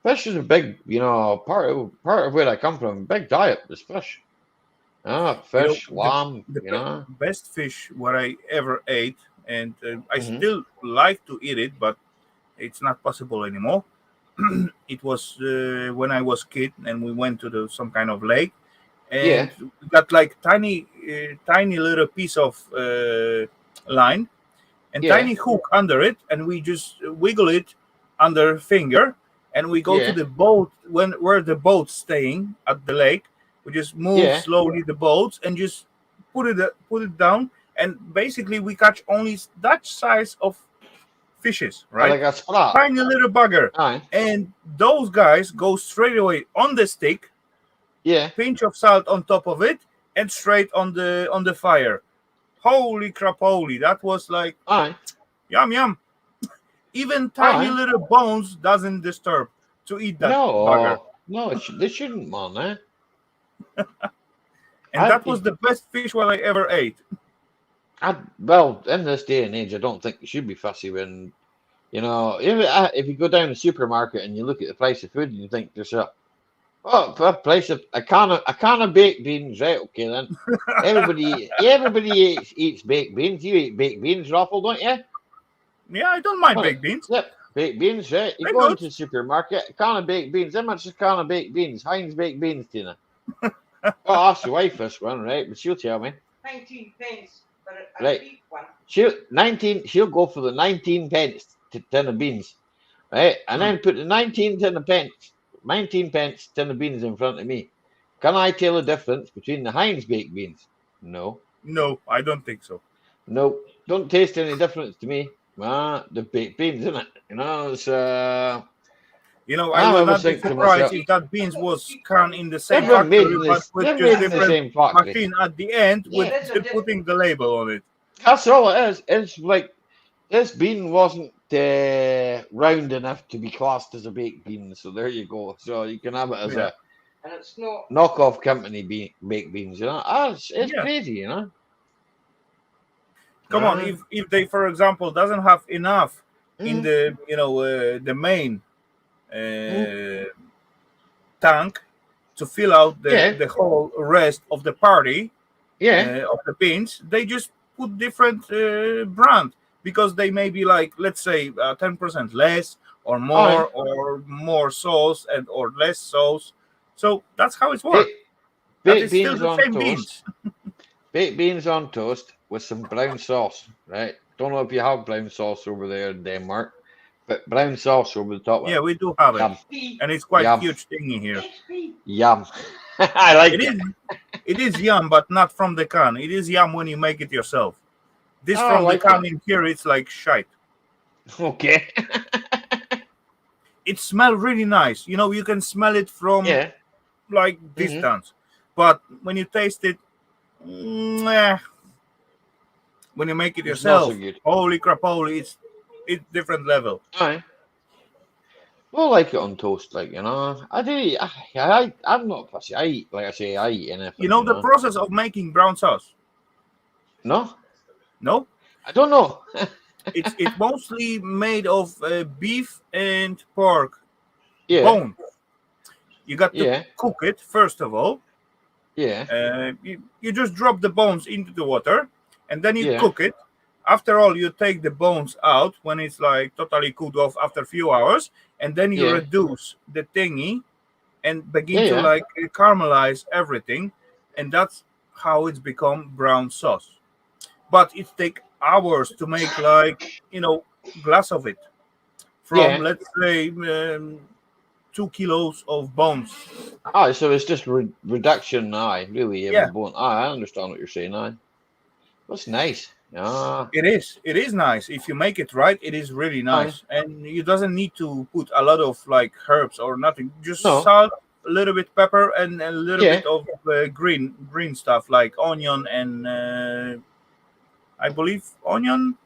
Fish is a big, part of where I come from. Big diet is fish. Fish, lamb, The best fish what I ever ate, and I still like to eat it, but it's not possible anymore. It was when I was kid, and we went to some kind of lake, and we got like tiny little piece of line and tiny hook under it, and we just wiggle it under finger, and we go to the boat where the boat's staying at the lake. We just move slowly the boats and just put it down, and basically we catch only that size of fishes, right? Like a sprat. Tiny little bugger. Aye. And those guys go straight away on the stick, pinch of salt on top of it, and straight on the fire. Holy crap, holy! That was like Aye, yum yum. Even tiny aye. little bones doesn't disturb to eat that bugger. No, they shouldn't, man. And that was I, the best fish what I ever ate. well, in this day and age, I don't think you should be fussy when, if you go down the supermarket and you look at the price of food and you think to yourself, oh, for a price of a can of baked beans, right? Okay, then everybody eats baked beans. You eat baked beans, Ruffle, don't you? Yeah, I don't mind Well, baked beans. yep, baked beans, right? You They're go good. into the supermarket, a can of baked beans. How much is a can of baked beans? Heinz baked beans, Tina. I'll ask your wife this one, right? But she'll tell me. 19 pence for a Right. big one. She'll go for the 19 pence tin of beans, right? And then put the 19 pence tin of beans in front of me. Can I tell the difference between the Heinz baked beans? No. No, I don't think so. No. Don't taste any difference to me. The baked beans, isn't it? It's I I will always not be think to surprised myself, if that beans was canned in the same they're made factory, in but this with they're just made in the different same factory. machine at the end with Yeah. There's a putting the label on it. That's all it is. It's like this bean wasn't round enough to be classed as a baked bean, so there you go. So you can have it as Yeah, a and it's not. knockoff company baked beans. It's yeah. crazy. Come on, Uh, if they, for example, doesn't have enough in mm, the main mm, uh, tank to fill out the yeah, the whole rest of the party yeah, of the beans, they just put different brand because they may be like, let's say 10% less aye. or more sauce and or less sauce. So that's how it's worked. Baked, That baked is still beans the on same toast. beans. Baked beans on toast with some brown sauce. Right. Don't know if you have brown sauce over there in Denmark, but brown sauce over the top of Yeah, it. we do have it, Yum, XP. and it's quite yum, huge thingy here. XP. yum. I like It it. is it is yum, but not from the can. It is yum when you make it yourself. This Oh, I from the like it. can in here, it's like shite. Okay. It smells really nice. You can smell it from Yeah. like Hmm. distance, but when you taste it, meh, when you make it It's not so yourself, good. holy crap, holy, it's different level. Aye. Well, like it on toast, I do. I'm not fussy. I eat, like I say, I eat You anything. know the process of making brown sauce? No, No, I don't know. it's mostly made of beef and pork Yeah, bone. You got to yeah, cook it first of all. yeah, You just drop the bones into the water and then you yeah, cook it. After all, you take the bones out when it's like totally cooled off after a few hours, and then you yeah, reduce the thingy and yeah, begin to yeah, like caramelize everything, and that's how it's become brown sauce. But it take hours to make like glass of it from, yeah. let's say, 2 kilos of bones. So it's just reduction. Aye, really, of the Yeah, bone. I understand what you're saying. Aye, that's nice. it is nice if you make it right. It is really Aye, nice, and you doesn't need to put a lot of like herbs or nothing. Just no, salt, a little bit pepper, and a little yeah, bit of green stuff like onion and I believe onion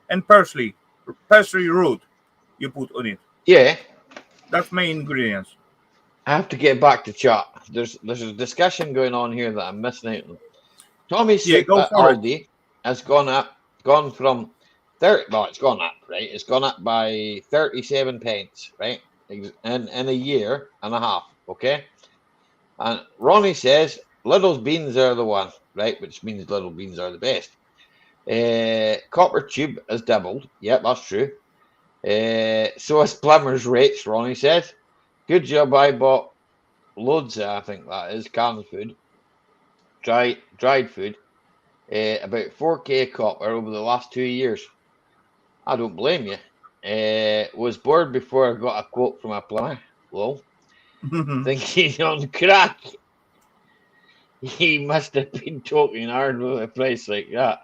and parsley root. You put on it. yeah. That's main ingredients. I have to get back to chat. There's a discussion going on here that I'm missing out on. Tommy's Yeah, soup go at for it. Aldi has gone from 30. Well, it's gone up, right? It's gone up by 37 pence, right? In a year and a half, okay? And Ronnie says little beans are the one, right? Which means little beans are the best. Copper tube has doubled. Yep, that's true. So has plumber's rates, Ronnie says. Good job, I bought loads of, I think that is, canned food, dried food. About 4K copper over the last 2 years. I don't blame you. Was bored before I got a quote from a plumber. Lol. Thinking on crack. He must have been talking hard with a price like that.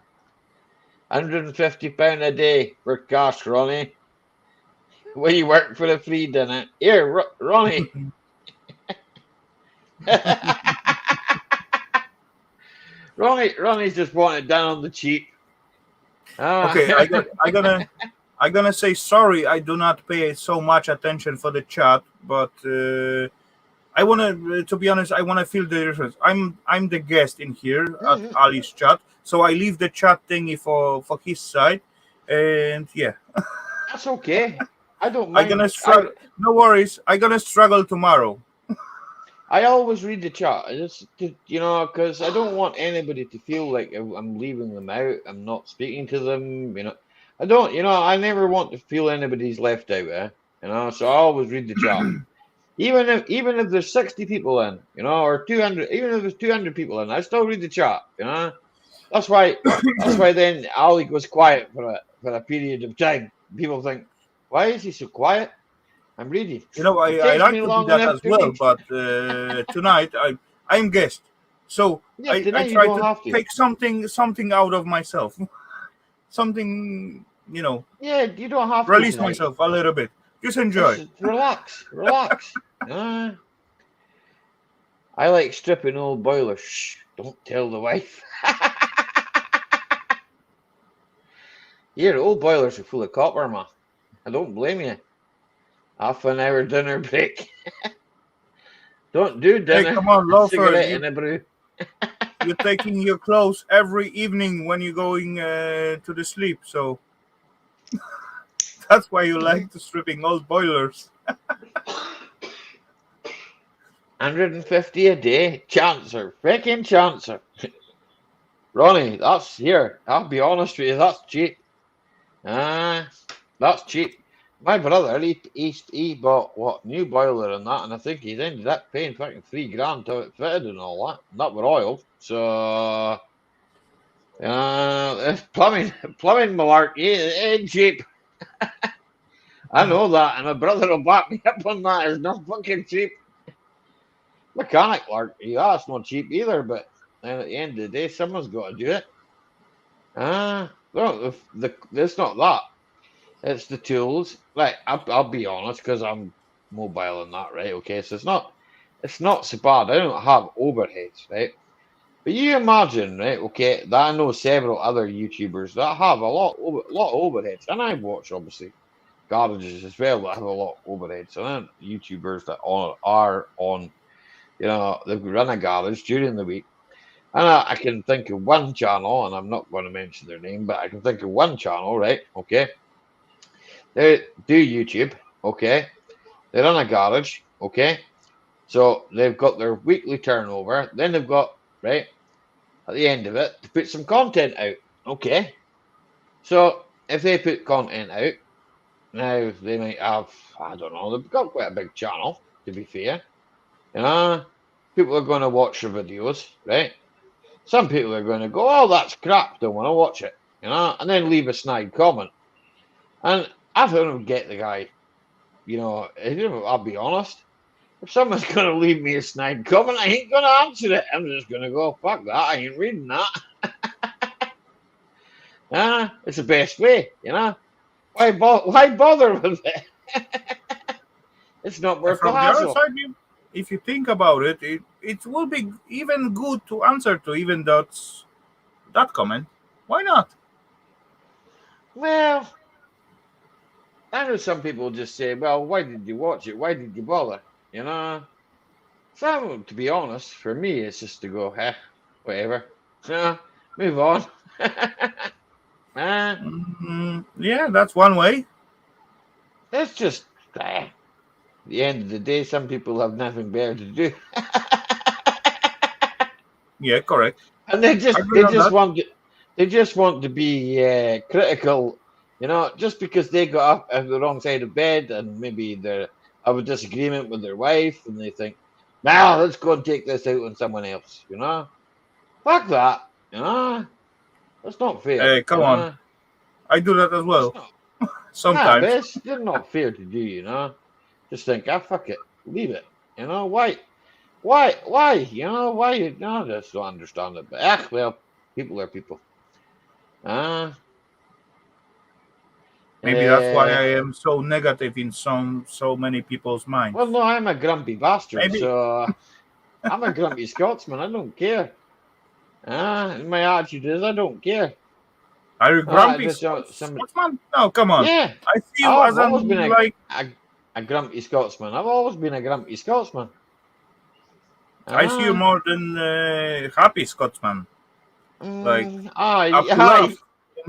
£150 a day for cash, Ronnie. Will you work for a free dinner? Here, Ronnie. Ronnie's just wanting it down on the cheap. Okay, I'm gonna say sorry. I do not pay so much attention for the chat, but I wanna, to be honest, I wanna feel the difference. I'm the guest in here at Ali's chat, so I leave the chat thingy for his side, and yeah, That's okay. I don't I'm gonna mind. struggle. No worries. I'm gonna struggle tomorrow. I always read the chat. I just, because I don't want anybody to feel like I'm leaving them out. I'm not speaking to them. I don't. I never want to feel anybody's left out. So I always read the chat. Even if there's 60 people in, or 200, even if there's 200 people in, I still read the chat. That's why. That's why then Ali goes quiet for a period of time. People think, why is he so quiet? I'm reading. It I takes like me to do long that enough as to well, read. but tonight I'm guest, so Yeah, I tonight you try don't to have to. take something out of myself, something Yeah, you don't have to release tonight. myself a little bit. Just enjoy. Just relax. Uh, I like stripping old boilers. Shh, don't tell the wife. Here, old boilers are full of copper, man. I don't blame you. Half an hour dinner break. Don't do Hey, dinner. come on, A loafer! cigarette and a brew. You're taking your clothes every evening when you're going to the sleep, so that's why you like to stripping old boilers. 150 a day. Chancer. Freaking chancer. Ronnie, that's here. I'll be honest with you, that's cheap. That's cheap. My brother, he bought what new boiler and that, and I think he's ended up paying fucking $3,000 to have it fitted and all that. And that were oil. So it's plumbing malarkey it ain't cheap. I know that, and my brother will back me up on that. It's not fucking cheap. Mechanic larky, that's not cheap either, but then at the end of the day, someone's got to do it. No, it's not that. It's the tools. Right, I'll be honest because I'm mobile and that, right? Okay, so it's not so bad. I don't have overheads, right? But you imagine, right? Okay, that I know several other YouTubers that have a lot of overheads, and I watch obviously garages as well that have a lot of overheads, and then YouTubers that are on, they've run a garage during the week. And I can think of one channel, and I'm not going to mention their name, but I can think of one channel, right? Okay, they do YouTube, okay? They run a garage, okay? So they've got their weekly turnover. Then they've got, right, at the end of it, to put some content out, okay? So if they put content out, now they might have, I don't know, they've got quite a big channel, to be fair. You know, people are going to watch their videos, right? Some people are going to go, oh, that's crap, don't want to watch it, and then leave a snide comment. And I don't get the guy. I'll be honest. If someone's going to leave me a snide comment, I ain't going to answer it. I'm just going to go, fuck that. I ain't reading that. It's the best way, Why bother with it? It's not And worth the from the other hassle. side, if you think about it, it will be even good to answer to even that comment. Why not? Well, I know some people just say, well, why did you watch it? Why did you bother? So, to be honest, for me, it's just to go, whatever. Move on. uh, Yeah, that's one way. it's just, at the end of the day, some people have nothing better to do. Yeah, correct. And they just, Agree they on just that. want to, they just want to be critical, just because they got up at the wrong side of bed and maybe they have a disagreement with their wife and they think, now let's go and take this out on someone else, Fuck that, That's not fair, Hey, come on. I do that as It's well not. Nah, but sometimes. it's still not fair to do, Just think, fuck it, leave it, Why? Why? Why? I just don't understand it. But well, people are people. Uh, Maybe that's why uh, I am so negative in so many people's well, minds. no, I'm a grumpy bastard, Maybe so I'm a grumpy Scotsman. I don't care. My attitude is I don't care. Are you grumpy Just somebody. Scotsman? No, come on. Yeah, I see you I've as always been an like. a grumpy Scotsman. I've always been a grumpy Scotsman. I see you Ah, more than happy Scotsman. Like aye, up to aye. laugh in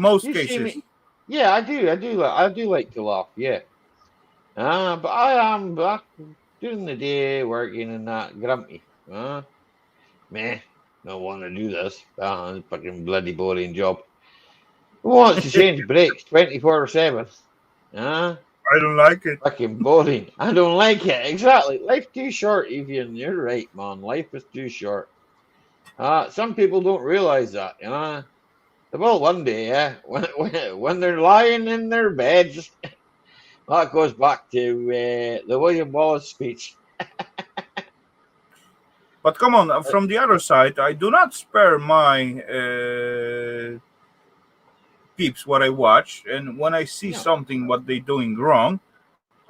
most You see cases. me? Yeah, I do. I do like to laugh. Yeah. But I am back during the day working and that grumpy. Meh. Don't want to do this. Fucking bloody boring job. Who wants to change brakes 24/7? Ah. I don't like it. Fucking boring. I don't like it. Exactly. Life's too short, Evian. You're right, man. Life is too short. Some people don't realize that, you know. They will one day, yeah. When they're lying in their beds, that goes back to the William Wallace speech. But come on, Uh, from the other side, I do not spare my peeps what I watch, and when I see yeah, something what they doing wrong,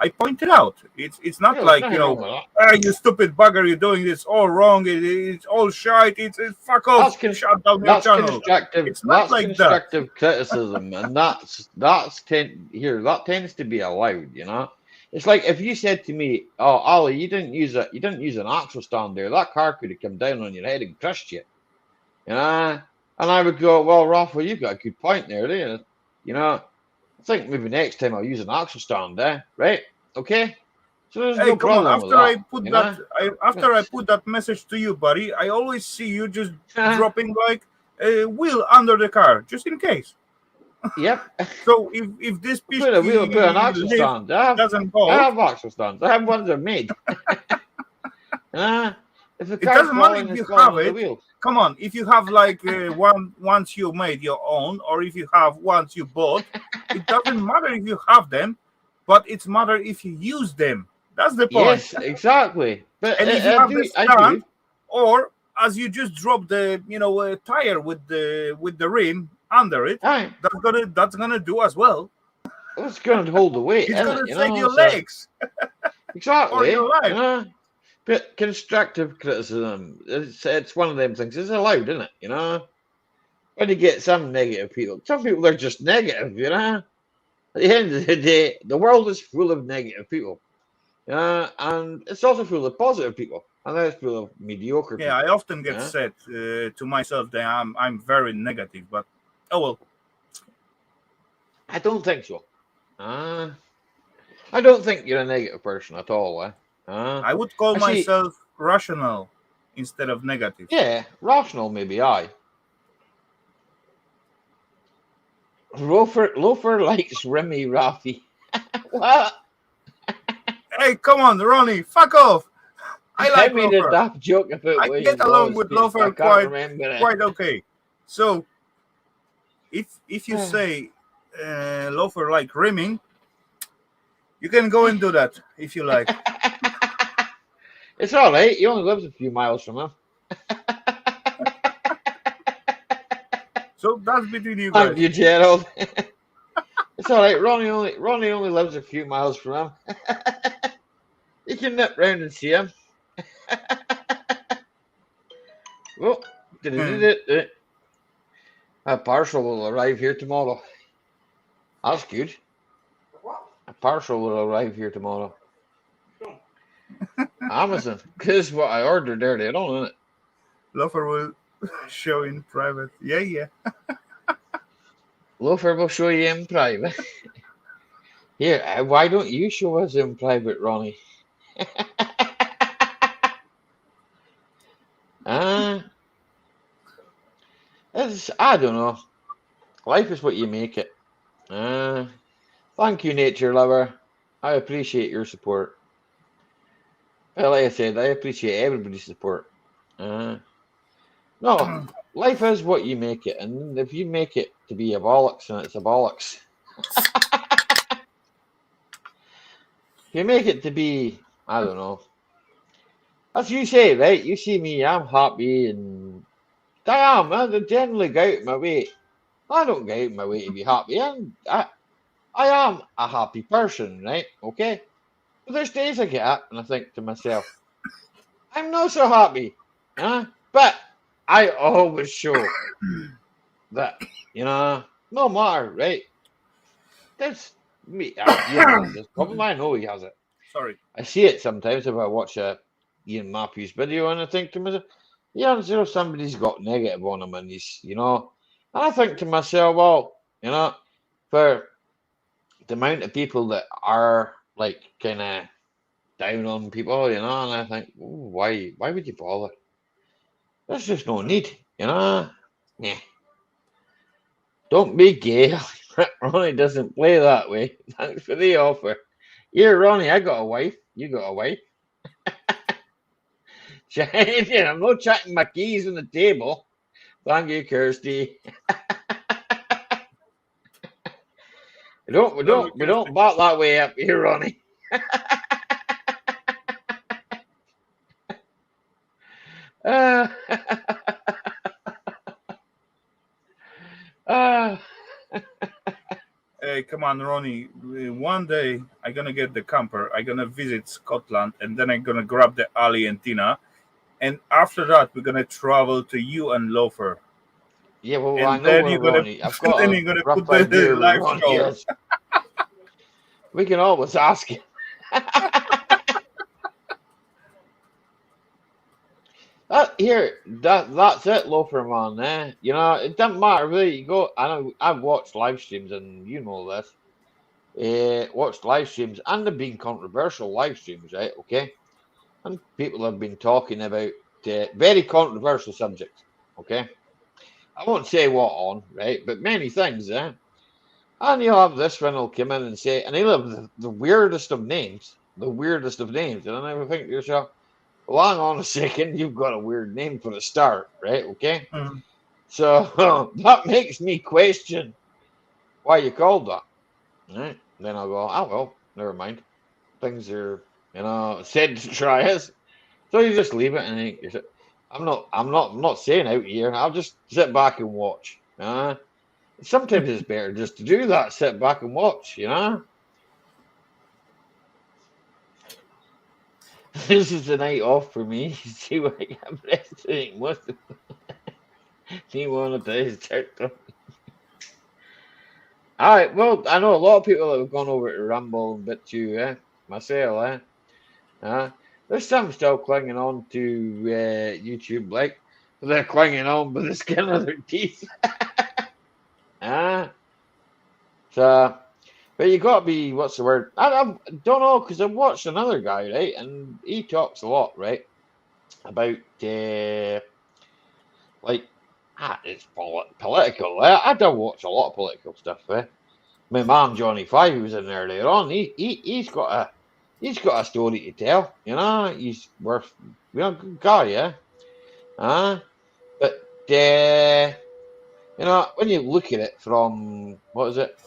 I point it out. It's not yeah, there's like nothing wrong with that. you stupid bugger, you're doing this all wrong. It's all shite. It's fuck That's off. con- Shut down your that's channel. constructive. It's not That's like that. constructive criticism, and that tends to be allowed. You know, it's like if you said to me, "Oh, Ollie, you didn't use an axle stand there. That car could have come down on your head and crushed you." You know, and I would go, "Well, Rafa, you've got a good point there, there. You know, I think maybe next time I'll use an axle stand there, right? Okay." So there's Hey, no come on. problem with that, you know. After I put that message to you, buddy, I always see you just But, dropping like a wheel under the car, just in case. yep. So if this Put an pisky axle lift stand. doesn't I hold, have axle stands. I have ones that are made. uh, if the it car's doesn't matter falling, if it's you falling have on the it. wheels. Come on, if you have like once you made your own, or if you have once you bought, it doesn't matter if you have them, but it's matter if you use them. That's the point. Yes, exactly. But And if you have the I do. stand, or as you just drop the tire with the rim under it, I. that's gonna do as well. It's going to hold the weight, It's isn't it? gonna You save know. your So legs or exactly. your You life. know. But constructive criticism, it's one of them things. It's allowed, isn't it? You know. When you get some negative people, some people are just negative. You know. At the end of the day, the world is full of negative people. And it's also full of positive people, and then it's full of mediocre Yeah, I people. often get Yeah, said to myself that I'm very negative, but oh well. I don't think so. Uh, I don't think you're a negative person at all. I would call Actually, myself rational instead of negative. yeah, rational maybe. I Loafer likes Remy Rafi. What? Hey, come on, Ronnie, fuck off. I I like made a Loafer. daft joke about I get William along Wallace with speech, but I Loafer can't remember it. quite okay. So if you say Loafer like rimming, you can go and do that if you like. It's all right. He only lives a few miles from him. So that's between you Thank guys. you, Gerald. It's all right. Ronnie only lives a few miles from him. You can nip round and see him. Oh, Hmm. a parcel will arrive here tomorrow. That's good. What? A parcel will arrive here tomorrow. From? Amazon. Because what I ordered earlier on, isn't it? Loafer will show in private. Yeah, yeah. Loafer will show you in private. Here, why don't you show us in private, Ronnie? uh, I don't know. Life is what you make it. Thank you, nature lover. I appreciate your support. Well, like I said, I appreciate everybody's support. No, life is what you make it, and if you make it to be a bollocks, then it's a bollocks. If you make it to be, I don't know. As you say, right? You see me, I'm happy, and I am. I generally go out of my way. I don't go out of my way to be happy. I am a happy person, right? Okay? But there's days I get up and I think to myself, I'm not so happy. But I always show that, no matter, right? That's me. Ian has this problem. I know he has it. Sorry. I see it sometimes if I watch a Ian Matthews video, and I think to myself, yeah, somebody's got negative on him, and and I think to myself, well, for the amount of people that are like kind of down on people, and I think, "Ooh, why would you bother? There's just no need, Yeah. Don't be gay. Ronnie doesn't play that way. Thanks for the offer. Here, Ronnie, I got a wife. You got a wife. I'm not checking my keys on the table. Thank you, Kirsty. We Lovely, don't Kirsty. back that way up here, Ronnie. uh, uh, Hey, come on, Ronnie. One day I'm gonna get the camper. I'm gonna visit Scotland, and then I'm gonna grab the Ali and Tina. And after that, we're gonna travel to you and Lofer. yeah, well, I And know then where you're gonna, Ronnie. I've then got a you're gonna put rough the idea where live Ronnie show. is. We can always ask him. That's it, Loafer man. It doesn't matter where you go. I know I've watched live streams, and you know this. Watched live streams, and they've been controversial live streams, right? Okay, and people have been talking about very controversial subjects. Okay, I won't say what on, right? But many things, And you'll have this one will come in and say, and he'll have the weirdest of names, and I never think to yourself, well, hang on a second, you've got a weird name for a start, right? Okay. Mhm. So that makes me question why you called that. Right? Then I'll go, oh well, never mind. Things are, said to try us. So you just leave it and I'm not saying out here. I'll just sit back and watch. Sometimes it's better just to do that, sit back and watch. This is the night off for me. See what I can wrestling. What's the demonetized TikTok? All right. Well, I know a lot of people that have gone over to Rumble and BitChute, myself, there's some still clinging on to YouTube, like they're clinging on by the skin of their teeth. So, but you got to be, what's the word? I don't know, because I've watched another guy, right, and he talks a lot, right, about like it's political. I don't watch a lot of political stuff. My man Johnny Five, who was in there earlier on, he's got a story to tell. He's worth good guy, yeah. But when you look at it from what is it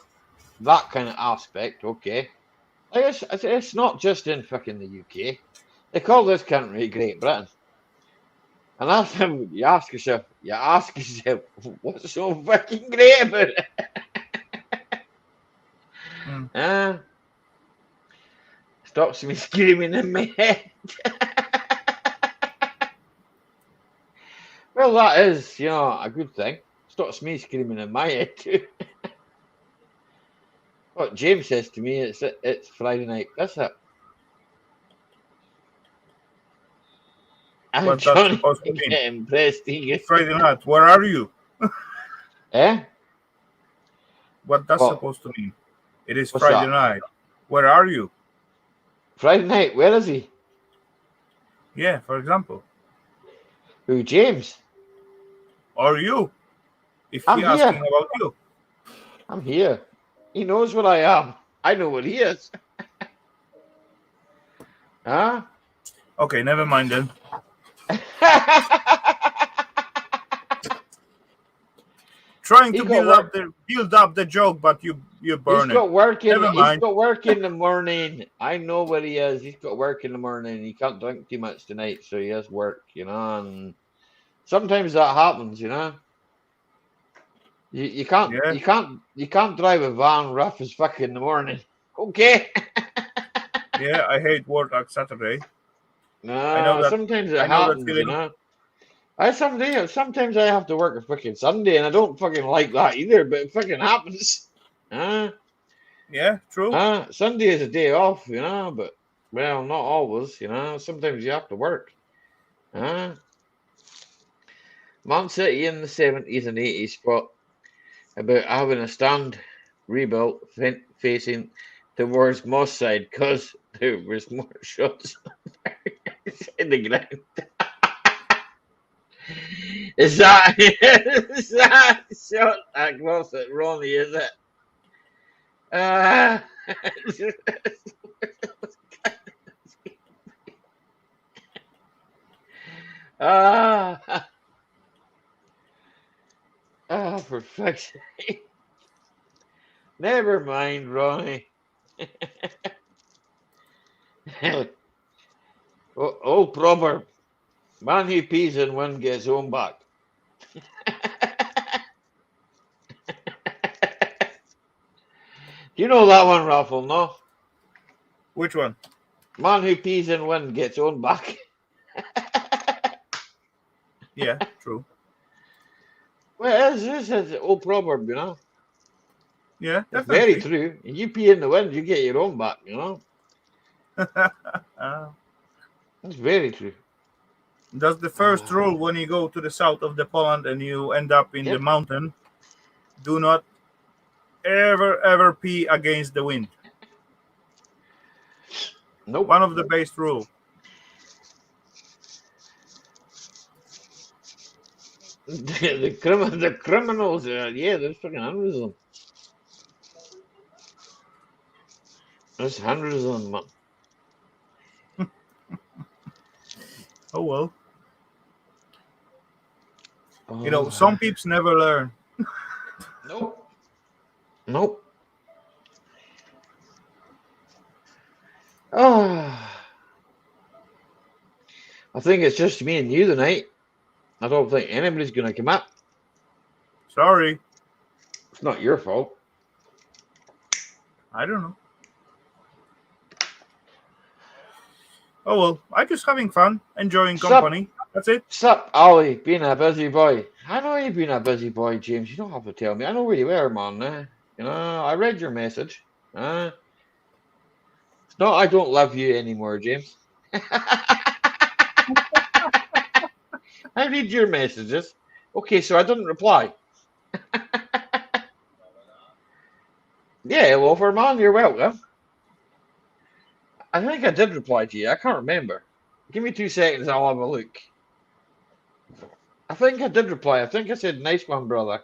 that kind of aspect, okay. It's not just in fucking the UK. They call this country Great Britain. And that's how you ask yourself, what's so fucking great about it? Stops me screaming in my head. Well, that is, a good thing. Stops me screaming in my head too. What James says to me, it's Friday night. That's it. I'm What that's Johnny supposed to mean? getting pressed. Friday night. Where are you? Eh? What that's What? supposed to mean? It is What's Friday that? night. Where are you? Friday night. Where is he? Yeah, for example. Who? James? Or you? If I'm he asking here. about you. I'm here. He knows what I am. I know what he is. Huh? Okay, never mind then. Trying to build up the joke, but you burn He's got work in. Never He's mind. got work in the morning. I know where he is. He's got work in the morning. He can't drink too much tonight, so he has work. And sometimes that happens. You can't. Yeah. You can't drive a van rough as fuck in the morning. Okay. Yeah, I hate work on Saturday. I know No, that. sometimes it I know that happens. feeling. Sometimes I have to work a fucking Sunday, and I don't fucking like that either. But it fucking happens. Yeah, true. Sunday is a day off, but well, not always, Sometimes you have to work. Man City in the 70s and 80s fought about having a stand rebuilt facing towards Moss side because there was more shots in the ground. Is that shot that close at Ronnie, is it? Ah, for fuck's sake. Never mind, Ronnie. Old proverb. Man who pees in one gets home back. Do you know that one, Raffle, no? Which one? Man who pees in one gets own back. Yeah, true. Well, this is an old proverb, Yeah, It's definitely. very true. You pee in the wind, you get your own back, That's very true. That's the first rule when you go to the south of the Poland and you end up in the Yep. mountain. Do not ever pee against the wind. Nope. One of the base rule. The criminals, yeah, there's fucking hundreds of them. There's hundreds of them, man. Oh well. Oh. Some peeps never learn. Nope. Nope. Oh. I think it's just me and you tonight. I don't think anybody's going to come up. Sorry. It's not your fault. I don't know. Oh well, I'm just having fun, enjoying company. That's it. Sup, Ollie, being a busy boy. I know you've been a busy boy, James. You don't have to tell me. I know where you were, man. I read your message. It's not I don't love you anymore, James. I read your messages. Okay, so I didn't reply. Yeah, Loafer, man, you're welcome. I think I did reply to you. I can't remember. Give me 2 seconds, I'll have a look. I think I did reply. I think I said, nice one, brother.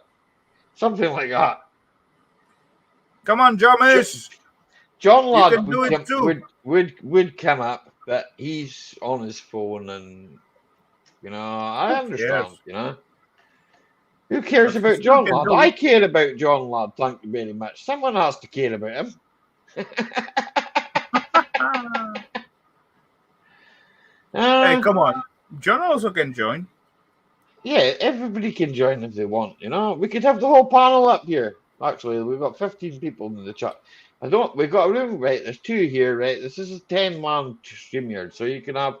Something like that. Come on, James. John You Ladd can do it too. would come up, but he's on his phone, and I understand. Who cares But about you still John can Ladd? do I it. care about John Ladd. Thank you very much. Someone has to care about him. Hey, come on. John also can join. Yeah, everybody can join if they want. We could have the whole panel up here. Actually, we've got 15 people in the chat. We've got a room, right? There's 2 here, right? This is a 10-man StreamYard, so you can have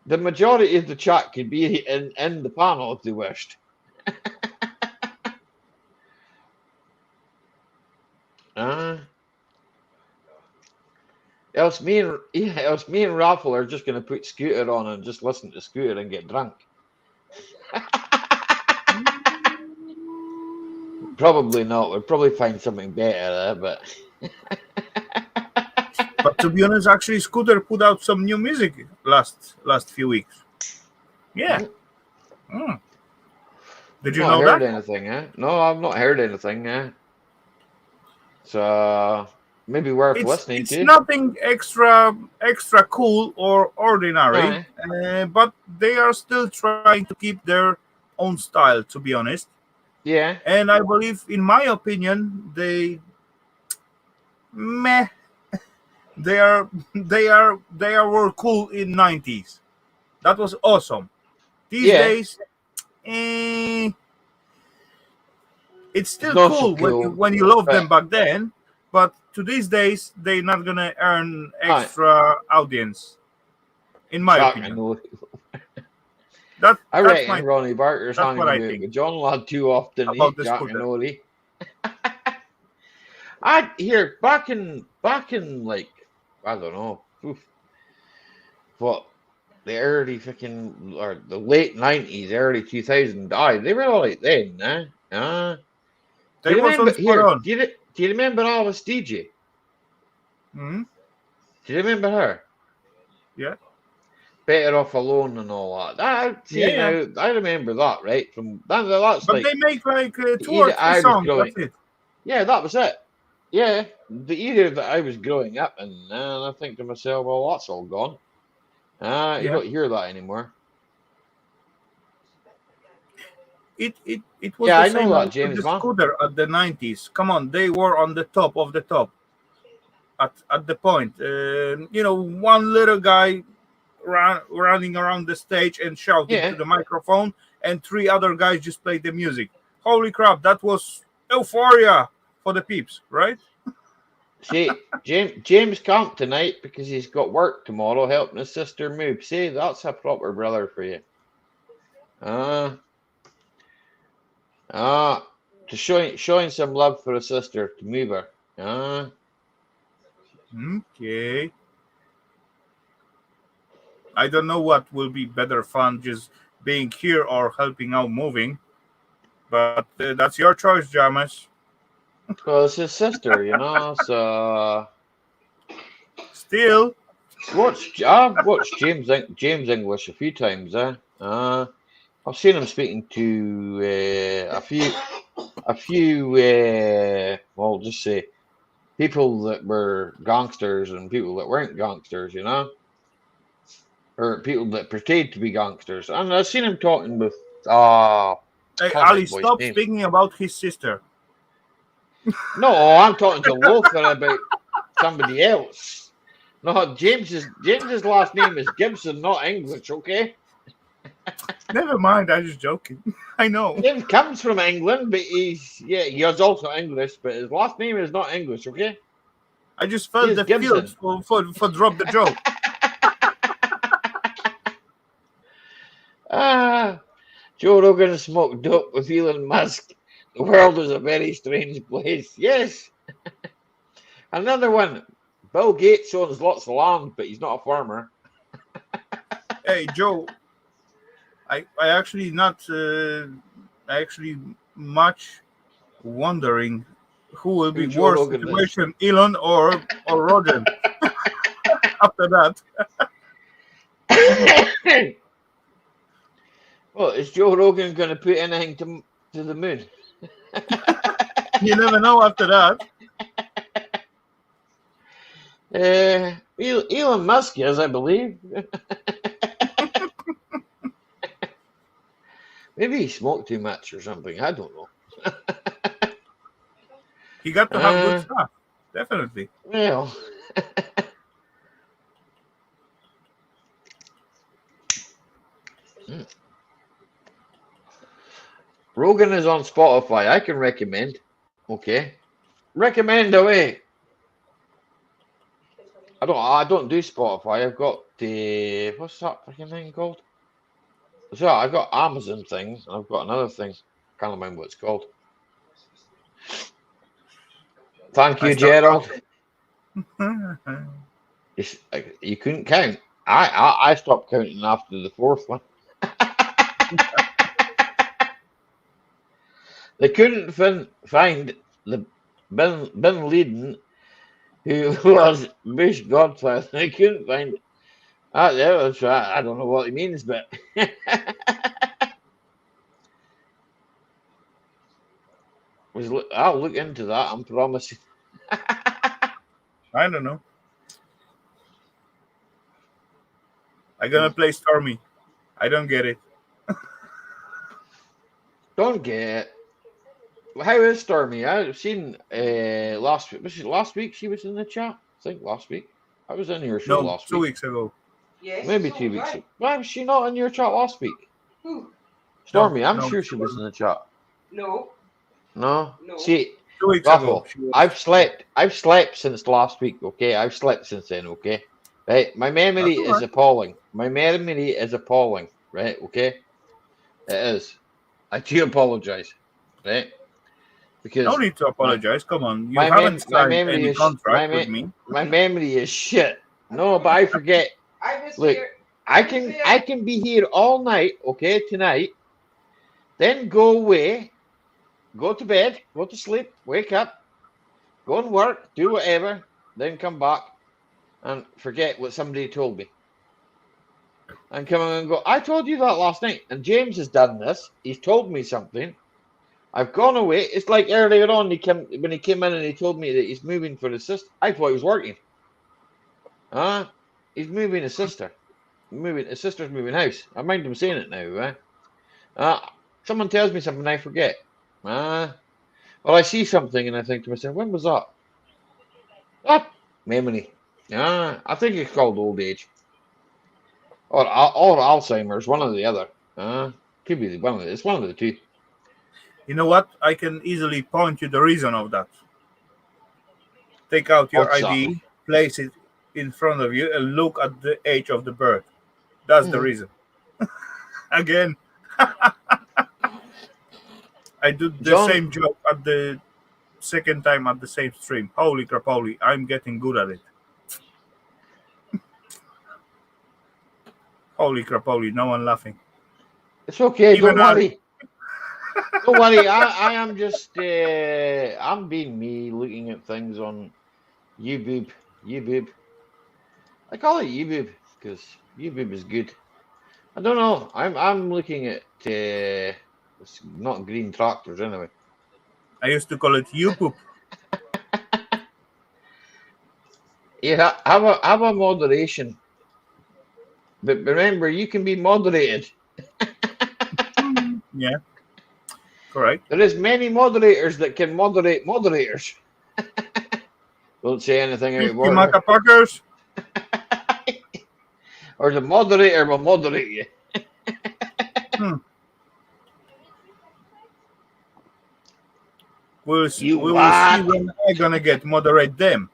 the majority of the chat could be in the panel if they wished. Else me and Raffle are just going to put Scooter on and just listen to Scooter and get drunk. Probably not. We'll probably find something better, but. But to be honest, actually, Scooter put out some new music last few weeks. Yeah. Did you know Not heard that? anything, No, I've not heard anything, So maybe worth listening It's to. nothing extra cool or ordinary, but they are still trying to keep their own style, to be honest. Yeah. And I believe, in my opinion, they were cool in 90s. That was awesome. These days, it's still not cool, so cool, when you love them back then, but to these days they're not gonna earn extra audience, in my opinion. I That's my reckon Ronnie Barker's that's what hanging I about think with John Lad too often. about He's the Jack and scooter. Ollie. I here back in like I don't know, what the early fucking or the late 90s, early 2000s. They were all right then, eh? Do They you was remember on spot here? on. Do you remember Alice DJ? Hmm. Do you remember her? Yeah, Better Off Alone and all that. I yeah, see yeah. now. I remember that right from that's But like they make like the 2 or era 3 I was songs. growing. That's it. Yeah, that was it. Yeah, the era that I was growing up in, and I think to myself, well, that's all gone. You Yeah. don't hear that anymore. It was Yeah, the I know same that, with James, the man. scooter at the 90s. Come on, they were on the top of the top at the point. One little guy running around the stage and shouting to Yeah. the microphone, and 3 other guys just played the music. Holy crap, that was euphoria for the peeps, right? See, James can't tonight because he's got work tomorrow helping his sister move. See, that's a proper brother for you. Uh, to showing some love for a sister to move her. Okay. I don't know what will be better fun, just being here or helping out moving, but that's your choice, Jamas. Well, it's his sister, so Still, I've watched James English a few times. I've seen him speaking to well, just say people that were gangsters and people that weren't gangsters, or people that pretend to be gangsters. And I've seen him talking with hey, what's this Ali, boy's stop name? speaking about his sister. No, I'm talking to Lothar about somebody else. No, James's last name is Gibson, not English. Okay, Never mind, I'm just joking. I know. James comes from England, but he's also English, but his last name is not English. Okay, I just he felt is the field Gibson. for drop the joke. Ah, Joe Rogan smoked dope with Elon Musk. The world is a very strange place. Yes, another one. Bill Gates owns lots of land, but he's not a farmer. Hey, Joe, I actually not actually much wondering who will be Who Joe worse Rogan is? situation, Elon or Rogan. After that, Well, is Joe Rogan going to put anything to the moon? you never know. After that, Elon Musk is, I believe. Maybe he smoked too much or something. I don't know. he got to have good Uh, stuff. Definitely. well, Rogan is on Spotify. I can recommend. Okay, recommend away. I don't do Spotify. I've got the what's that fucking thing called? So I got Amazon things, and I've got another thing. Can't remember what it's called. Thank I you, start Gerald. laughing. You couldn't count. I stopped counting after the fourth one. They couldn't find the Bin Laden who was Bush Godfather. They couldn't find. Yeah, that's right. I don't know what he means, but I'll look into that. I'm promising. I don't know. I'm gonna play Stormy. I don't get it. Don't get. How is Stormy? I've seen last week. Was it last week she was in the chat? I think last week. I was in your show No, last 2 week. weeks ago. Yes, Maybe it's 2 weeks alright. ago. Why was she not in your chat last week? Who? Stormy, I'm No, sure she was in the chat. No, No? no. See, 2 weeks ago. Raffle, She was. I've slept since last week, okay? I've slept since then, okay? Right? My memory That's all is right. appalling. My memory is appalling, right? Okay? It is. I do apologize, right? No Because need to my apologize. Come on, you my haven't my signed memory any is contract with me. my memory is shit. No, but I forget. I was Look, here. I can be here all night, okay, tonight, then go away, go to bed, go to sleep, wake up, go and work, do whatever, then come back and forget what somebody told me. And come on and go, I told you that last night. And James has done this. He's told me something. I've gone away. It's like earlier on when he came in and he told me that he's moving for his sister. I thought he was working. He's moving his sister. His sister's moving house. I mind him saying it now. Someone tells me something I forget. Well, I see something and I think to myself, when was that? Ah, memory. I think it's called old age or Alzheimer's, one or the other. Could be one of the, it's one of the two. You know what? I can easily point you the reason of that. Take out your What's that? ID, place it in front of you, and look at the age of the bird. That's the reason. Again, I did the John, same job at the second time at the same stream. Holy crap, holy. I'm getting good at it. Holy crap, holy. No one laughing. it's okay. Even Don't worry. Don't worry. I am just I'm being me, looking at things on YouTube. YouTube. I call it YouTube because YouTube is good. I don't know. I'm looking at it's not green tractors anyway. I used to call it you poop. Yeah, have a moderation. But remember, you can be moderated. Yeah, correct. There is many moderators that can moderate moderators. Don't say anything out of 50 order. Maca-Packers. Or the moderator will moderate you. We will You see what? when I'm gonna get moderate them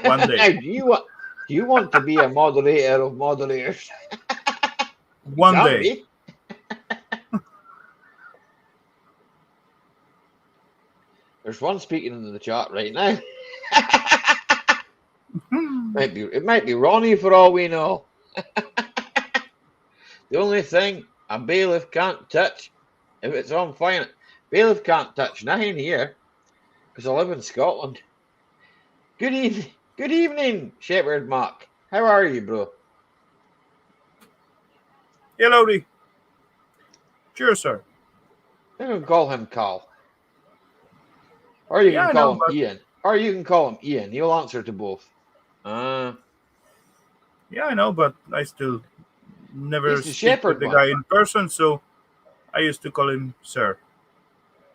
one Now, day. do you want to be a moderator of moderators? One Can't day. be. There's one speaking in the chat right now. It might be Ronnie for all we know. The only thing a bailiff can't touch, if it's on fire, bailiff can't touch nothing here because I live in Scotland. Good evening, Shepherd Mark. How are you, bro? Hello, Lee. Cheers, sir. You can call him Carl, or you Yeah, can I call know, him but Ian, or you can call him Ian. He'll answer to both. yeah, I know, but I still never He's the speak with shepherd the one. guy in person, so I used to call him sir.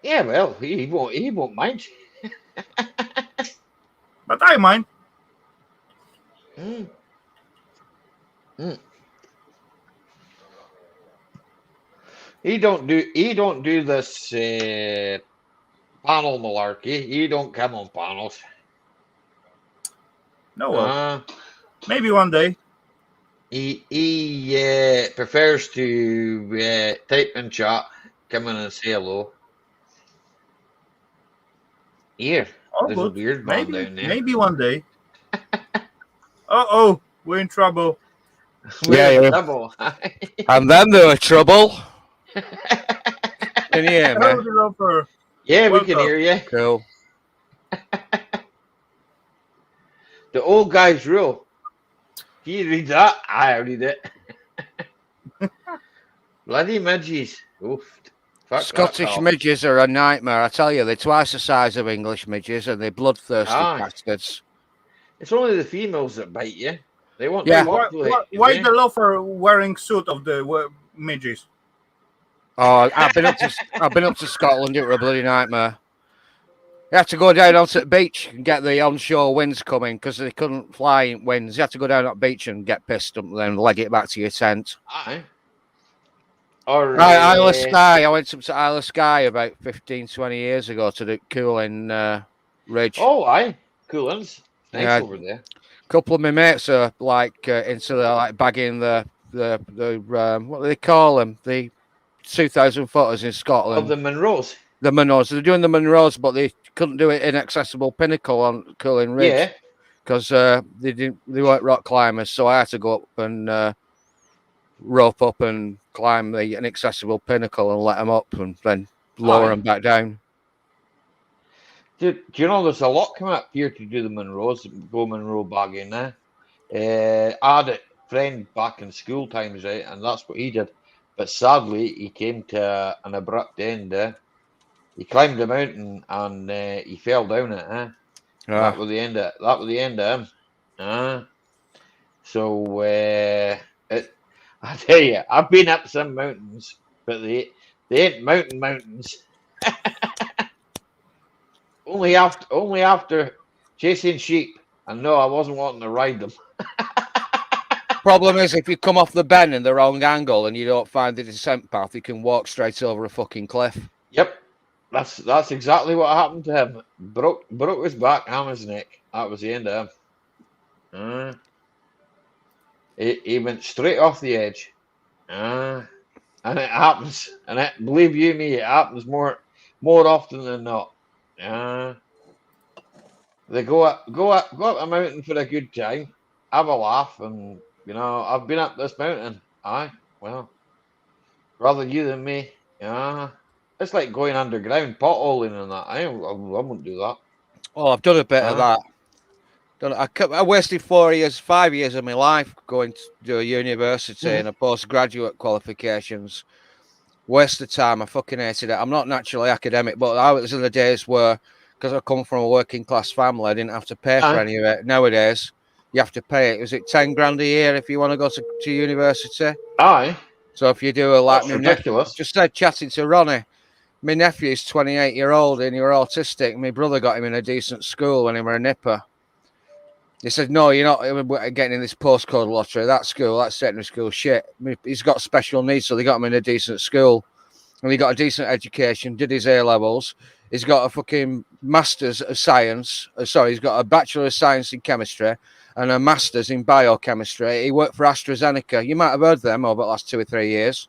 Yeah, well, he won't mind. But I mind. Mm. Mm. He don't do this panel malarkey. He don't come on panels. No, well, maybe one day. He prefers to type in chat, come in and say hello. Here, Oh, there's a good. weird man down there. Maybe one day. Oh, we're in trouble. We're in Yeah. trouble. And then there were trouble. Can you hear Hello, me? developer. Yeah, we can Welcome. hear you. Cool. The old guy's rule. He reads that. I read it. Bloody midges. Oof. Fuck Scottish that, midges are a nightmare. I tell you, they're twice the size of English midges and they're bloodthirsty Aye. bastards. It's only the females that bite you. They want Yeah. to populate. Why the loafer wearing suit of the midges? Oh, I've been up to Scotland. It was a bloody nightmare. You had to go down onto the beach and get the onshore winds coming because they couldn't fly in winds. You had to go down on the beach and get pissed up and then leg it back to your tent. Aye. Or Isle of Skye. I went up to Isle of Skye about 15, 20 years ago to do cool in Ridge. Oh, aye. Cool ones. Nice Yeah. over there. A couple of my mates are like into the like bagging the what do they call them? The 2,000 footers in Of Scotland. the Monroes. The Monroes. They're doing the Monroes, but they couldn't do it inaccessible pinnacle on Cullen Ridge Yeah. because they weren't rock climbers. So I had to go up and rope up and climb the inaccessible pinnacle and let them up and then lower Aye. them back down. Do you know there's a lot coming up here to do the Monroes, go Monroe bagging now? I had a friend back in school times, right, and that's what he did. But sadly, he came to an abrupt end. He climbed the mountain and he fell down it. That was the end of that was the end of him. So I tell you, I've been up some mountains, but they ain't mountains. only after chasing sheep. And no, I wasn't wanting to ride them. Problem is, if you come off the bend in the wrong angle and you don't find the descent path, you can walk straight over a fucking cliff. Yep, that's exactly what happened to him. Broke his back, hammer his neck. That was the end of him. He went straight off the edge. And it happens. And believe you me, it happens more often than not. They go up a mountain for a good time, have a laugh, and I've been up this mountain. Aye, well, rather you than me. It's like going underground, potholing and that. I won't do that. Oh, I've done a bit of that. I wasted 5 years of my life going to do a university and a postgraduate qualifications. Waste of time. I fucking hated it. I'm not naturally academic, but I was in the days where, because I come from a working class family, I didn't have to pay for any of it. Nowadays, you have to pay it. Is it 10 grand a year if you want to go to university? Aye. So if you do a That's ridiculous. Just said chatting to Ronnie. My nephew's 28-year-old and you're autistic. My brother got him in a decent school when he was a nipper. He said, no, you're not getting in this postcode lottery. That school, that secondary school, shit. He's got special needs, so they got him in a decent school. And he got a decent education, did his A-levels. He's got a fucking master's of science. He's got a bachelor of science in chemistry and a master's in biochemistry. He worked for AstraZeneca. You might have heard them over the last 2 or 3 years.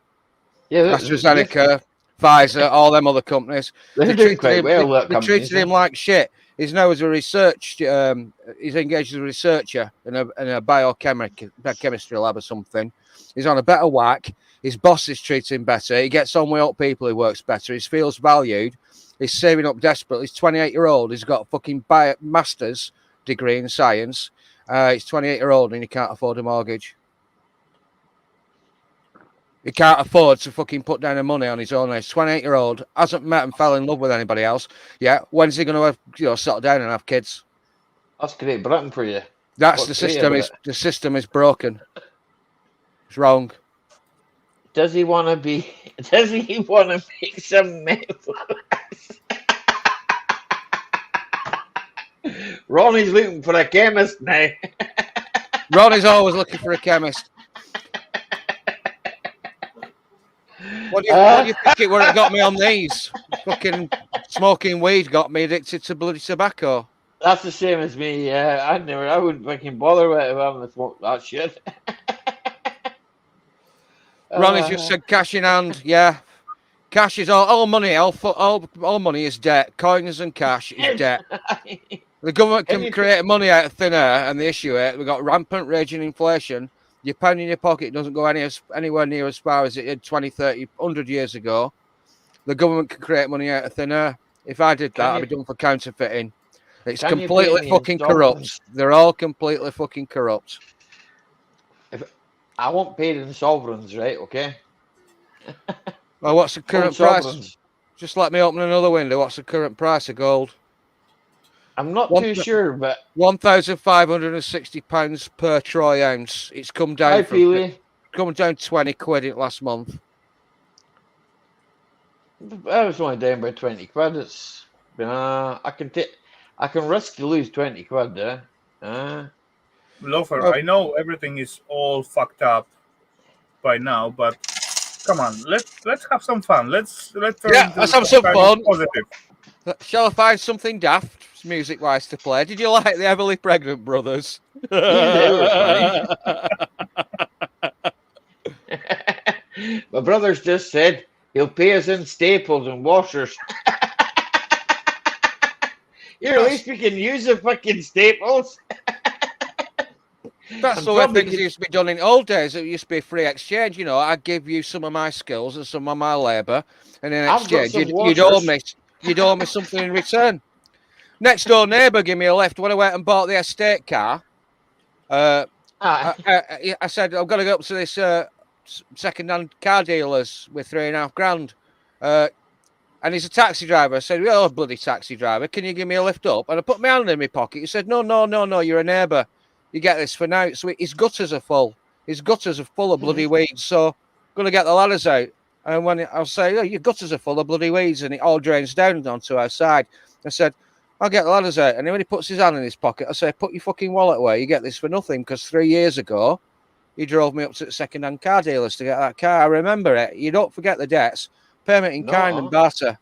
Yeah, AstraZeneca, Pfizer, all them other companies. They treated him like shit. He's now as a research. He's engaged as a researcher in a biochemistry lab or something. He's on a better whack. His boss is treating him better. He gets on with other people. He works better. He feels valued. He's saving up desperately. He's 28-year-old. He's got a fucking master's degree in science. He's 28-year-old and he can't afford a mortgage. He can't afford to fucking put down the money on his own. He's 28-year-old, hasn't met and fell in love with anybody else. Yeah, when's he going to settle down and have kids? That's Great Britain for you. That's the system. The system is broken. It's wrong. Does he want to be? Does he want to make some meth? Ronnie's looking for a chemist now. Ronnie's always looking for a chemist. What do you think it got me on these? Fucking smoking weed got me addicted to bloody tobacco. That's the same as me. I wouldn't fucking bother with it if I'm to smoke that shit. Ronnie just said cash in hand. Yeah, cash is all money. All money is debt. Coins and cash is debt. The government can create money out of thin air and they issue it. We've got rampant raging inflation. Your pound in your pocket doesn't go anywhere near as far as it did 20, 30, 100 years ago. The government can create money out of thin air. If I did that, I'd be done for counterfeiting. It's completely fucking corrupt. They're all completely fucking corrupt. If I won't pay in sovereigns, right? Okay. Well, what's the current price? Just let me open another window. What's the current price of gold? I'm not too sure, but £1,560 per troy ounce. It's come down. Come down 20 quid in last month. I was only down by 20 quid. It's I can risk to lose 20 quid there. Lofer, I know everything is all fucked up by now, but come on, let's have some fun. Let's have some fun. Positive. Shall I find something daft music-wise to play? Did you like the Heavily Pregnant Brothers? Yeah, it was funny. My brother's just said He'll pay us in staples and washers. Here, at least we can use the fucking staples. That's And the way probably things could- used to be done in old days. It used to be free exchange. You know, I'd give you some of my skills and some of my labour, and in I've got exchange, some you'd owe me something in return. Next door neighbour gave me a lift when I went and bought the estate car. Ah, I said, I've got to go up to this second-hand car dealers with $3,500. And he's a taxi driver. I said, "Oh, bloody taxi driver, can you give me a lift up?" And I put my hand in my pocket. He said, no, you're a neighbour. You get this for now. So his gutters are full. His gutters are full of bloody weeds. So I'm going to get the ladders out. And when I'll say, "Oh, your gutters are full of bloody weeds," and it all drains down onto our side. I said, "I'll get the ladders out." And then when he puts his hand in his pocket, I say, "Put your fucking wallet away. You get this for nothing." Because 3 years ago, he drove me up to the second-hand car dealers to get that car. I remember it. You don't forget the debts. Payment in kind and barter.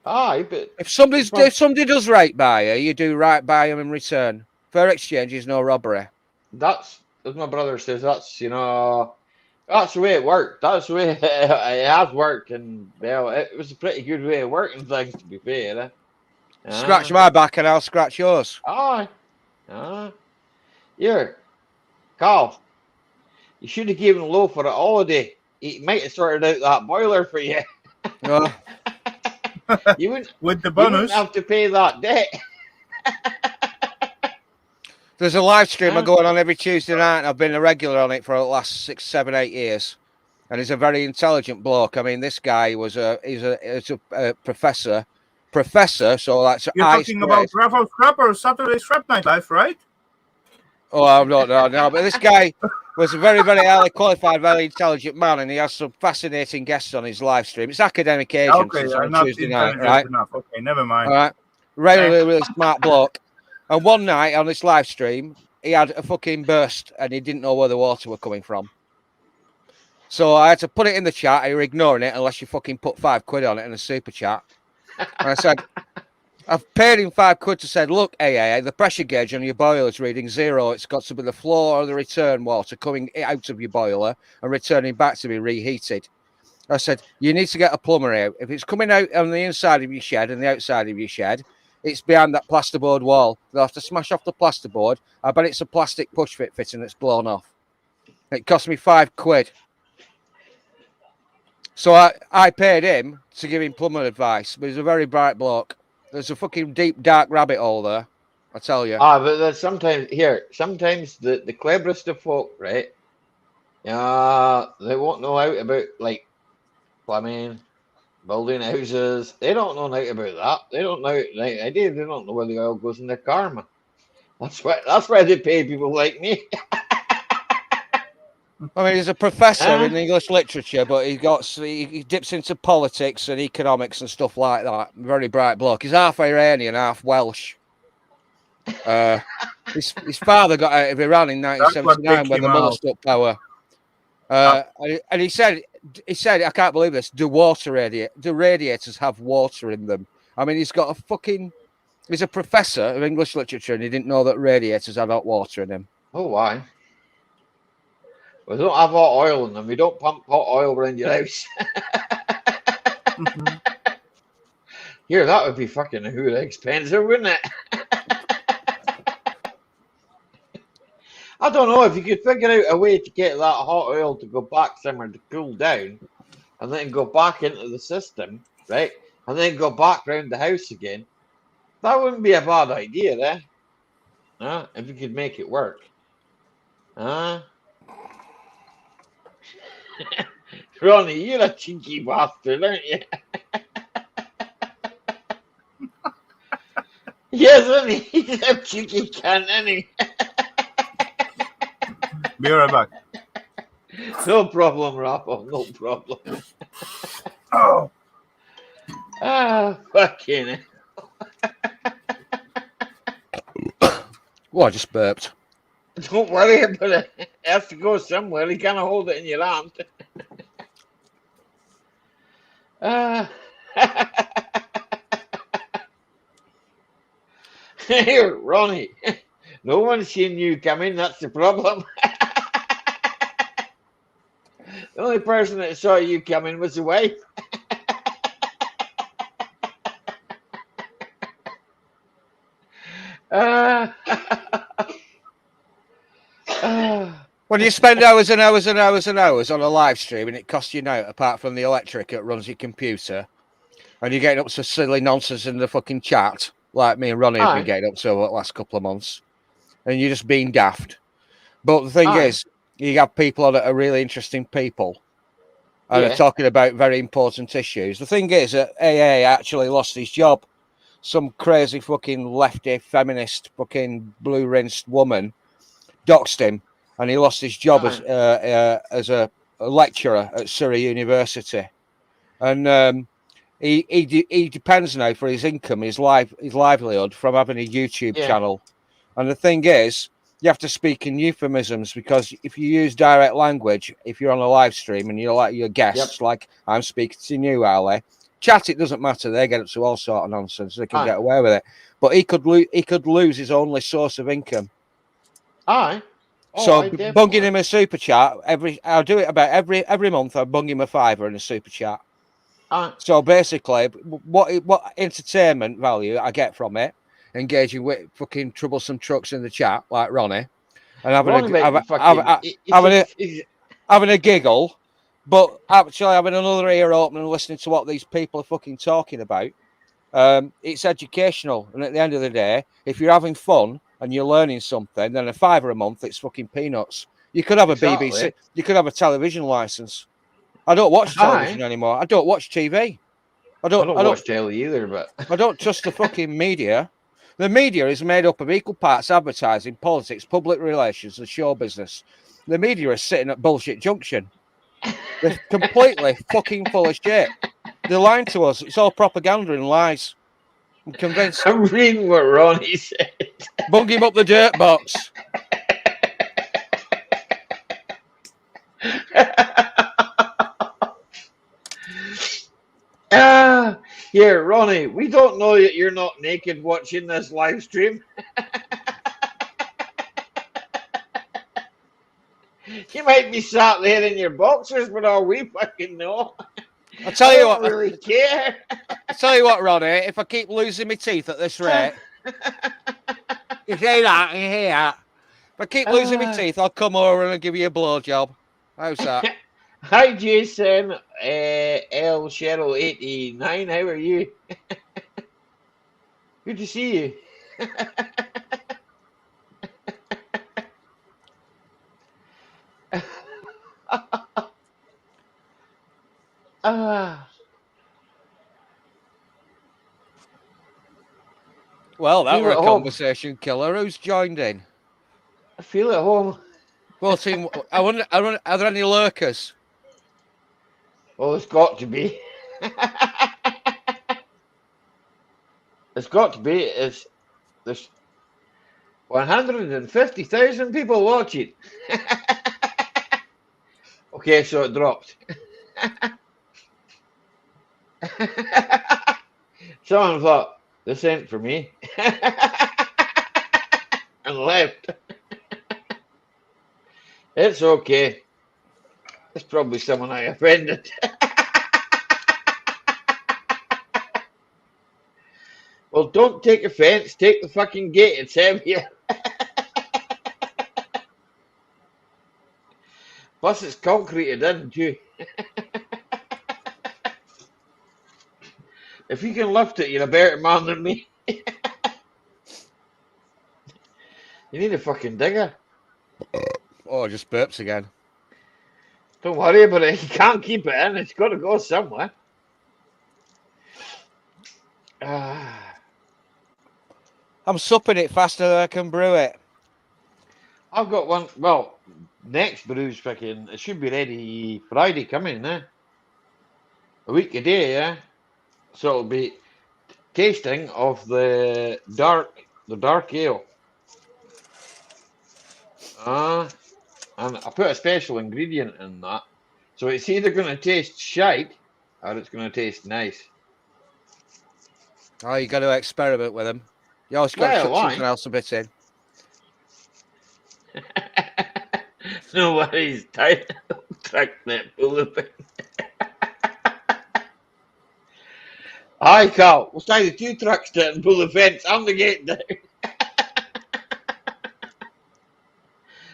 but If somebody does right by you, you do right by them in return. Fair exchange is no robbery. that's as my brother says. That's that's the way it worked. That's the way it has worked, and well, it was a pretty good way of working things. To be fair, Scratch my back and I'll scratch yours. Aye, here, Carl. You should have given Low for a holiday. He might have sorted out that boiler for you. Oh, You wouldn't. With the You wouldn't bonus. have to pay that debt. there's a live stream Huh? going on every Tuesday night, and I've been a regular on it for the last 6, 7, 8 years. And he's a very intelligent bloke. I mean, this guy he's a professor. So that's You're talking about Raffle Scrap or Saturday Scrap Night Live, right? Oh, I don't know now, but this guy was a very, very highly qualified, very intelligent man, and he has some fascinating guests on his live stream. It's academic agents. Okay, It's I'm on not Tuesday night, intelligent right? enough. Okay, never mind. All right, really, really smart bloke. And one night on this live stream, he had a fucking burst, and he didn't know where the water were coming from. So I had to put it in the chat. You're ignoring it unless you fucking put £5 on it in a super chat. And I said, I've paid him £5 to say, look, AA, the pressure gauge on your boiler is reading 0. It's got to be the floor or the return water coming out of your boiler and returning back to be reheated. I said, you need to get a plumber out. If it's coming out on the inside of your shed and the outside of your shed, it's behind that plasterboard wall. They'll have to smash off the plasterboard. I bet it's a plastic push fit fitting that's blown off. It cost me £5. So I paid him to give him plumber advice, but he's a very bright bloke. There's a fucking deep, dark rabbit hole there, I tell you. But there's sometimes the cleverest of folk, right? They won't know out about like plumbing, building houses. They don't know nothing about that. They don't know right idea. They don't know where the oil goes in their car, man. That's why they pay people like me. I mean, he's a professor in English literature, but he dips into politics and economics and stuff like that. Very bright bloke. He's half Iranian, half Welsh. His father got out of Iran in 1979 when the mother took power. And he said, I can't believe this. Do radiators have water in them? I mean, he's a professor of English literature, and he didn't know that radiators had hot water in them. Oh, why? We don't have hot oil in them. We don't pump hot oil around your house. Here, that would be fucking expensive, wouldn't it? I don't know if you could figure out a way to get that hot oil to go back somewhere to cool down and then go back into the system, right? And then go back round the house again. That wouldn't be a bad idea, eh? If you could make it work. Ronnie, you're a cheeky bastard, aren't you? Yes, isn't he? He's a cheeky cunt, isn't he? Be right back. No problem, Rafa. No problem. Oh. Fucking Well, I just burped. Don't worry about it. It has to go somewhere. You can't hold it in your hand. Here, Ronnie. No one's seen you come in. That's the problem. The only person that saw you coming was the wife. Ah. Ah. When you spend hours and hours and hours and hours on a live stream and it costs you now, apart from the electric that runs your computer, and you're getting up to silly nonsense in the fucking chat, like me and Ronnie have been Aye. getting up to over the last couple of months, and you're just being daft. But the thing Aye. is, you have people on that are really interesting people and Yeah. are talking about very important issues. The thing is that AA actually lost his job. Some crazy fucking lefty feminist fucking blue rinsed woman doxed him, and he lost his job as a lecturer at Surrey University. And he depends now for his income, his livelihood from having a YouTube Yeah. channel. And the thing is, you have to speak in euphemisms, because if you use direct language, if you're on a live stream and you're like your guests, like I'm speaking to you, Ali, chat, it doesn't matter. They get up to all sort of nonsense. They can get away with it. But he could lose his only source of income. Aye. Oh, So aye, bunging him a super chat I'll do it about every month. I bung him a $5 in a super chat. Aye. So basically, what entertainment value I get from it, engaging with fucking troublesome trucks in the chat like Ronnie, and having a giggle, but actually having another ear open and listening to what these people are fucking talking about. It's educational, and at the end of the day, if you're having fun and you're learning something, then a $5 a month, it's fucking peanuts. You could have a BBC, you could have a television license. I don't watch television anymore. I don't watch TV. I don't watch telly either, but I don't trust the fucking media. The media is made up of equal parts advertising, politics, public relations, and show business. The media is sitting at bullshit junction. They're completely fucking full of shit. They're lying to us. It's all propaganda and lies. I'm convinced. I'm reading what Ronnie said. Bung him up the dirt box. Here, Ronnie, we don't know that you're not naked watching this live stream. You might be sat there in your boxers, but all we fucking know. I tell you what, really care. I tell you what, Ronnie, if I keep losing my teeth at this rate, you say that, you hear that? If I keep losing my teeth, I'll come over and I'll give you a blowjob. How's that? Hi, Jason. L Cheryl 89. How are you? Good to see you. Well, that were a conversation killer. Who's joined in? I feel at home. Well, team, I wonder, are there any lurkers? Well, there's got to be. There's got to be. There's 150,000 people watching. Okay, so it dropped. Someone thought they sent for me and left. It's okay. It's probably someone I offended. Well, don't take offense. Take the fucking gate. It's heavier. Plus, it's concreted in too. If you can lift it, you're a better man than me. You need a fucking digger. Oh, just burps again. Don't worry about it. You can't keep it in. It's got to go somewhere. I'm supping it faster than I can brew it. I've got one. Well, next brew's fucking. It should be ready Friday coming, eh? A week a day, yeah. So it'll be tasting of the dark ale. And I put a special ingredient in that. So it's either going to taste shite or it's going to taste nice. Oh, you got to experiment with them. You always got to chuck something else a bit in. Nobody's tired. truck that pull the fence. Aye, Carl. We'll tie the 2 trucks to it and pull the fence. I'm the gate down.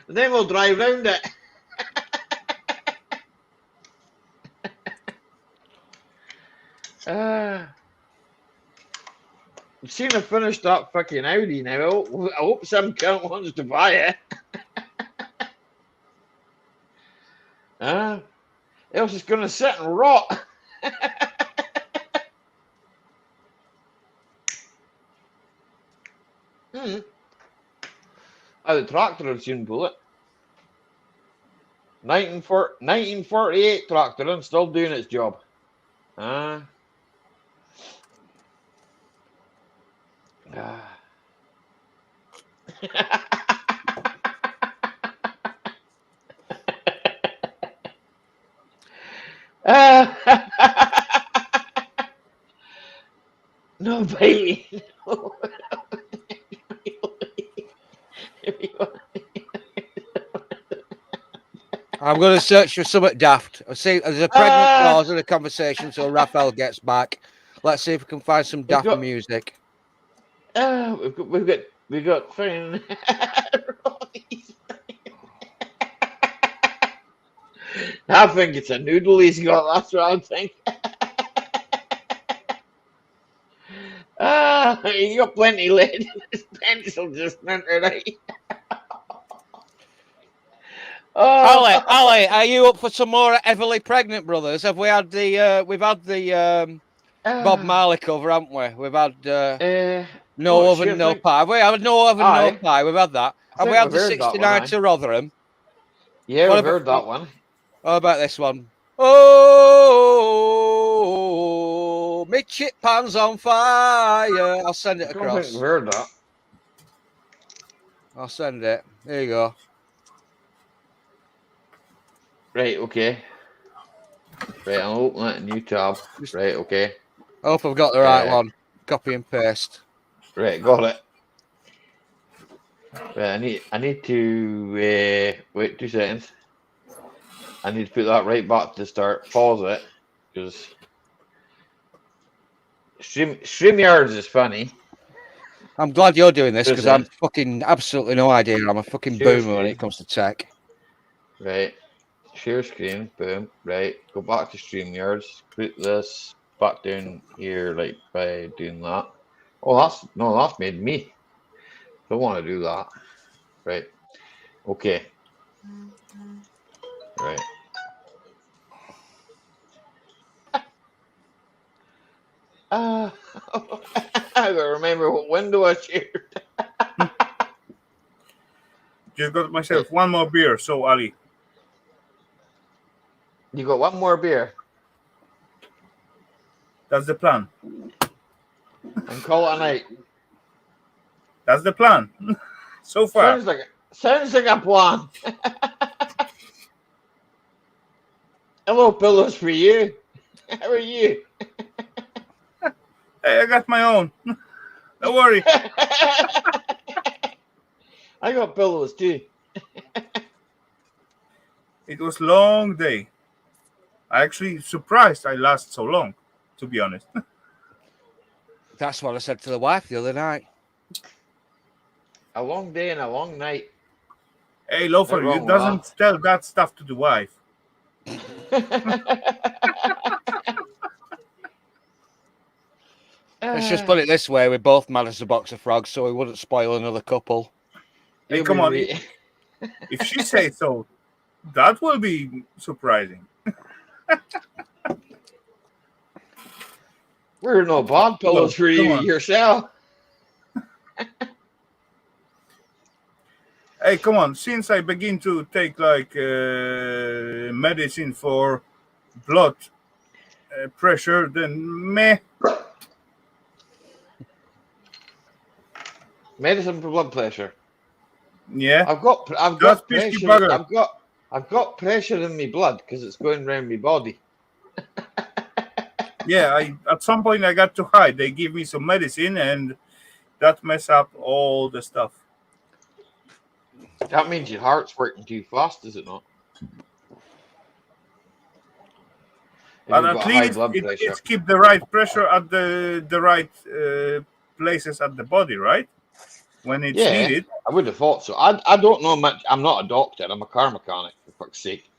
And then we'll drive round it. I've seen her finish that fucking Audi now. I hope some cunt wants to buy it. Else it's going to sit and rot. The tractor will soon pull it. 1948 tractor and still doing its job. No, baby. I'm going to search for something daft. I see there's a pregnant pause in the conversation until Raphael gets back. Let's see if we can find some daft music. We've got fine. I think it's a noodle he's got. That's what I think. You got plenty lead in his pencil just entered out. Ali, are you up for some more heavily pregnant brothers? Have we had the we've had the Bob Marley cover, haven't we? We've had no oven, no pie. Have we had no oven, no pie? We've had that. Have we had the 69 to Rotherham? Yeah, we've heard that one. How about this one? Oh, me chip pan's on fire. I'll send it across. I don't think we've heard that. I'll send it. There you go. Right, okay. Right, I'll open that new tab. Right, okay. I hope I've got the right one. Copy and paste. Right, got it. Right, I need to wait 2 seconds. I need to put that right back to the start. Pause it, because StreamYards is funny. I'm glad you're doing this because I'm fucking absolutely no idea. I'm a fucking boomer when it comes to tech. Right. Share screen. Boom. Right. Go back to StreamYards. Put this back down here, like by doing that. Oh, that's made me. Don't want to do that. Right. Okay. Right. I gotta remember what window I shared. Just got myself one more beer, so Ali. You got one more beer? That's the plan. And call it a night. That's the plan. So far. Sounds like a plan. Hello, pillows for you. How are you? Hey, I got my own. Don't worry. I got pillows too. It was a long day. I actually surprised I last so long, to be honest. That's what I said to the wife the other night. A long day and a long night. Hey, Loafer, you doesn't tell that stuff to the wife. Let's just put it this way: we're both mad as a box of frogs, so we wouldn't spoil another couple. Hey, come on. If she says so, that will be surprising. We're no bad pillows for you yourself. Hey, come on. Since I begin to take like medicine for blood pressure, then meh. Medicine for blood pressure. Yeah. I've got pressure. I've got pressure in my blood because it's going around my body. Yeah, at some point I got to hide. They give me some medicine and that mess up all the stuff. That means your heart's working too fast, is it not? if But you've at got high least blood pressure. it's keep the right pressure at the right places at the body, right? When it's Yeah, needed. I would have thought so. I don't know much. I'm not a doctor. I'm a car mechanic, for fuck's sake.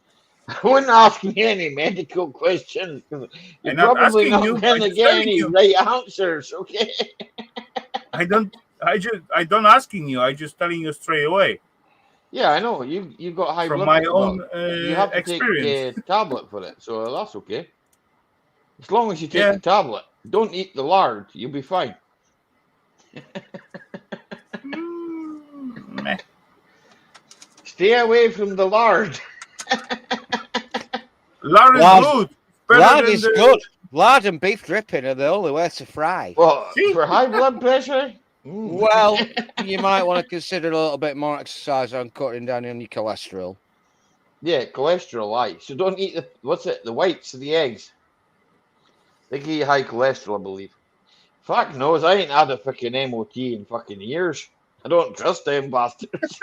I wouldn't ask me any medical questions, 'cause you're I'm not probably asking not you. going I'm to just get telling any you. right answers, okay? I don't asking you. I just telling you straight away Yeah, I know. You've got high from blood my pressure. own Well, you have to take experience. a tablet for it, so that's okay. As long as you take Yeah. the tablet, don't eat the lard, you'll be fine. Meh. Stay away from the lard. Lard is Lard- good. Better Lard than is the good. Lard and beef dripping are the only way to fry. Well, See? for high blood pressure, Well, you might want to consider a little bit more exercise on cutting down on your cholesterol. yeah, cholesterol, aye. So don't eat the whites of the eggs. They give you high cholesterol, I believe. Fuck knows, I ain't had a fucking MOT in fucking years. I don't trust them bastards.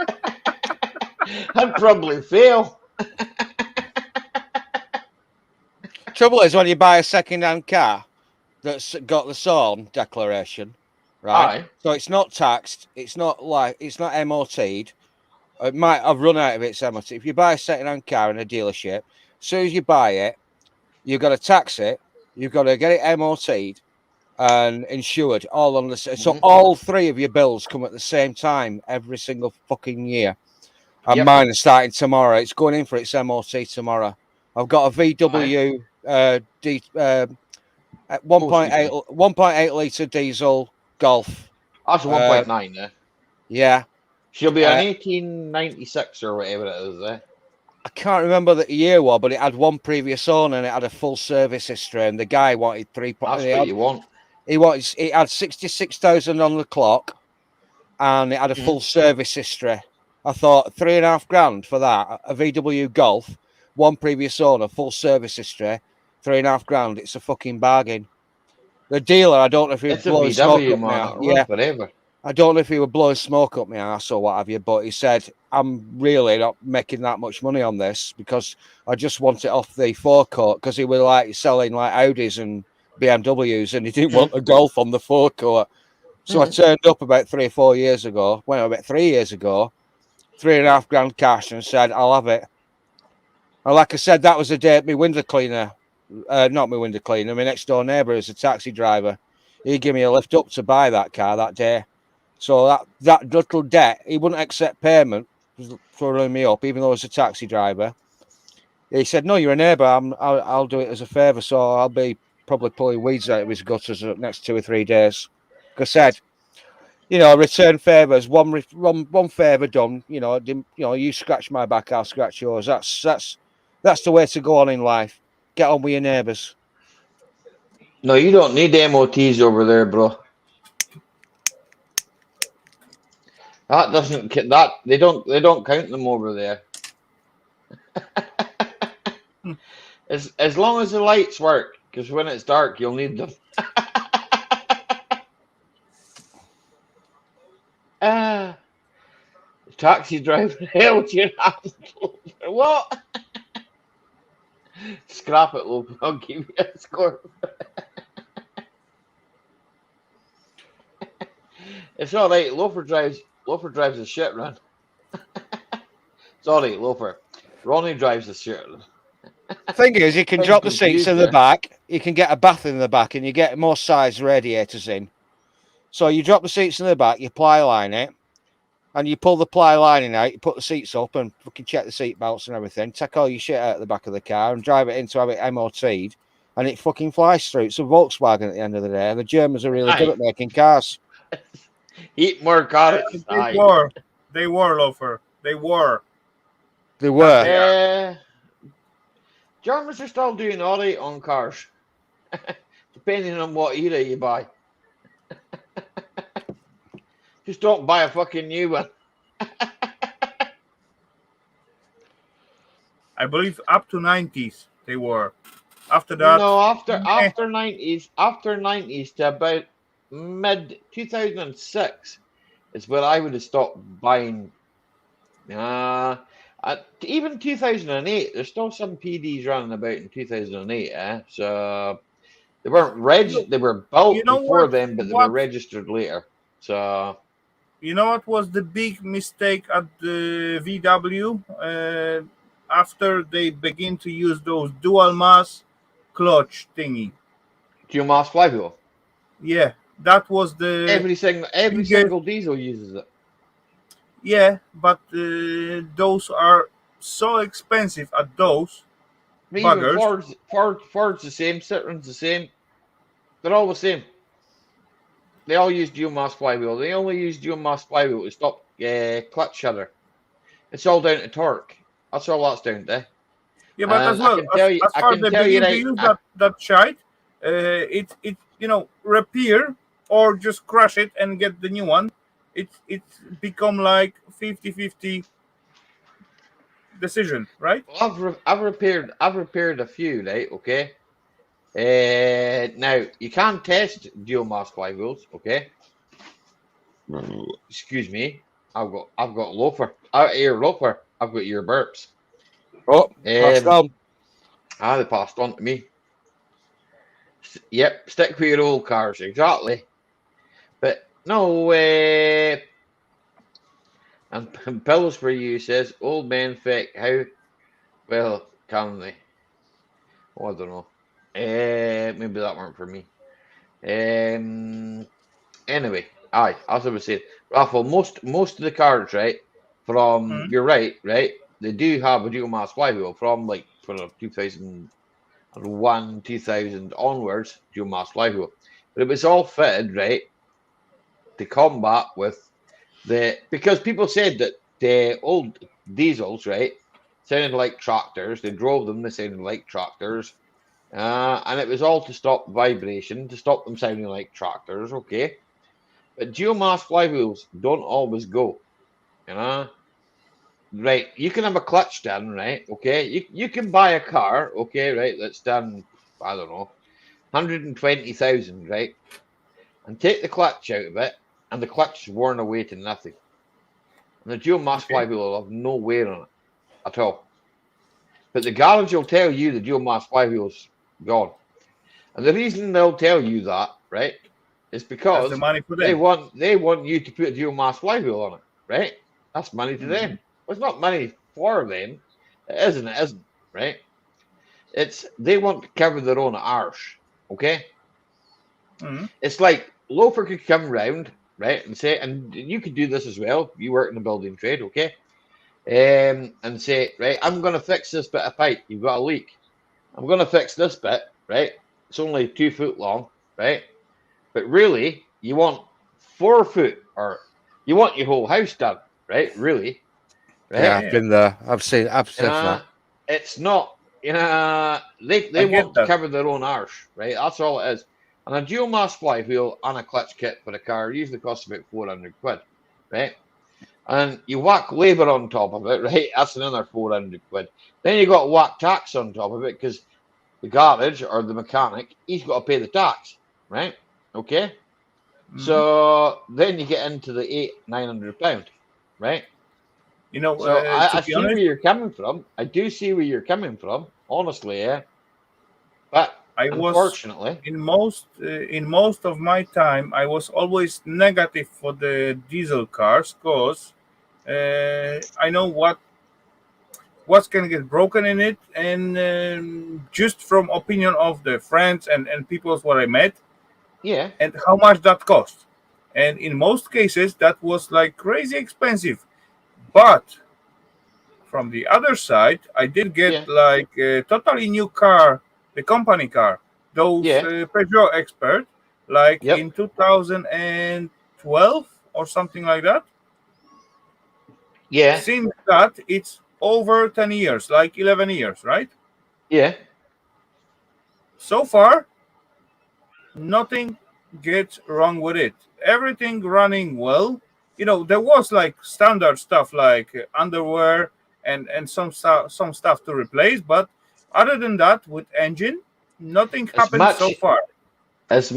I'd probably fail. Trouble is, when you buy a second-hand car that's got the SORN declaration, right? Aye. So it's not taxed. It's not MOT'd. It might have run out of its MOT. If you buy a second-hand car in a dealership, as soon as you buy it, you've got to tax it. You've got to get it MOT'd and insured all on the. So all three of your bills come at the same time every single fucking year. And Yep. mine is starting tomorrow. It's going in for its MOT tomorrow. I've got a VW 1.8 litre diesel Golf. That's a 1.9 there. Yeah. She'll be an 1896 or whatever it is there. I can't remember the year was, but it had one previous owner and it had a full service history. And the guy wanted That's what you want. It had 66,000 on the clock, and it had a full service history. I thought $3,500 for that. A VW Golf, one previous owner, full service history, $3,500. It's a fucking bargain. The dealer, I don't know if he was It's a blowing smoke VW, up my man. ass. It'll Yeah, run forever. I don't know if he was blowing smoke up my ass or what have you, but he said, I'm really not making that much money on this because I just want it off the forecourt, because he was like selling like Audis and BMWs and he didn't want a Golf on the forecourt. So I turned up about 3 or 4 years ago, about 3 years ago, $3,500 cash, and said, I'll have it. And like I said, that was the day my window cleaner, not my window cleaner, my next door neighbour is a taxi driver. He gave me a lift up to buy that car that day. So that little debt, he wouldn't accept payment for running me up, even though I was a taxi driver. He said, no, you're a neighbour. I'll do it as a favour. So I'll be probably pulling weeds out of his gutters the next 2 or 3 days. Like I said, return favours. One favour done. You scratch my back, I'll scratch yours. That's the way to go on in life. Get on with your neighbours. No, you don't need MOTs over there, bro. That doesn't they don't count them over there. As long as the lights work, because when it's dark, you'll need them. Taxi driver held your hand. What? Scrap it, Lope. I'll give you a score. It's all right. Loafer drives a shit run. Sorry, Loafer. Ronnie drives a shit run. Thing is, you can I'm drop the seats confused in there. the back. You can get a bath in the back, and you get more size radiators in. So you drop the seats in the back, you ply line it, and you pull the ply lining out. You put the seats up and fucking check the seat belts and everything. Take all your shit out of the back of the car and drive it in to have it MOT'd, and it fucking flies through. It's a Volkswagen at the end of the day. The Germans are really good at making cars. Eat more cars. They were, Loafer. They were. Germans are still doing all right on cars, depending on what era you buy. Just don't buy a fucking new one. I believe up to 90s they were. After that, No, after 90s to about mid 2006 is where I would have stopped buying. I Even 2008, there's still some PDs running about in 2008. So they weren't they were You built know before then, but they were what registered later. So you know what was the big mistake at the VW after they begin to use those dual mass clutch thingy? dual mass flywheel. Yeah, that was the Every biggest. single diesel uses it. Yeah, but those are so expensive at those Even buggers. Ford's the same, Citroen's the same. They're all the same. They all use dual mass flywheel. They only use dual mass flywheel to stop clutch shudder. It's all down to torque. That's all that's down to. Yeah, but And as well as I far as can they tell you begin to right. use that shite, it repair or just crash it and get the new one. It's become like 50-50 decision, right? I've repaired a few, right? Okay. Now you can test dual mass flywheels. Okay. Excuse me. I've got loafer. Ear loafer. I've got ear burps. Oh, passed on. They passed on to me. Yep, stick with your old cars, exactly. But no, and Pills for You says, old men fake, how well can they? Oh, I don't know. Maybe that weren't for me. Anyway, as I was saying, Raffle, most of the cars, right, Mhm. you're right, they do have a dual mass flywheel from like from 2001, 2000 onwards, dual mass flywheel. But it was all fitted, right, to combat with because people said that the old diesels, right, sounded like tractors. They drove them, they sounded like tractors. And it was all to stop vibration, to stop them sounding like tractors, okay? But geomass flywheels don't always go, you know? Right, you can have a clutch done, right? Okay, you can buy a car, okay, right, that's done, I don't know, 120,000, right? And take the clutch out of it, and the clutch is worn away to nothing. And the dual mass Okay. flywheel will have no wear on it at all. But the garage will tell you the dual mass flywheel's gone. And the reason they'll tell you that, right, is That's the because money for them. they want you to put a dual mass flywheel on it, right? That's money to them. Mhm. Well, it's not money for them. It isn't, right? It's they want to cover their own arse, okay? Mhm. It's like Loafer could come round, right, and say, and you could do this as well. You work in the building trade, okay? And say, right, I'm going to fix this bit of pipe. You've got a leak. I'm going to fix this bit, right? It's only 2 foot long, right? But really, you want 4 foot, or you want your whole house done, right? Really, Yeah, right? I've been there. I've seen You that. it's not, I they get want to that. cover their own arse, right? That's all it is. And a dual mass flywheel and a clutch kit for a car usually costs about 400 quid, right? And you whack labour on top of it, right? That's another 400 quid. Then you got to whack tax on top of it because the garage or the mechanic, he's got to pay the tax, right? Okay. Mhm. So then you get into the £900, right? So To I be see where honest, you're coming from. I do see where you're coming from, honestly, yeah. But I was unfortunately, in most of my time I was always negative for the diesel cars because I know what's gonna get broken in it, and just from opinion of the friends and people's what I met yeah, and how much that cost, and in most cases that was like crazy expensive. But from the other side, I did get yeah, like a totally new car, the company car, those yeah, Peugeot Expert, like yep, in 2012 or something like that. yeah, Since that, it's over 10 years, like 11 years, right? yeah. So far, nothing gets wrong with it. Everything running well. There was like standard stuff like underwear and some stuff to replace, but other than that, with engine, nothing As happened so much far. as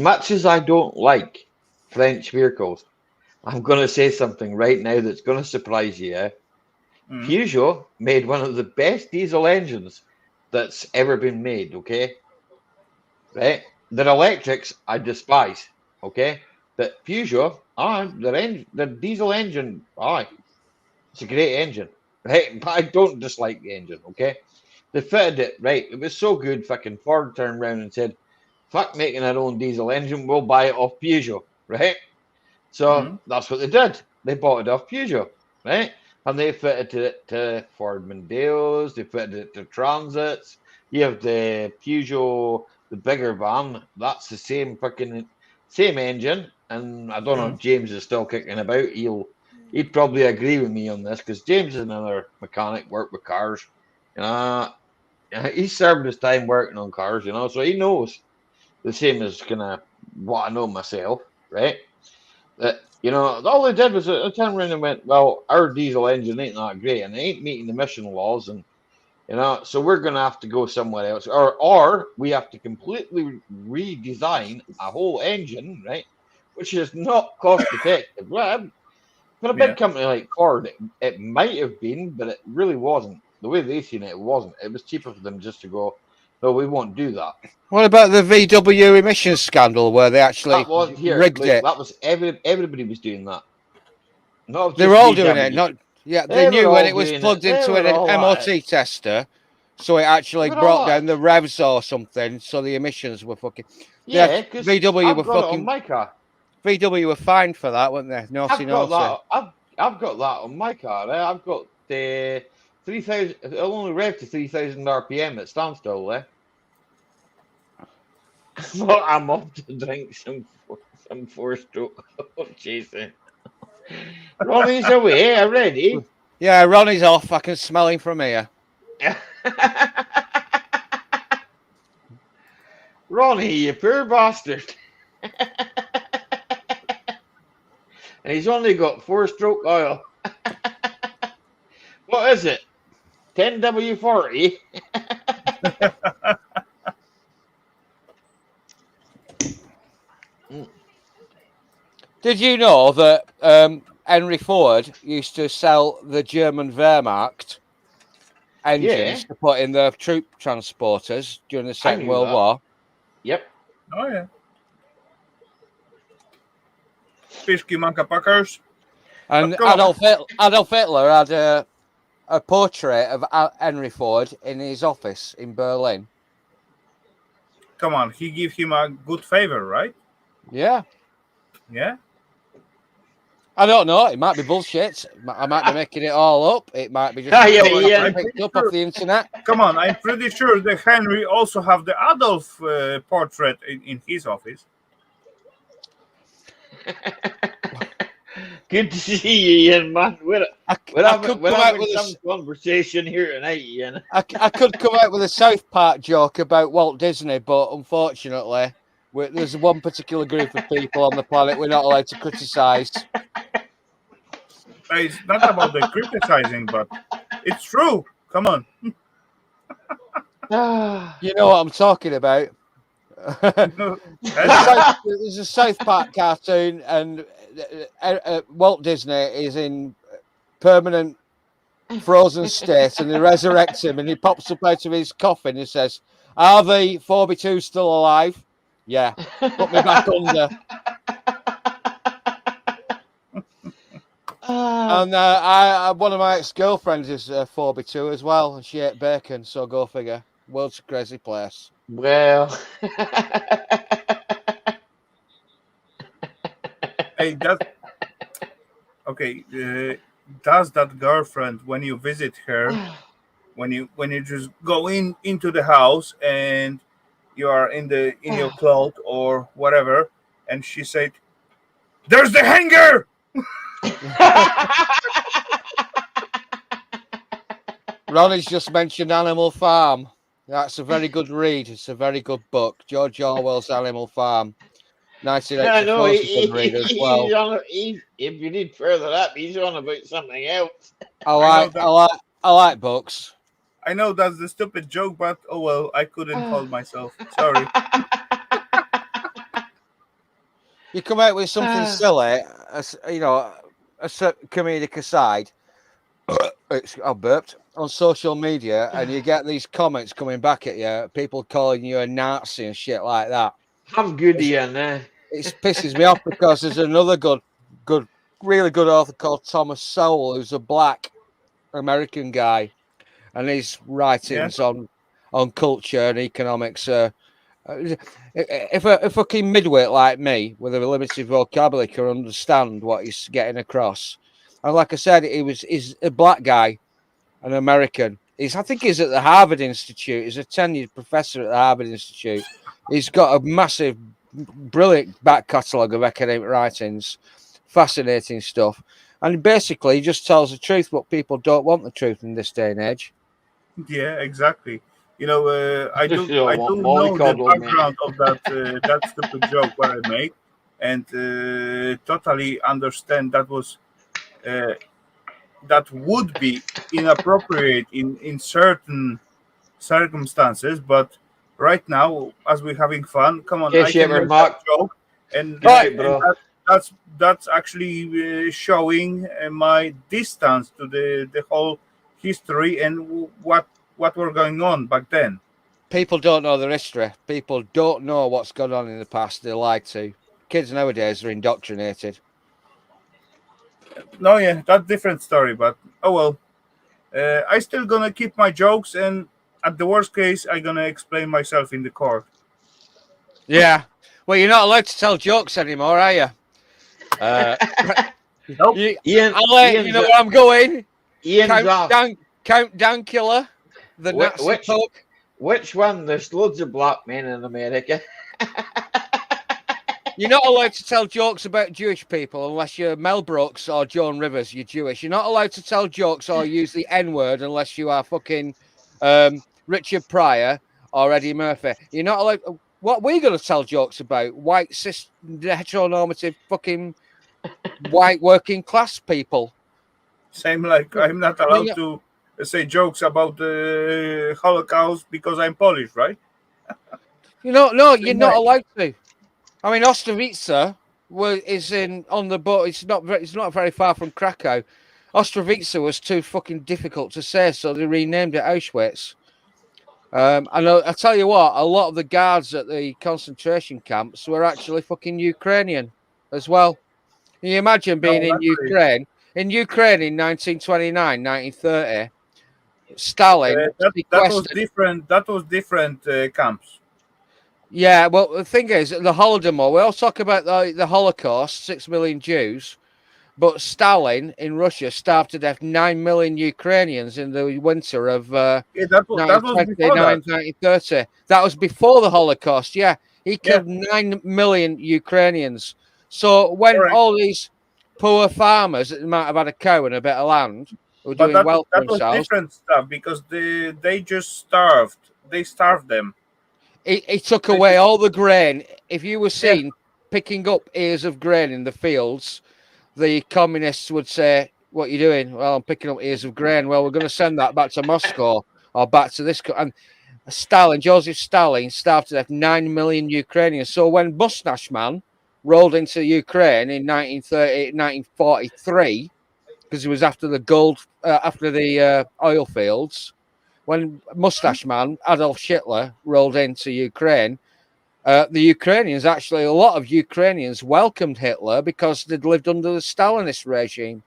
I don't like French vehicles, I'm gonna say something right now that's gonna surprise you. Yeah? Peugeot made one of the best diesel engines that's ever been made, okay? Right? Their electrics I despise, okay? But Peugeot, their diesel engine, it's a great engine, right? But I don't dislike the engine, okay? They fitted it right. It was so good. Fucking Ford turned around and said, "Fuck making our own diesel engine. We'll buy it off Peugeot." Right. So that's what they did. They bought it off Peugeot. Right. And they fitted it to Ford Mondeos. They fitted it to Transits. You have the Peugeot, the bigger van. That's the same same engine. And I don't know if James is still kicking about. He'd probably agree with me on this because James is another mechanic, worked with cars. You know, he served his time working on cars, so he knows the same as kind of what I know myself, right? That all they did was they turned around and went, "Well, our diesel engine ain't that great, and it ain't meeting the emission laws, and so we're gonna have to go somewhere else, or we have to completely redesign a whole engine, right? Which is not cost effective." Well, for a big company like Ford, it might have been, but it really wasn't. The way they seen it, it wasn't. It was cheaper for them just to go, "No, we won't do that." What about the VW emissions scandal where they actually rigged it? That was everybody was doing that. Not They just were all doing it. VW. They were knew when all it was doing plugged They into were an all at MOT it. tester, so it actually They were all brought at down the revs or something. So the emissions were fucking. Yeah, because VW I've were got it on fucking. my car. VW were fined for that, weren't they? Naughty, I've got naughty. that. I've got that on my car. I've got the 3,000. It'll only rev to 3,000 RPM at standstill. Well, I'm off to drink some four-stroke. Oh, Jason. Ronnie's away already. Yeah, Ronnie's off. I can smell him from here. Ronnie, you poor bastard. And he's only got four-stroke oil. What is it? 10W40? Did you know that Henry Ford used to sell the German Wehrmacht engines to put in the troop transporters during the Second World War? Yep. Oh, yeah. Pishki Manka Packers. And Adolf Hitler had a portrait of Henry Ford in his office in Berlin. Come on, he gave him a good favor, right? Yeah. Yeah? I don't know. It might be bullshit. I might be making it all up. It might be just picked up off the internet. Come on, I'm pretty sure that Henry also have the Adolf portrait in his office. Good to see you, Ian, man. We're having some conversation here tonight, Ian. I could come out with a South Park joke about Walt Disney, but unfortunately, there's one particular group of people on the planet we're not allowed to criticise. It's not about the criticizing, but it's true. Come on. You know what I'm talking about. There's a South Park cartoon, and Walt Disney is in permanent frozen state, and they resurrect him, and he pops up out of his coffin and says, "Are the 4x2 still alive?" "Yeah, put me back under." And one of my ex-girlfriends is 4x2 as well, and she ate bacon, so go figure. World's a crazy place. Well, hey, okay. Does that girlfriend, when you visit her, when you just go into the house and you are in your closet or whatever, and she said, "There's the hanger." Ronnie's just mentioned Animal Farm. That's a very good read. It's a very good book. George Orwell's Animal Farm. 1984 is a good read as well. If you need further up, he's on about something else. I like books. I know that's the stupid joke, but oh well, I couldn't hold myself. Sorry. You come out with something silly, a comedic aside, I burped on social media, and you get these comments coming back at you, people calling you a Nazi and shit like that. Have good Ian, It pisses me off because there's another really good author called Thomas Sowell, who's a black American guy, and his writings on culture and economics. If a fucking midweight like me with a limited vocabulary can understand what he's getting across, and like I said, he's a black guy, an American. I think he's at the Harvard Institute. He's a tenured professor at the Harvard Institute. He's got a massive, brilliant back catalogue of academic writings, fascinating stuff. And basically, he just tells the truth, but people don't want the truth in this day and age. Yeah, exactly. You know, I do You I want do know the mollycoddle, mate. background of that stupid joke what I made, and totally understand that was that would be inappropriate in certain circumstances, but right now, as we're having fun, come on, Okay, I can Shaper, make Mark. that joke, and, Good night, bro. that's actually showing my distance to the whole history and what were going on back then. People don't know their history. People don't know what's gone on in the past. They lie to. Kids nowadays are indoctrinated. No, yeah, that's different story, but oh well. I still gonna keep my jokes, and at the worst case, I gonna explain myself in the court. Yeah. Well, you're not allowed to tell jokes anymore, are you? Nope. Ian, I'll let you know where I'm going. Ian's off. Count Dankula, the Nazi poke. Which one? There's loads of black men in America. You're not allowed to tell jokes about Jewish people unless you're Mel Brooks or Joan Rivers. You're Jewish. You're not allowed to tell jokes or use the N-word unless you are fucking Richard Pryor or Eddie Murphy. You're not allowed. What we're going to tell jokes about? White, cis, heteronormative, fucking white working class people. Same like I'm not allowed to say jokes about the Holocaust because I'm Polish, right? No, you're not allowed to. I mean, Ostrovica is on the boat. It's not very far from Krakow. Ostrovica was too fucking difficult to say, so they renamed it Auschwitz. And I tell you what, a lot of the guards at the concentration camps were actually fucking Ukrainian as well. Can you imagine being in Ukraine? In Ukraine in 1929, 1930, Stalin that was different. That was different camps. Yeah, well, the thing is, the Holodomor, we all talk about the Holocaust, 6 million Jews, but Stalin in Russia starved to death 9 million Ukrainians in the winter of 1930. That was before the Holocaust, yeah. He killed 9 million Ukrainians. So when all these poor farmers that might have had a cow and a bit of land were doing well for themselves. That was different stuff because they just starved. They starved them. He took away all the grain. If you were seen picking up ears of grain in the fields, the communists would say, "What are you doing?" "Well, I'm picking up ears of grain." "Well, we're going to send that back to Moscow or back to this." And Joseph Stalin starved to death 9 million Ukrainians. So when Mustache Man rolled into Ukraine in 1943, because it was after the oil fields, when Mustache Man, Adolf Hitler, rolled into Ukraine, the Ukrainians, actually, a lot of Ukrainians welcomed Hitler because they'd lived under the Stalinist regime.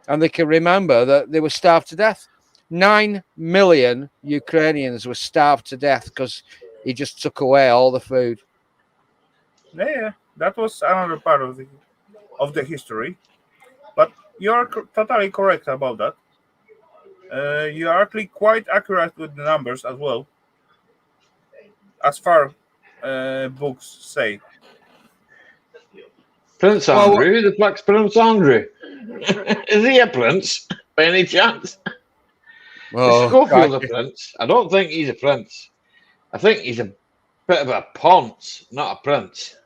And they can remember that they were starved to death. 9 million Ukrainians were starved to death because he just took away all the food. Yeah, that was another part of the history. But you're totally correct about that. You are actually quite accurate with the numbers as well, as far books say. Prince Andrew? Who the fuck's Prince Andrew? Is he a prince by any chance? Is Schofield a prince? I don't think he's a prince. I think he's a bit of a ponce, not a prince.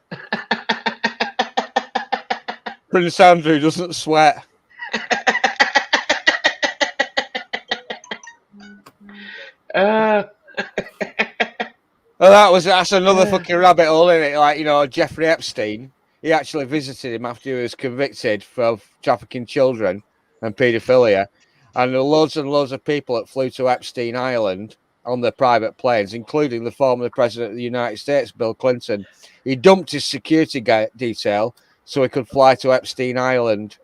Prince Andrew doesn't sweat. Well, that's another fucking rabbit hole, isn't it? Like, Jeffrey Epstein, he actually visited him after he was convicted for trafficking children and paedophilia. and loads of people that flew to Epstein Island on their private planes, including the former president of the United States, Bill Clinton. He dumped his security detail so he could fly to Epstein Island.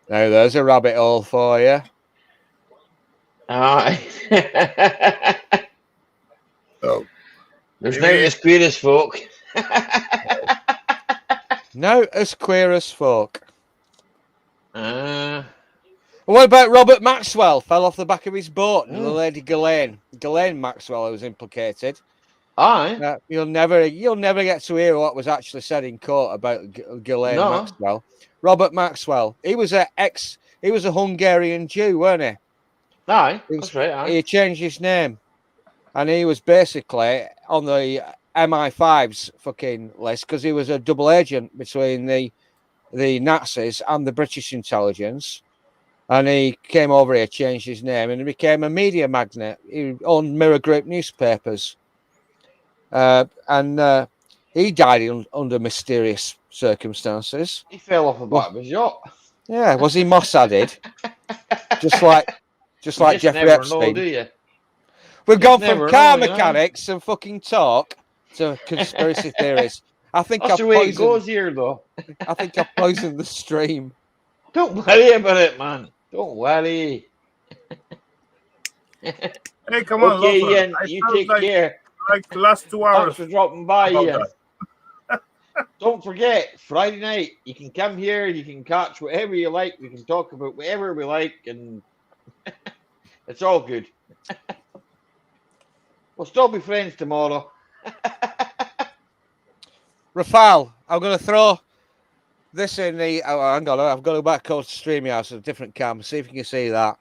Now, there's a rabbit hole for you. So There's maybe- no as queer as folk. No, as queer as folk. Uh, What about Robert Maxwell? Fell off the back of his boat. The lady Ghislaine Maxwell, who was implicated. aye. You'll never get to hear what was actually said in court about Ghislaine No. Maxwell. Robert Maxwell. He was a Hungarian Jew, weren't he? Aye, that's right. Aye. He changed his name, and he was basically on the MI5's fucking list because he was a double agent between the Nazis and the British intelligence. And he came over here, changed his name, and he became a media magnate. He owned Mirror Group newspapers. And he died under mysterious circumstances. He fell off the back of his yacht. Yeah, was he Mossaded? just like You Jeffrey never Epstein. know, do you? We've gone never from know, car you know. mechanics and fucking talk to conspiracy theories. I think That's I've the way it poisoned. goes here, though. I think I've poisoned the stream. Don't worry about it, man. Don't worry. Hey, come on, Okay, Lover. Ian, I you felt take care. like the last 2 hours. Thanks for dropping by, about Ian. that. Don't forget, Friday night, you can come here, you can catch whatever you like, we can talk about whatever we like, and it's all good. We'll still be friends tomorrow. Rafal, I'm going to throw this in the. Oh, hang on, I've got to back code to StreamYard, a different cam. See if you can see that.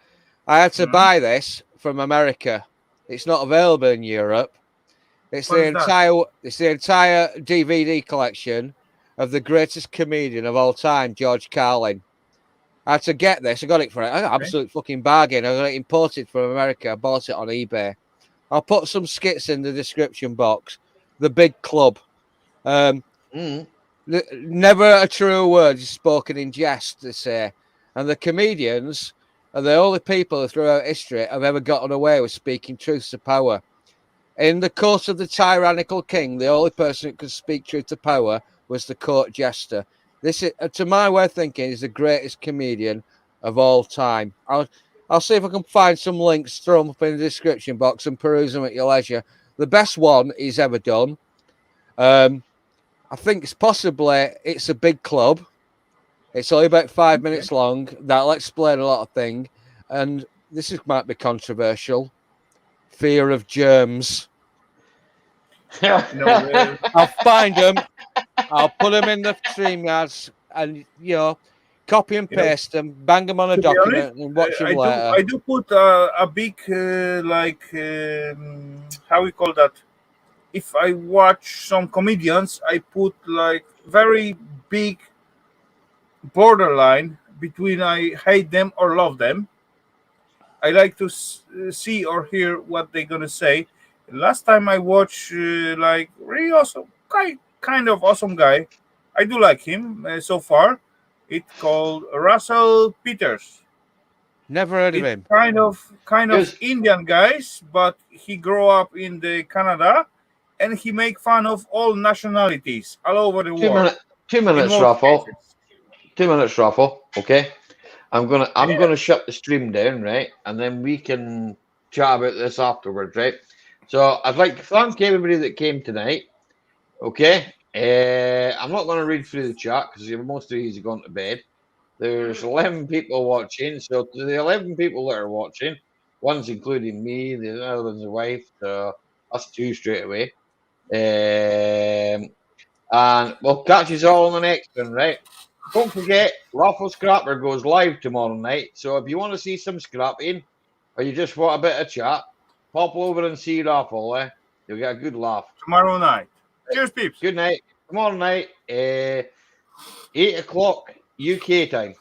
I had to buy this from America. It's not available in Europe. It's What the is that? entire DVD collection of the greatest comedian of all time, George Carlin. I had to get this. I got it for an absolute fucking bargain. I got it imported from America. I bought it on eBay. I'll put some skits in the description box. The Big Club. Never a true word is spoken in jest, they say. And the comedians are the only people throughout history have ever gotten away with speaking truth to power. In the court of the tyrannical king, the only person who could speak truth to power was the court jester. This is, to my way of thinking, is the greatest comedian of all time. I'll see if I can find some links, throw them up in the description box and peruse them at your leisure. The best one he's ever done. I think it's a Big Club. It's only about 5 minutes long. That'll explain a lot of things. And might be controversial. Fear of germs. I'll find them. I'll put them in the StreamYards and, copy and paste them, bang them on a document and watch them later. I do put a big, how we call that? If I watch some comedians, I put like very big borderline between I hate them or love them. I like to see or hear what they're gonna say. Last time I watched like really awesome, kind of awesome guy. I do like him so far. It's called Russell Peters. Never heard of him. Kind of Yes. Indian guys, but he grew up in the Canada, and he make fun of all nationalities all over the world. 2 minutes, In most Raffle. cases. 2 minutes, Raffle. Okay. I'm gonna shut the stream down, right? And then we can chat about this afterwards, right? So I'd like to thank everybody that came tonight. Okay. I'm not going to read through the chat because most of you are going to bed. There's 11 people watching. So to the 11 people that are watching, one's including me, the other one's the wife. So that's 2 straight away. And we'll catch you all on the next one, right? Don't forget, Raffle Scrapper goes live tomorrow night. So if you want to see some scrapping or you just want a bit of chat, pop over and see Raffle. You'll get a good laugh. Tomorrow night. Cheers, peeps. Good night. Tomorrow night, 8 o'clock UK time.